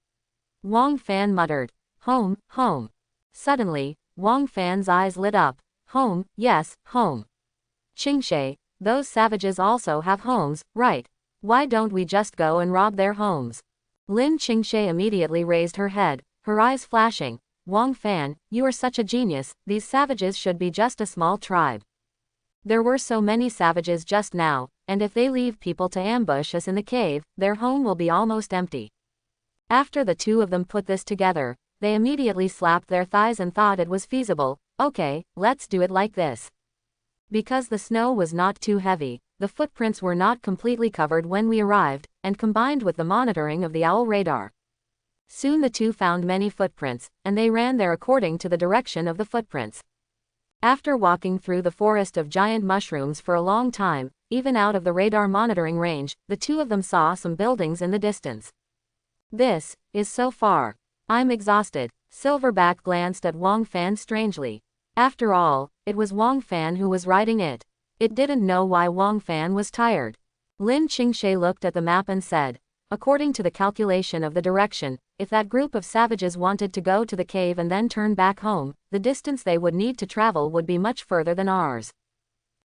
Wang Fan muttered, "Home, home." Suddenly, Wang Fan's eyes lit up. "Home, yes, home. Qingshe, those savages also have homes, right? Why don't we just go and rob their homes?" Lin Qingshe immediately raised her head, her eyes flashing. "Wang Fan, you are such a genius, these savages should be just a small tribe. There were so many savages just now, and if they leave people to ambush us in the cave, their home will be almost empty." After the two of them put this together, they immediately slapped their thighs and thought it was feasible. "Okay, let's do it like this." Because the snow was not too heavy, the footprints were not completely covered when we arrived, and combined with the monitoring of the owl radar, soon the two found many footprints, and they ran there according to the direction of the footprints. After walking through the forest of giant mushrooms for a long time, even out of the radar monitoring range, the two of them saw some buildings in the distance. "This is so far. I'm exhausted." Silverback glanced at Wang Fan strangely. After all, it was Wang Fan who was riding it. It didn't know why Wang Fan was tired. Lin Qingshe looked at the map and said, "According to the calculation of the direction, if that group of savages wanted to go to the cave and then turn back home, the distance they would need to travel would be much further than ours."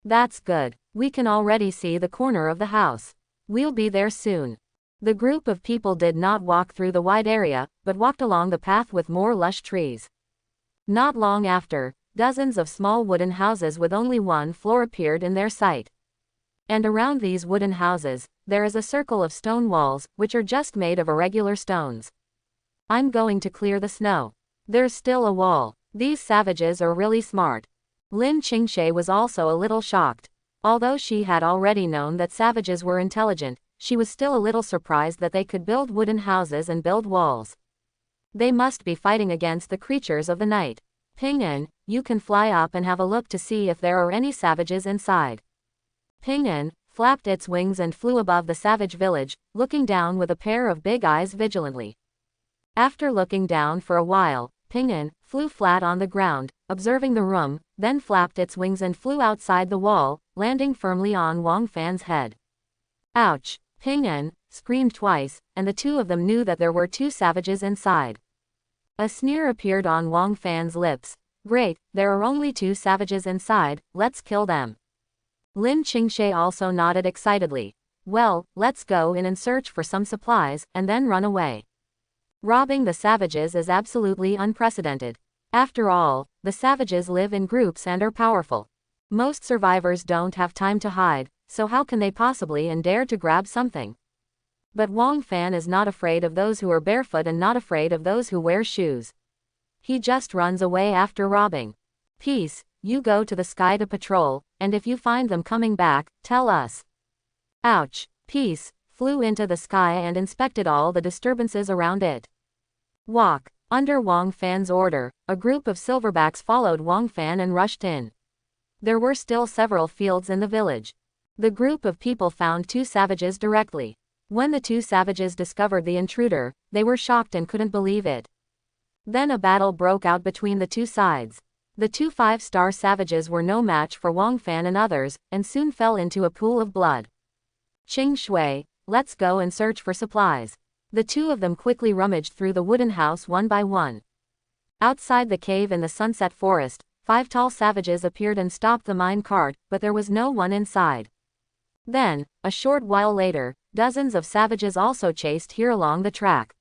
"That's good. We can already see the corner of the house. We'll be there soon." The group of people did not walk through the wide area, but walked along the path with more lush trees. Not long after, dozens of small wooden houses with only one floor appeared in their sight. And around these wooden houses, there is a circle of stone walls, which are just made of irregular stones. "I'm going to clear the snow. There's still a wall. These savages are really smart." Lin Qingshe was also a little shocked. Although she had already known that savages were intelligent, she was still a little surprised that they could build wooden houses and build walls. They must be fighting against the creatures of the night. "Ping An, you can fly up and have a look to see if there are any savages inside." Ping An flapped its wings and flew above the savage village, looking down with a pair of big eyes vigilantly. After looking down for a while, Ping An flew flat on the ground, observing the room, then flapped its wings and flew outside the wall, landing firmly on Wang Fan's head. "Ouch!" Ping An screamed twice, and the two of them knew that there were two savages inside. A sneer appeared on Wang Fan's lips. "Great, there are only two savages inside, let's kill them." Lin Qingshe also nodded excitedly. "Well, let's go in and search for some supplies, and then run away." Robbing the savages is absolutely unprecedented. After all, the savages live in groups and are powerful. Most survivors don't have time to hide, so how can they possibly and dare to grab something? But Wang Fan is not afraid of those who are barefoot and not afraid of those who wear shoes. He just runs away after robbing. "Peace, you go to the sky to patrol, and if you find them coming back, tell us." Ouch! Peace flew into the sky and inspected all the disturbances around it. Walk. Under Wang Fan's order, a group of silverbacks followed Wang Fan and rushed in. There were still several fields in the village. The group of people found two savages directly. When the two savages discovered the intruder, they were shocked and couldn't believe it. Then a battle broke out between the two sides. The two 5-star savages were no match for Wang Fan and others, and soon fell into a pool of blood. "Qing Shui, let's go and search for supplies." The two of them quickly rummaged through the wooden house one by one. Outside the cave in the sunset forest, 5 tall savages appeared and stopped the mine cart, but there was no one inside. Then, a short while later, dozens of savages also chased here along the track.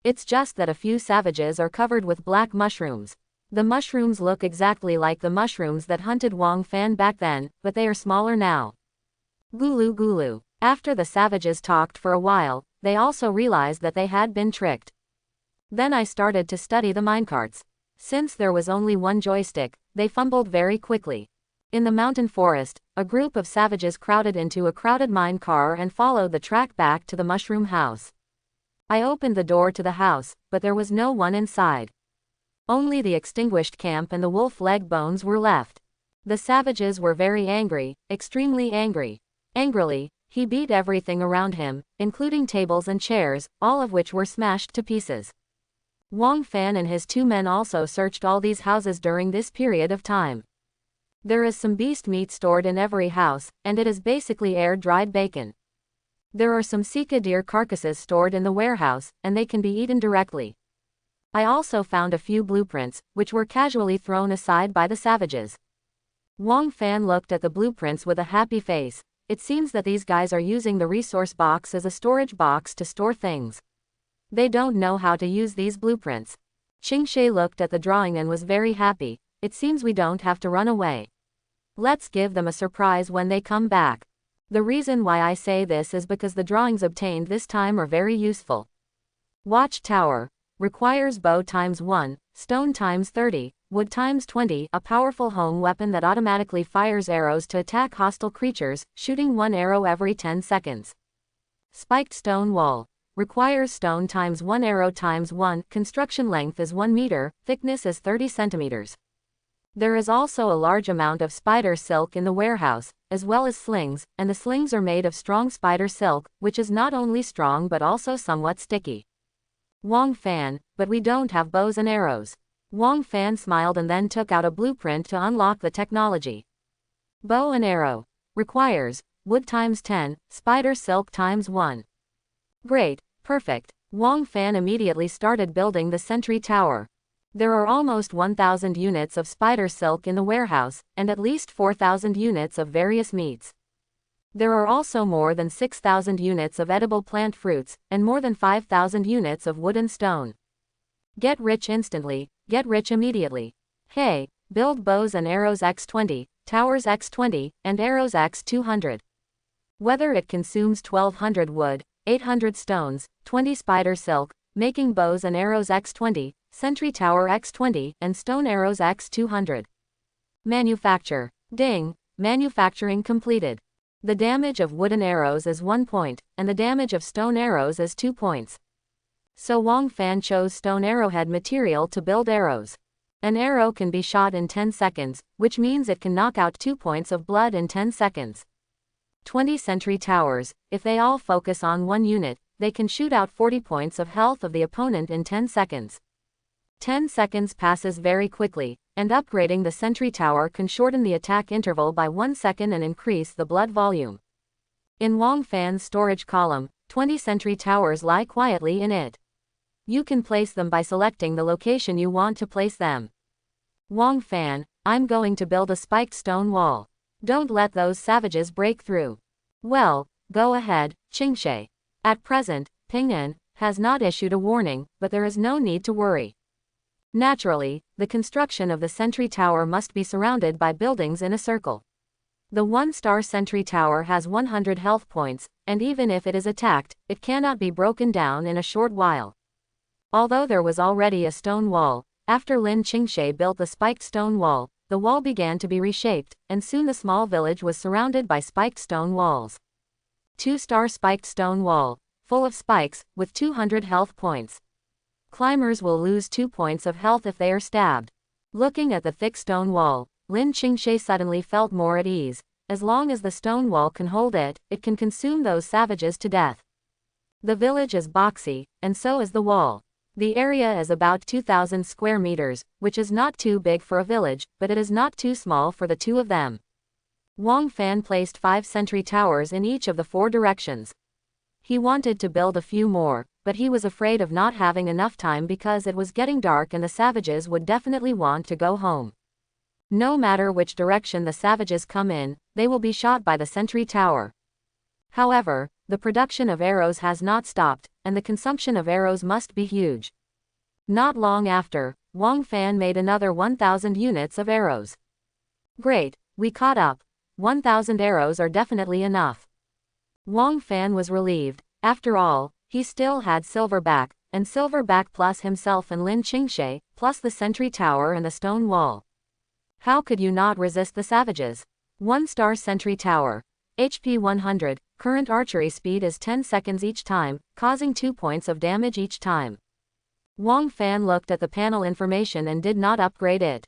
It's just that a few savages are covered with black mushrooms. The mushrooms look exactly like the mushrooms that hunted Wang Fan back then, but they are smaller now. Gulu gulu. After the savages talked for a while, they also realized that they had been tricked. Then I started to study the minecarts. Since there was only one joystick, they fumbled very quickly. In the mountain forest, a group of savages crowded into a crowded mine car and followed the track back to the mushroom house. I opened the door to the house, but there was no one inside. Only the extinguished camp and the wolf leg bones were left. The savages were very angry, extremely angry. Angrily, He beat everything around him, including tables and chairs, all of which were smashed to pieces. Wang Fan and his 2 men also searched all these houses during this period of time. There is some beast meat stored in every house, and it is basically air-dried bacon. There are some Sika deer carcasses stored in the warehouse, and they can be eaten directly. I also found a few blueprints, which were casually thrown aside by the savages. Wang Fan looked at the blueprints with a happy face. It seems that these guys are using the resource box as a storage box to store things. They don't know how to use these blueprints. Qingshe looked at the drawing and was very happy. It seems we don't have to run away. Let's give them a surprise when they come back. The reason why I say this is because the drawings obtained this time are very useful. Watch Tower. Requires bow times 1, stone times 30, wood times 20, a powerful home weapon that automatically fires arrows to attack hostile creatures, shooting 1 arrow every 10 seconds. Spiked stone wall. Requires stone times 1 arrow times 1, construction length is 1 meter, thickness is 30 centimeters. There is also a large amount of spider silk in the warehouse, as well as slings, and the slings are made of strong spider silk, which is not only strong but also somewhat sticky. Wang Fan, but we don't have bows and arrows. Wang Fan smiled and then took out a blueprint to unlock the technology. Bow and arrow. Requires wood times 10, spider silk times 1. Great, perfect. Wang Fan immediately started building the sentry tower. There are almost 1,000 units of spider silk in the warehouse, and at least 4,000 units of various meats. There are also more than 6,000 units of edible plant fruits, and more than 5,000 units of wood and stone. Get rich instantly, get rich immediately. Hey, build bows and arrows x20, towers x20, and arrows x200. Whether it consumes 1,200 wood, 800 stones, 20 spider silk, making bows and arrows x20, sentry tower x20, and stone arrows x200. Manufacture. Ding, manufacturing completed. The damage of wooden arrows is 1 point, and the damage of stone arrows is 2 points. So Wang Fan chose stone arrowhead material to build arrows. An arrow can be shot in 10 seconds, which means it can knock out 2 points of blood in 10 seconds. 20 sentry towers. If they all focus on 1 unit, they can shoot out 40 points of health of the opponent in 10 seconds. 10 seconds passes very quickly, and upgrading the sentry tower can shorten the attack interval by 1 second and increase the blood volume. In Wang Fan's storage column, 20 sentry towers lie quietly in it. You can place them by selecting the location you want to place them. Wang Fan, I'm going to build a spiked stone wall. Don't let those savages break through. Well, go ahead, Qingshe. At present, Ping An has not issued a warning, but there is no need to worry. Naturally, the construction of the sentry tower must be surrounded by buildings in a circle. The 1-star sentry tower has 100 health points, and even if it is attacked, it cannot be broken down in a short while. Although there was already a stone wall, after Lin Qingshe built the spiked stone wall, the wall began to be reshaped, and soon the small village was surrounded by spiked stone walls. 2-star spiked stone wall, full of spikes, with 200 health points. Climbers will lose 2 points of health if they are stabbed. Looking at the thick stone wall, Lin Qingshe suddenly felt more at ease. As long as the stone wall can hold it, it can consume those savages to death. The village is boxy, and so is the wall. The area is about 2,000 square meters, which is not too big for a village, but it is not too small for the 2 of them. Wang Fan placed 5 sentry towers in each of the 4 directions. He wanted to build a few more, but he was afraid of not having enough time because it was getting dark and the savages would definitely want to go home. No matter which direction the savages come in, they will be shot by the sentry tower. However, the production of arrows has not stopped, and the consumption of arrows must be huge. Not long after, Wang Fan made another 1,000 units of arrows. Great, we caught up. 1,000 arrows are definitely enough. Wang Fan was relieved. After all, he still had Silverback, and Silverback plus himself and Lin Qingshe, plus the sentry tower and the stone wall. How could you not resist the savages? 1-star sentry tower. HP 100, current archery speed is 10 seconds each time, causing 2 points of damage each time. Wang Fan looked at the panel information and did not upgrade it.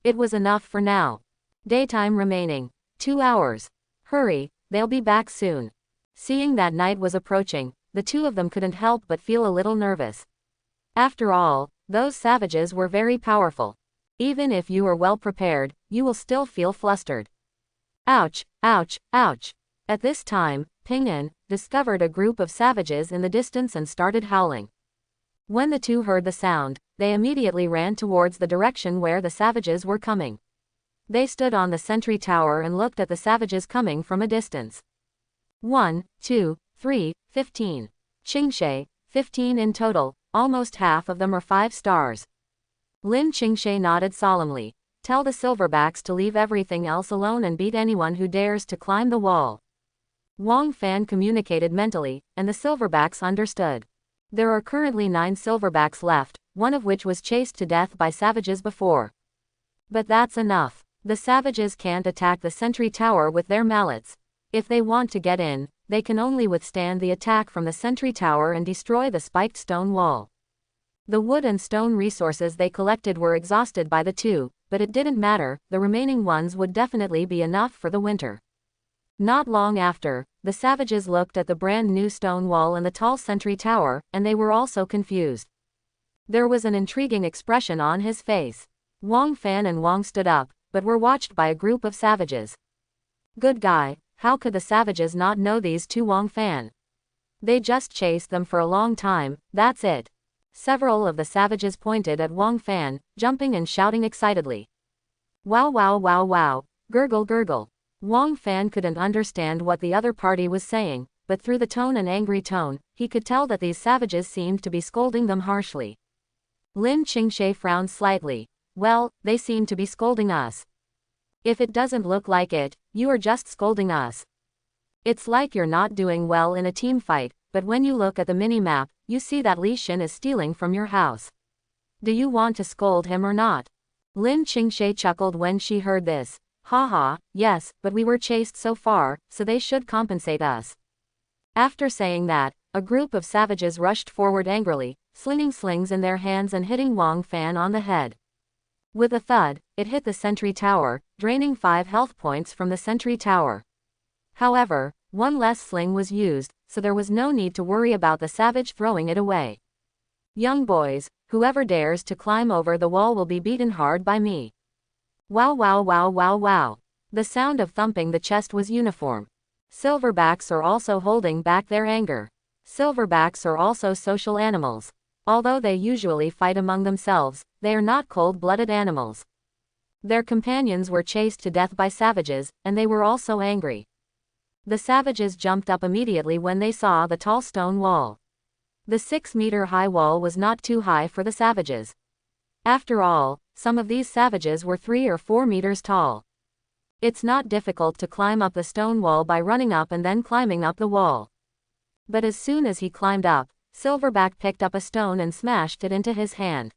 It was enough for now. Daytime remaining. 2 hours. Hurry, they'll be back soon. Seeing that night was approaching, the two of them couldn't help but feel a little nervous. After all, those savages were very powerful. Even if you are well prepared, you will still feel flustered. Ouch, ouch, ouch. At this time, Ping-an discovered a group of savages in the distance and started howling. When the two heard the sound, they immediately ran towards the direction where the savages were coming. They stood on the sentry tower and looked at the savages coming from a distance. 1, 2, 3, 15. Qingshe, 15 in total, almost half of them are 5 stars. Lin Qingshe nodded solemnly. Tell the silverbacks to leave everything else alone and beat anyone who dares to climb the wall. Wang Fan communicated mentally, and the silverbacks understood. There are currently 9 silverbacks left, one of which was chased to death by savages before. But that's enough. The savages can't attack the sentry tower with their mallets. If they want to get in, they can only withstand the attack from the sentry tower and destroy the spiked stone wall. The wood and stone resources they collected were exhausted by the two, but it didn't matter, the remaining ones would definitely be enough for the winter. Not long after, the savages looked at the brand new stone wall and the tall sentry tower, and they were also confused. There was an intriguing expression on his face. Wang Fan and Wang stood up, but were watched by a group of savages. Good guy, how could the savages not know these two Wang Fan? They just chased them for a long time, that's it. Several of the savages pointed at Wang Fan, jumping and shouting excitedly. Wow wow wow wow, gurgle gurgle. Wang Fan couldn't understand what the other party was saying, but through the tone and angry tone, he could tell that these savages seemed to be scolding them harshly. Lin Qingshe frowned slightly. Well, they seem to be scolding us. If it doesn't look like it, you are just scolding us. It's like you're not doing well in a team fight, but when you look at the mini-map, you see that Li Xin is stealing from your house. Do you want to scold him or not? Lin Qingshe chuckled when she heard this. Haha, yes, but we were chased so far, so they should compensate us. After saying that, a group of savages rushed forward angrily, slinging slings in their hands and hitting Wang Fan on the head. With a thud, it hit the sentry tower, draining 5 health points from the sentry tower. However, one less sling was used, so there was no need to worry about the savage throwing it away. Young boys, whoever dares to climb over the wall will be beaten hard by me. Wow wow wow wow wow. The sound of thumping the chest was uniform. Silverbacks are also holding back their anger. Silverbacks are also social animals. Although they usually fight among themselves, they are not cold-blooded animals. Their companions were chased to death by savages, and they were also angry. The savages jumped up immediately when they saw the tall stone wall. The 6-meter-high wall was not too high for the savages. After all, some of these savages were 3 or 4 meters tall. It's not difficult to climb up the stone wall by running up and then climbing up the wall. But as soon as he climbed up, Silverback picked up a stone and smashed it into his hand.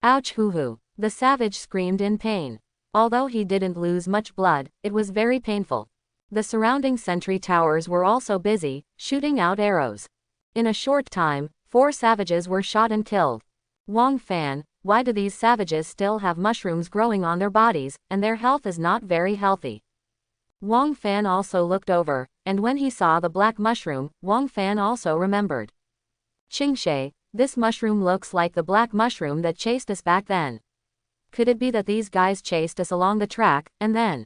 Ouch hoo-hoo. The savage screamed in pain. Although he didn't lose much blood, it was very painful. The surrounding sentry towers were also busy, shooting out arrows. In a short time, 4 savages were shot and killed. Wang Fan, why do these savages still have mushrooms growing on their bodies, and their health is not very healthy? Wang Fan also looked over, and when he saw the black mushroom, Wang Fan also remembered. Qingshe, this mushroom looks like the black mushroom that chased us back then. Could it be that these guys chased us along the track, and then?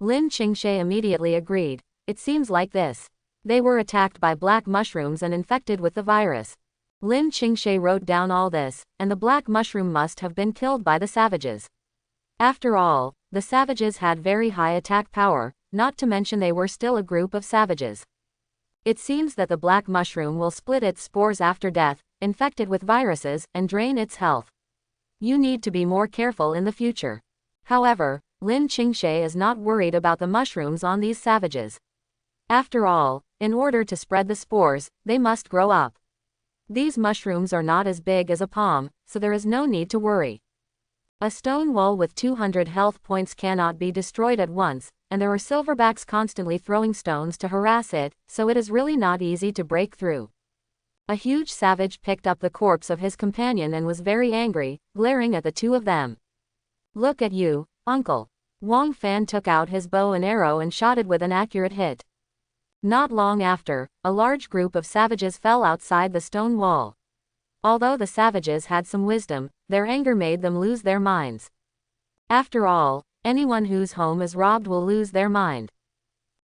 Lin Qingshe immediately agreed. It seems like this. They were attacked by black mushrooms and infected with the virus. Lin Qingshe wrote down all this, and the black mushroom must have been killed by the savages. After all, the savages had very high attack power, not to mention they were still a group of savages. It seems that the black mushroom will split its spores after death, infect it with viruses, and drain its health. You need to be more careful in the future. However, Lin Qingshe is not worried about the mushrooms on these savages. After all, in order to spread the spores, they must grow up. These mushrooms are not as big as a palm, so there is no need to worry. A stone wall with 200 health points cannot be destroyed at once, and there are silverbacks constantly throwing stones to harass it, so it is really not easy to break through. A huge savage picked up the corpse of his companion and was very angry, glaring at the two of them. Look at you, uncle. Wang Fan took out his bow and arrow and shot it with an accurate hit. Not long after, a large group of savages fell outside the stone wall. Although the savages had some wisdom, their anger made them lose their minds. After all, anyone whose home is robbed will lose their mind.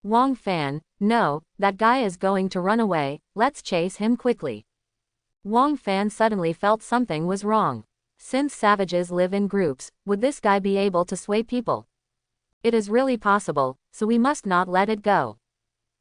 Wang Fan, no, that guy is going to run away, let's chase him quickly. Wang Fan suddenly felt something was wrong. Since savages live in groups, would this guy be able to sway people? It is really possible, so we must not let it go.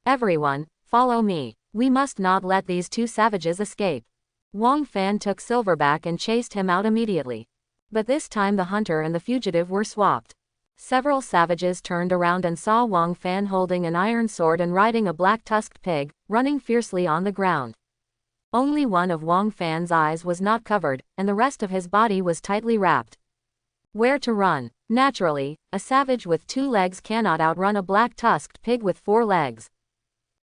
Everyone, follow me. We must not let these two savages escape. Wang Fan took Silverback and chased him out immediately. But this time the hunter and the fugitive were swapped. Several savages turned around and saw Wang Fan holding an iron sword and riding a black-tusked pig, running fiercely on the ground. Only one of Wang Fan's eyes was not covered, and the rest of his body was tightly wrapped. Where to run? Naturally, a savage with 2 legs cannot outrun a black-tusked pig with 4 legs.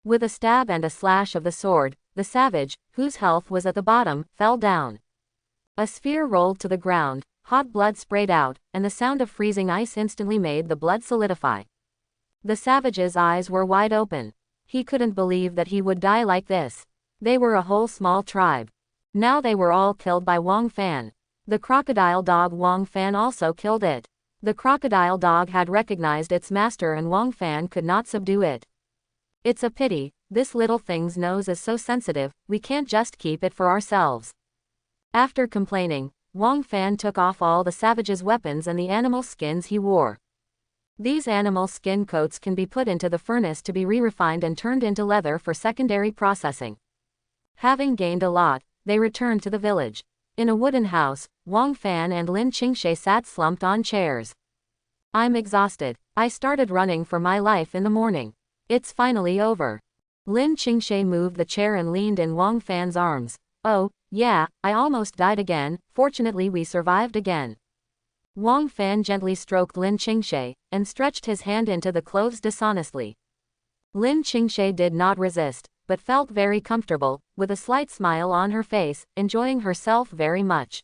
With a stab and a slash of the sword, the savage, whose health was at the bottom, fell down. A sphere rolled to the ground, hot blood sprayed out, and the sound of freezing ice instantly made the blood solidify. The savage's eyes were wide open. He couldn't believe that he would die like this. They were a whole small tribe. Now they were all killed by Wang Fan. The crocodile dog Wang Fan also killed it. The crocodile dog had recognized its master and Wang Fan could not subdue it. It's a pity, this little thing's nose is so sensitive, we can't just keep it for ourselves. After complaining, Wang Fan took off all the savage's weapons and the animal skins he wore. These animal skin coats can be put into the furnace to be re-refined and turned into leather for secondary processing. Having gained a lot, they returned to the village. In a wooden house, Wang Fan and Lin Qingshe sat slumped on chairs. I'm exhausted. I started running for my life in the morning. It's finally over. Lin Qingshe moved the chair and leaned in Wang Fan's arms. Oh, yeah, I almost died again, fortunately we survived again. Wang Fan gently stroked Lin Qingshe, and stretched his hand into the clothes dishonestly. Lin Qingshe did not resist, but felt very comfortable, with a slight smile on her face, enjoying herself very much.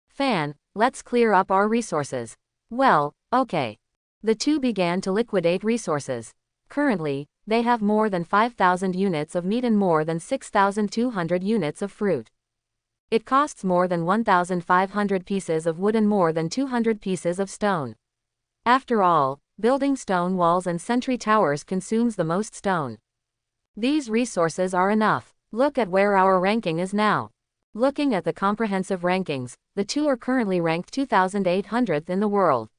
Fan, let's clear up our resources. Well, okay. The two began to liquidate resources. Currently, they have more than 5,000 units of meat and more than 6,200 units of fruit. It costs more than 1,500 pieces of wood and more than 200 pieces of stone. After all, building stone walls and sentry towers consumes the most stone. These resources are enough. Look at where our ranking is now. Looking at the comprehensive rankings, the two are currently ranked 2,800th in the world.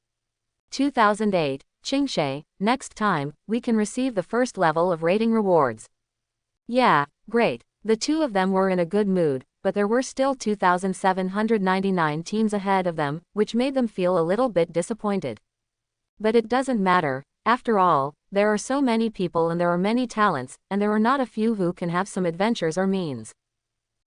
2008, Qingshe, next time, we can receive the first level of rating rewards. Yeah, great. The two of them were in a good mood, but there were still 2,799 teams ahead of them, which made them feel a little bit disappointed. But it doesn't matter, after all, there are so many people and there are many talents, and there are not a few who can have some adventures or means.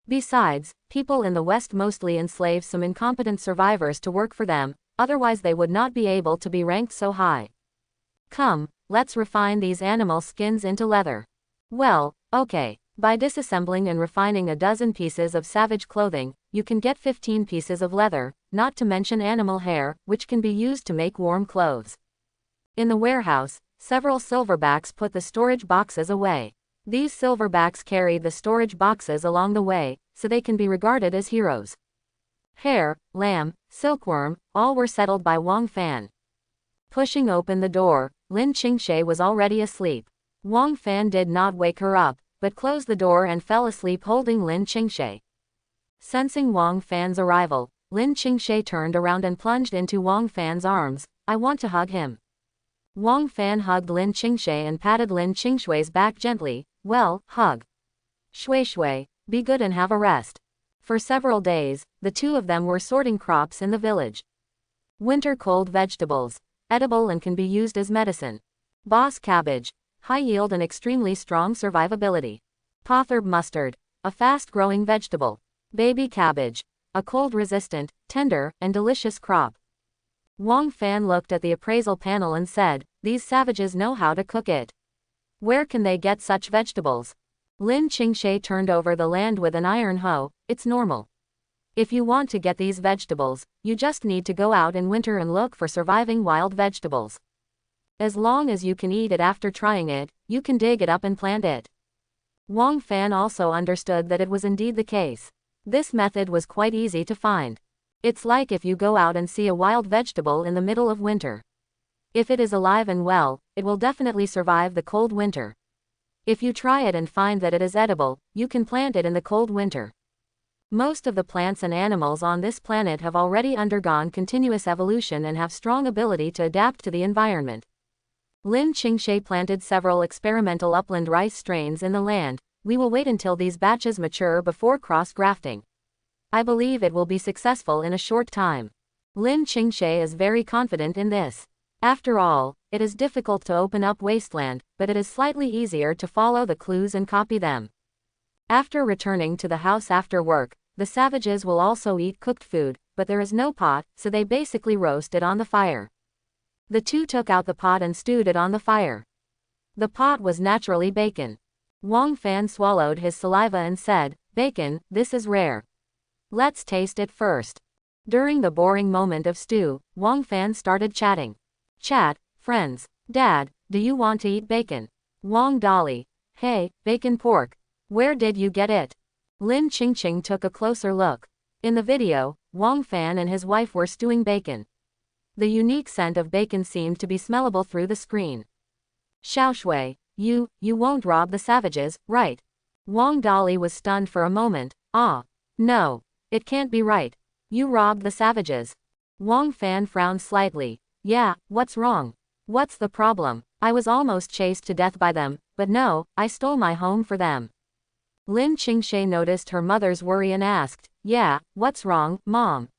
Besides, people in the West mostly enslave some incompetent survivors to work for them, otherwise they would not be able to be ranked so high. Come, let's refine these animal skins into leather. Well, okay. By disassembling and refining a dozen pieces of savage clothing, you can get 15 pieces of leather, not to mention animal hair, which can be used to make warm clothes. In the warehouse, several silverbacks put the storage boxes away. These silverbacks carried the storage boxes along the way, so they can be regarded as heroes. Hare, lamb, silkworm, all were settled by Wang Fan. Pushing open the door, Lin Qingshe was already asleep. Wang Fan did not wake her up, but closed the door and fell asleep holding Lin Qingshe. Sensing Wang Fan's arrival, Lin Qingshe turned around and plunged into Wang Fan's arms. I want to hug him. Wang Fan hugged Lin Qingshe and patted Lin Qingshui's back gently. Well, hug. Shui Shui, be good and have a rest. For several days, the two of them were sorting crops in the village. Winter cold vegetables, edible and can be used as medicine. Boss cabbage, high yield and extremely strong survivability. Potherb mustard, a fast-growing vegetable. Baby cabbage, a cold-resistant, tender, and delicious crop. Wang Fan looked at the appraisal panel and said, these savages know how to cook it. Where can they get such vegetables? Lin Qingshe turned over the land with an iron hoe. It's normal. If you want to get these vegetables, you just need to go out in winter and look for surviving wild vegetables. As long as you can eat it after trying it, you can dig it up and plant it. Wang Fan also understood that it was indeed the case. This method was quite easy to find. It's like if you go out and see a wild vegetable in the middle of winter. If it is alive and well, it will definitely survive the cold winter. If you try it and find that it is edible, you can plant it in the cold winter. Most of the plants and animals on this planet have already undergone continuous evolution and have strong ability to adapt to the environment. Lin Qingshe planted several experimental upland rice strains in the land. We will wait until these batches mature before cross-grafting. I believe it will be successful in a short time. Lin Qingshe is very confident in this. After all, it is difficult to open up wasteland, but it is slightly easier to follow the clues and copy them. After returning to the house after work, the savages will also eat cooked food, but there is no pot, so they basically roast it on the fire. The two took out the pot and stewed it on the fire. The pot was naturally bacon. Wang Fan swallowed his saliva and said, "Bacon, this is rare. Let's taste it first." During the boring moment of stew, Wang Fan started chatting. "Chat, friends. Dad, do you want to eat bacon?" Wang Dolly, "Hey, bacon pork. Where did you get it?" Lin Qingqing took a closer look. In the video, Wang Fan and his wife were stewing bacon. The unique scent of bacon seemed to be smellable through the screen. "Xiaoshui, you won't rob the savages, right?" Wang Dolly was stunned for a moment. No. It can't be right. You robbed the savages." Wang Fan frowned slightly. "Yeah, what's wrong? What's the problem? I was almost chased to death by them, but no, I stole my home for them." Lin Qingshe noticed her mother's worry and asked, "Yeah, what's wrong, Mom?"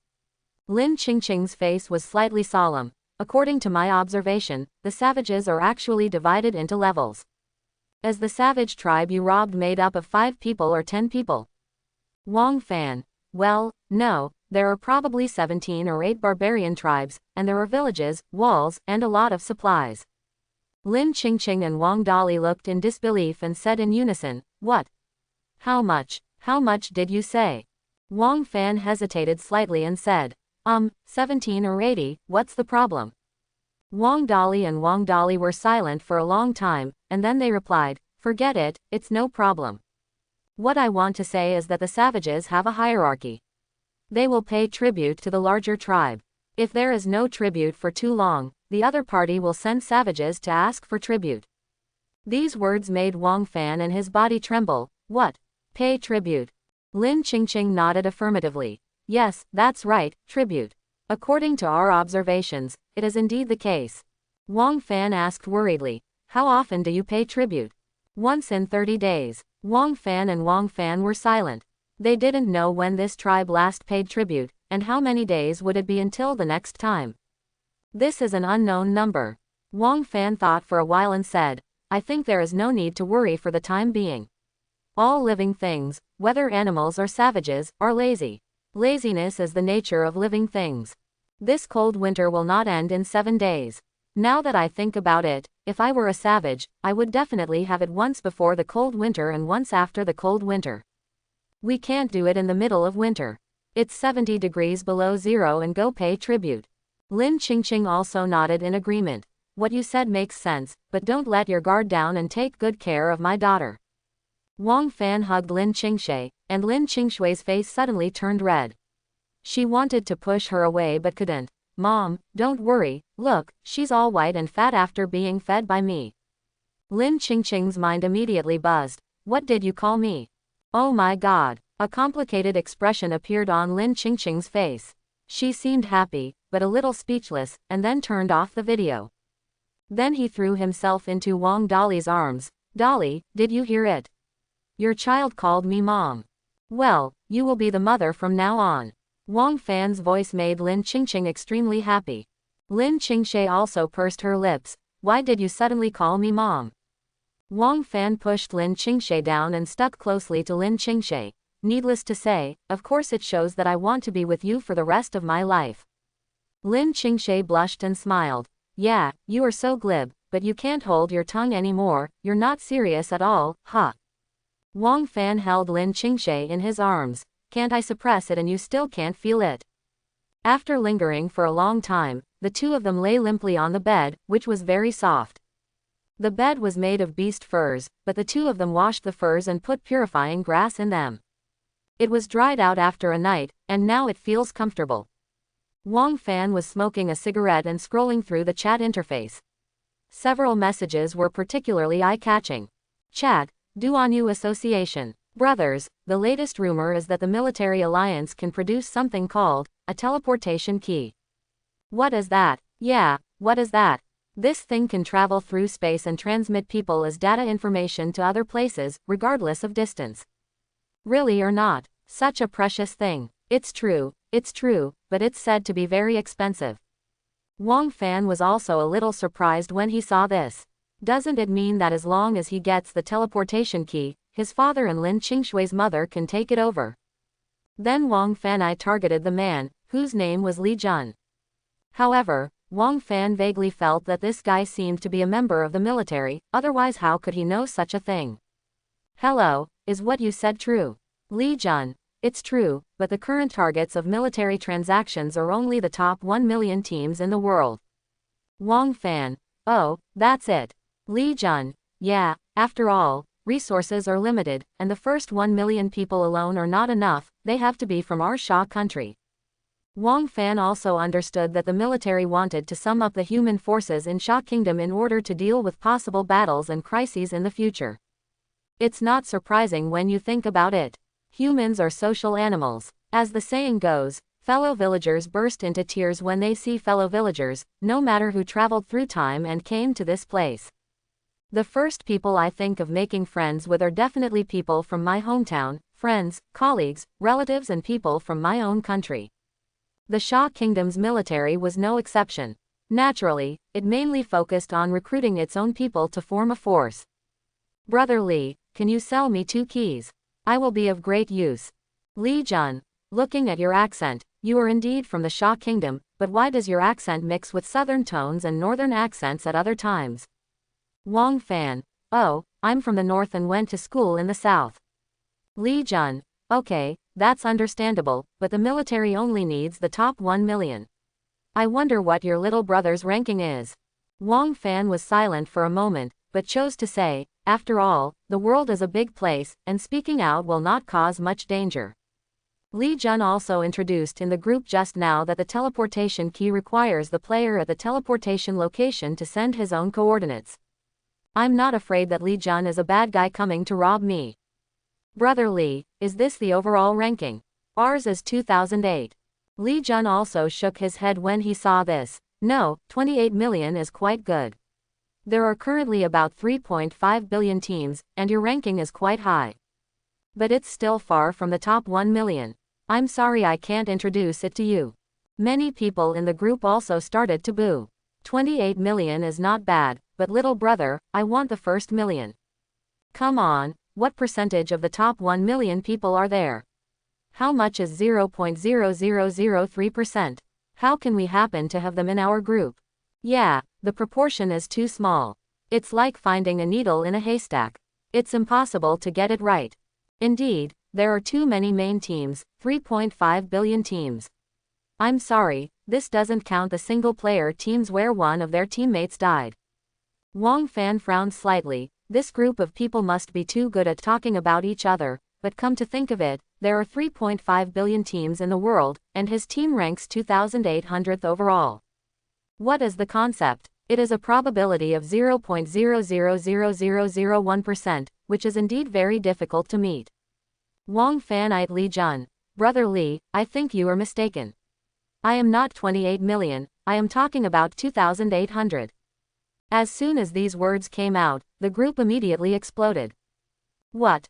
Lin Qingqing's face was slightly solemn. "According to my observation, the savages are actually divided into levels. As the savage tribe you robbed made up of 5 people or 10 people?" Wang Fan, "Well, no, there are probably 17 or 8 barbarian tribes, and there are villages, walls, and a lot of supplies." Lin Qingqing and Wang Dolly looked in disbelief and said in unison, "What? How much? How much did you say?" Wang Fan hesitated slightly and said, 17 or 80, what's the problem?" Wang Dolly were silent for a long time, and then they replied, "Forget it, it's no problem. What I want to say is that the savages have a hierarchy. They will pay tribute to the larger tribe. If there is no tribute for too long, the other party will send savages to ask for tribute." These words made Wang Fan and his body tremble. "What? Pay tribute?" Lin Qingqing nodded affirmatively. "Yes, that's right, tribute. According to our observations, it is indeed the case." Wang Fan asked worriedly, "How often do you pay tribute?" "Once in 30 days. Wang Fan were silent. They didn't know when this tribe last paid tribute, and how many days would it be until the next time. This is an unknown number. Wang Fan thought for a while and said, "I think there is no need to worry for the time being. All living things, whether animals or savages, are lazy. Laziness is the nature of living things. This cold winter will not end in 7 days. Now that I think about it, if I were a savage, I would definitely have it once before the cold winter and once after the cold winter. We can't do it in the middle of winter. It's 70 degrees below zero and go pay tribute." Lin Qingqing also nodded in agreement. "What you said makes sense, but don't let your guard down and take good care of my daughter." Wang Fan hugged Lin Qingshe, and Lin Qingshui's face suddenly turned red. She wanted to push her away but couldn't. "Mom, don't worry, look, she's all white and fat after being fed by me." Lin Qingqing's mind immediately buzzed. "What did you call me?" "Oh my God." A complicated expression appeared on Lin Qingqing's face. She seemed happy, but a little speechless, and then turned off the video. Then he threw himself into Wang Dolly's arms. "Dolly, did you hear it? Your child called me Mom. Well, you will be the mother from now on." Wang Fan's voice made Lin Qingqing extremely happy. Lin Qingshe also pursed her lips. "Why did you suddenly call me Mom?" Wang Fan pushed Lin Qingshe down and stuck closely to Lin Qingshe. "Needless to say, of course it shows that I want to be with you for the rest of my life." Lin Qingshe blushed and smiled. "Yeah, you are so glib, but you can't hold your tongue anymore, you're not serious at all, huh?" Wang Fan held Lin Qingshe in his arms. "Can't I suppress it and you still can't feel it?" After lingering for a long time, the two of them lay limply on the bed, which was very soft. The bed was made of beast furs, but the two of them washed the furs and put purifying grass in them. It was dried out after a night, and now it feels comfortable. Wang Fan was smoking a cigarette and scrolling through the chat interface. Several messages were particularly eye-catching. Chat, Duanyu Association. Brothers, the latest rumor is that the military alliance can produce something called a teleportation key. What is that? Yeah, what is that? This thing can travel through space and transmit people as data information to other places, regardless of distance. Really or not? Such a precious thing. It's true, but it's said to be very expensive. Wang Fan was also a little surprised when he saw this. Doesn't it mean that as long as he gets the teleportation key, his father and Lin Qingshui's mother can take it over? Then Wang Fan targeted the man, whose name was Li Jun. However, Wang Fan vaguely felt that this guy seemed to be a member of the military, otherwise how could he know such a thing? Hello, is what you said true? Li Jun. It's true, but the current targets of military transactions are only the top 1 million teams in the world. Wang Fan. Oh, that's it. Li Jun. Yeah, after all, resources are limited, and the first 1 million people alone are not enough, they have to be from our Xia country. Wang Fan also understood that the military wanted to sum up the human forces in Xia Kingdom in order to deal with possible battles and crises in the future. It's not surprising when you think about it. Humans are social animals. As the saying goes, fellow villagers burst into tears when they see fellow villagers, no matter who traveled through time and came to this place. The first people I think of making friends with are definitely people from my hometown, friends, colleagues, relatives and people from my own country. The Xia Kingdom's military was no exception. Naturally, it mainly focused on recruiting its own people to form a force. Brother Li, can you sell me 2 keys? I will be of great use. Li Jun. Looking at your accent, you are indeed from the Xia Kingdom, but why does your accent mix with southern tones and northern accents at other times? Wang Fan. Oh, I'm from the north and went to school in the south. Li Jun. Okay, that's understandable, but the military only needs the top 1 million. I wonder what your little brother's ranking is. Wang Fan was silent for a moment, but chose to say, after all, the world is a big place, and speaking out will not cause much danger. Li Jun also introduced in the group just now that the teleportation key requires the player at the teleportation location to send his own coordinates. I'm not afraid that Li Jun is a bad guy coming to rob me. Brother Li, is this the overall ranking? Ours is 2008. Li Jun also shook his head when he saw this. No, 28 million is quite good. There are currently about 3.5 billion teams, and your ranking is quite high. But it's still far from the top 1 million. I'm sorry I can't introduce it to you. Many people in the group also started to boo. 28 million is not bad, but little brother, I want the first million. Come on, what percentage of the top 1 million people are there? How much is 0.0003%? How can we happen to have them in our group? Yeah, the proportion is too small. It's like finding a needle in a haystack. It's impossible to get it right. Indeed, there are too many main teams, 3.5 billion teams. I'm sorry, this doesn't count the single-player teams where one of their teammates died. Wang Fan frowned slightly. This group of people must be too good at talking about each other, but come to think of it, there are 3.5 billion teams in the world, and his team ranks 2,800th overall. What is the concept? It is a probability of 0.000001%, which is indeed very difficult to meet. Wang Fan eyed Li Jun. Brother Li, I think you are mistaken. I am not 28 million, I am talking about 2,800. As soon as these words came out, the group immediately exploded. What?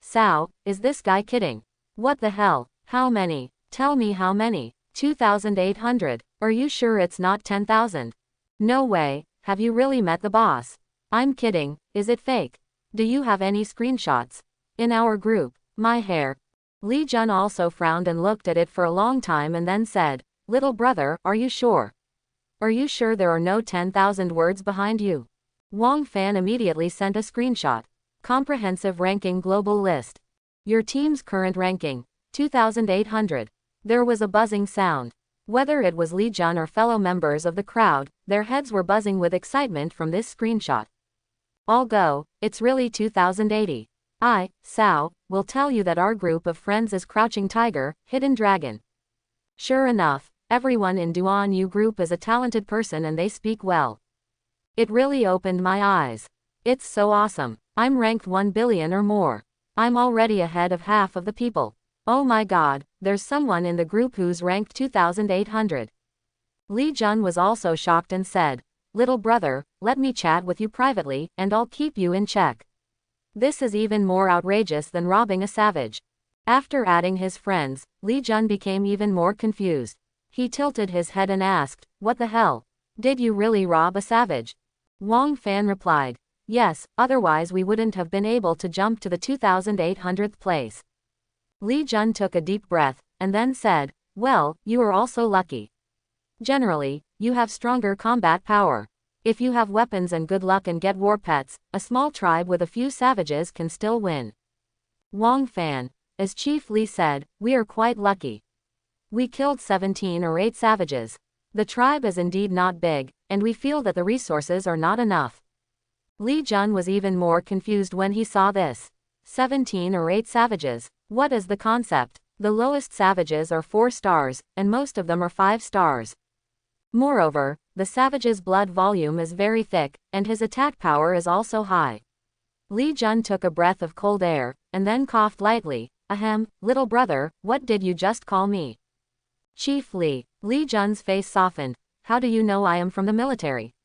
Sao, is this guy kidding? What the hell? How many? Tell me how many? 2,800. Are you sure it's not 10,000? No way, have you really met the boss? I'm kidding, is it fake? Do you have any screenshots? In our group, my hair. Li Jun also frowned and looked at it for a long time and then said, little brother, are you sure? Are you sure there are no 10,000 words behind you? Wang Fan immediately sent a screenshot. Comprehensive ranking global list. Your team's current ranking, 2,800. There was a buzzing sound. Whether it was Li Jun or fellow members of the crowd, their heads were buzzing with excitement from this screenshot. All go, it's really 2080. Sao, will tell you that our group of friends is Crouching Tiger, Hidden Dragon. Sure enough, everyone in Duan Yu group is a talented person and they speak well. It really opened my eyes. It's so awesome. I'm ranked 1 billion or more. I'm already ahead of half of the people. Oh my god, there's someone in the group who's ranked 2800. Li Jun was also shocked and said, "Little brother, let me chat with you privately, and I'll keep you in check." This is even more outrageous than robbing a savage. After adding his friends, Li Jun became even more confused. He tilted his head and asked, "What the hell? Did you really rob a savage?" Wang Fan replied, "Yes, otherwise we wouldn't have been able to jump to the 2800th place." Li Jun took a deep breath, and then said, "Well, you are also lucky. Generally, you have stronger combat power. If you have weapons and good luck and get war pets, a small tribe with a few savages can still win." Wang Fan, as Chief Li said, "We are quite lucky. We killed 17 or 8 savages. The tribe is indeed not big, and we feel that the resources are not enough." Li Jun was even more confused when he saw this. 17 or 8 savages. What is the concept? The lowest savages are 4 stars, and most of them are 5 stars. Moreover, the savage's blood volume is very thick, and his attack power is also high. Li Jun took a breath of cold air, and then coughed lightly. "Ahem, little brother, what did you just call me?" "Chief Li." Li Jun's face softened. "How do you know I am from the military?"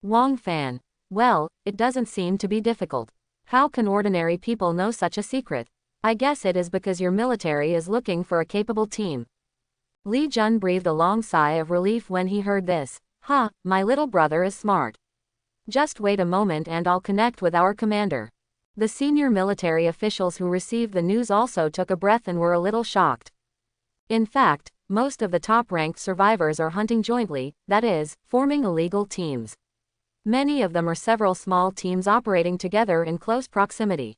Wang Fan. "Well, it doesn't seem to be difficult. How can ordinary people know such a secret? I guess it is because your military is looking for a capable team." Li Jun breathed a long sigh of relief when he heard this. "Ha, my little brother is smart. Just wait a moment and I'll connect with our commander." The senior military officials who received the news also took a breath and were a little shocked. In fact, most of the top-ranked survivors are hunting jointly, that is, forming illegal teams. Many of them are several small teams operating together in close proximity.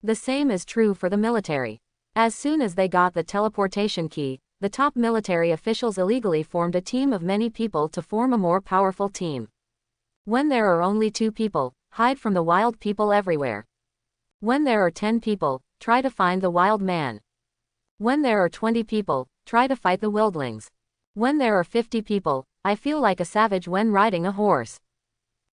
The same is true for the military. As soon as they got the teleportation key, the top military officials illegally formed a team of many people to form a more powerful team. When there are only 2 people, hide from the wild people everywhere. When there are 10 people, try to find the wild man. When there are 20 people, try to fight the wildlings. When there are 50 people, I feel like a savage when riding a horse.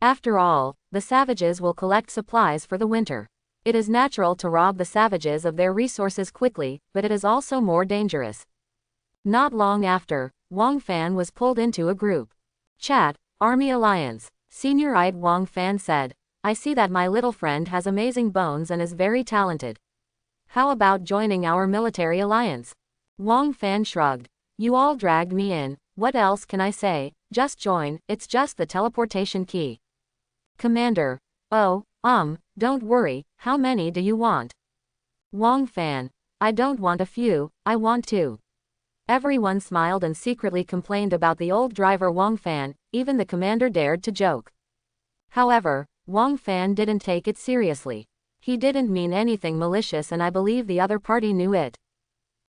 After all, the savages will collect supplies for the winter. It is natural to rob the savages of their resources quickly, but it is also more dangerous. Not long after, Wang Fan was pulled into a group chat. Army Alliance. Senior-eyed Wang Fan said, "I see that my little friend has amazing bones and is very talented. How about joining our military alliance?" Wang Fan shrugged. "You all dragged me in, what else can I say? Just join, it's just the teleportation key." Commander. "Oh, don't worry, how many do you want?" Wang Fan. "I don't want a few, I want 2. Everyone smiled and secretly complained about the old driver Wang Fan, even the commander dared to joke. However, Wang Fan didn't take it seriously. He didn't mean anything malicious and I believe the other party knew it.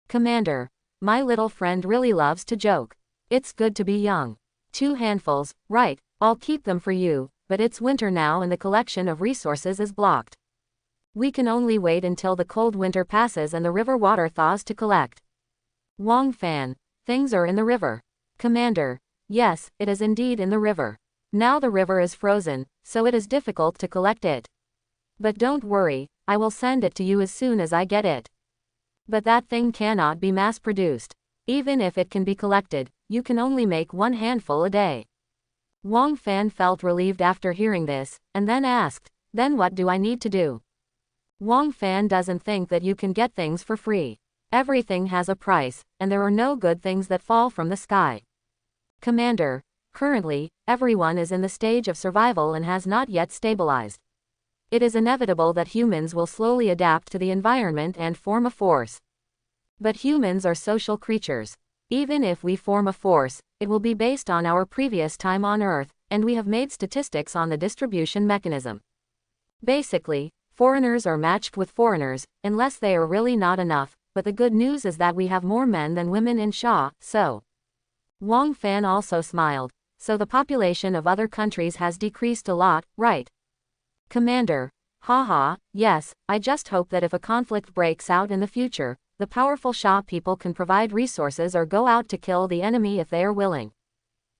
"Commander. My little friend really loves to joke. It's good to be young. 2 handfuls, right, I'll keep them for you. But it's winter now and the collection of resources is blocked. We can only wait until the cold winter passes and the river water thaws to collect." Wang Fan. "Things are in the river." Commander. "Yes, it is indeed in the river. Now the river is frozen, so it is difficult to collect it. But don't worry, I will send it to you as soon as I get it. But that thing cannot be mass-produced. Even if it can be collected, you can only make 1 handful a day." Wang Fan felt relieved after hearing this, and then asked, "Then what do I need to do?" Wang Fan doesn't think that you can get things for free. Everything has a price, and there are no good things that fall from the sky. Commander. Currently, everyone is in the stage of survival and has not yet stabilized. It is inevitable that humans will slowly adapt to the environment and form a force. But humans are social creatures. Even if we form a force, it will be based on our previous time on Earth, and we have made statistics on the distribution mechanism. Basically, foreigners are matched with foreigners, unless they are really not enough, but the good news is that we have more men than women in Sha, so Wang Fan also smiled. So the population of other countries has decreased a lot, right? Commander. Haha, yes, I just hope that if a conflict breaks out in the future, the powerful Sha people can provide resources or go out to kill the enemy if they are willing.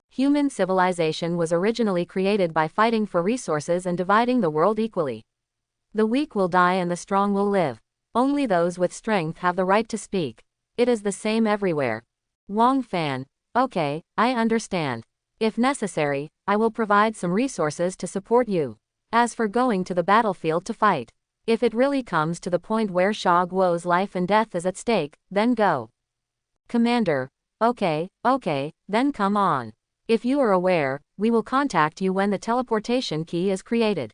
Human civilization was originally created by fighting for resources and dividing the world equally. The weak will die and the strong will live. Only those with strength have the right to speak. It is the same everywhere. Wang Fan. Okay, I understand. If necessary, I will provide some resources to support you. As for going to the battlefield to fight, if it really comes to the point where Sha Guo's life and death is at stake, then go. Commander. Okay, then come on. If you are aware, we will contact you when the teleportation key is created.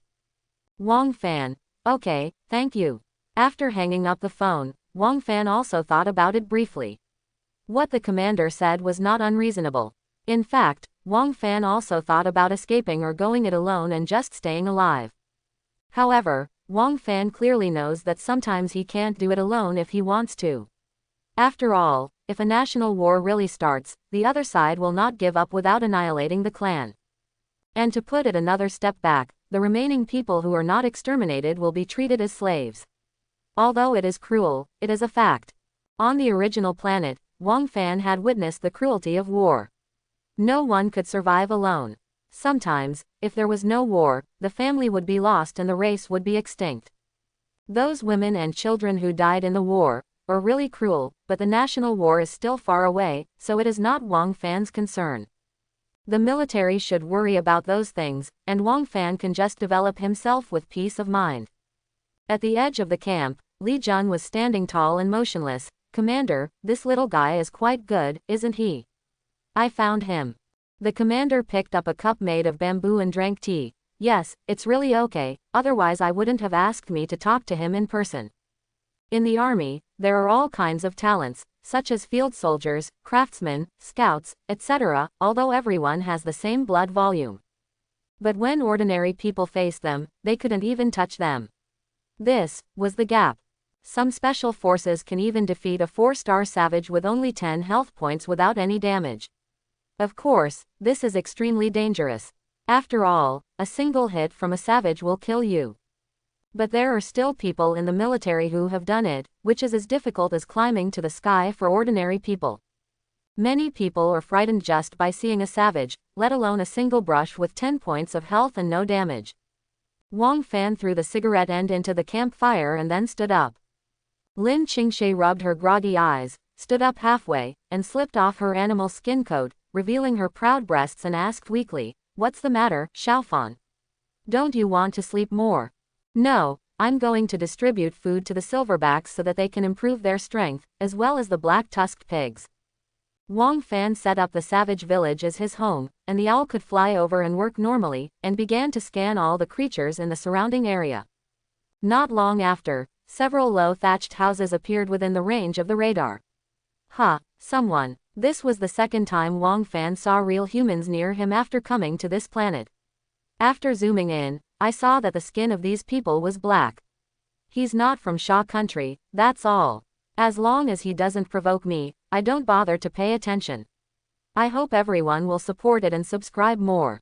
Wang Fan. Okay, thank you. After hanging up the phone, Wang Fan also thought about it briefly. What the commander said was not unreasonable. In fact, Wang Fan also thought about escaping or going it alone and just staying alive. However, Wang Fan clearly knows that sometimes he can't do it alone if he wants to. After all, if a national war really starts, the other side will not give up without annihilating the clan. And to put it another step back, the remaining people who are not exterminated will be treated as slaves. Although it is cruel, it is a fact. On the original planet, Wang Fan had witnessed the cruelty of war. No one could survive alone. Sometimes, if there was no war, the family would be lost and the race would be extinct. Those women and children who died in the war are really cruel, but the national war is still far away, so it is not Wang Fan's concern. The military should worry about those things, and Wang Fan can just develop himself with peace of mind. At the edge of the camp, Li Jun was standing tall and motionless. Commander, this little guy is quite good, isn't he? I found him. The commander picked up a cup made of bamboo and drank tea. Yes, it's really okay, otherwise I wouldn't have asked me to talk to him in person. In the army, there are all kinds of talents, such as field soldiers, craftsmen, scouts, etc., although everyone has the same blood volume. But when ordinary people faced them, they couldn't even touch them. This was the gap. Some special forces can even defeat a 4-star savage with only 10 health points without any damage. Of course, this is extremely dangerous. After all, a single hit from a savage will kill you. But there are still people in the military who have done it, which is as difficult as climbing to the sky for ordinary people. Many people are frightened just by seeing a savage, let alone a single brush with 10 points of health and no damage. Wang Fan threw the cigarette end into the campfire and then stood up. Lin Qingshe rubbed her groggy eyes, stood up halfway, and slipped off her animal skin coat, revealing her proud breasts and asked weakly, "What's the matter, Xiaofan? Don't you want to sleep more?" "No, I'm going to distribute food to the silverbacks so that they can improve their strength, as well as the black-tusked pigs." Wang Fan set up the savage village as his home, and the owl could fly over and work normally, and began to scan all the creatures in the surrounding area. Not long after, several low thatched houses appeared within the range of the radar. Someone. This was the second time Wang Fan saw real humans near him after coming to this planet. After zooming in, I saw that the skin of these people was black. He's not from Sha country, that's all. As long as he doesn't provoke me, I don't bother to pay attention. I hope everyone will support it and subscribe more.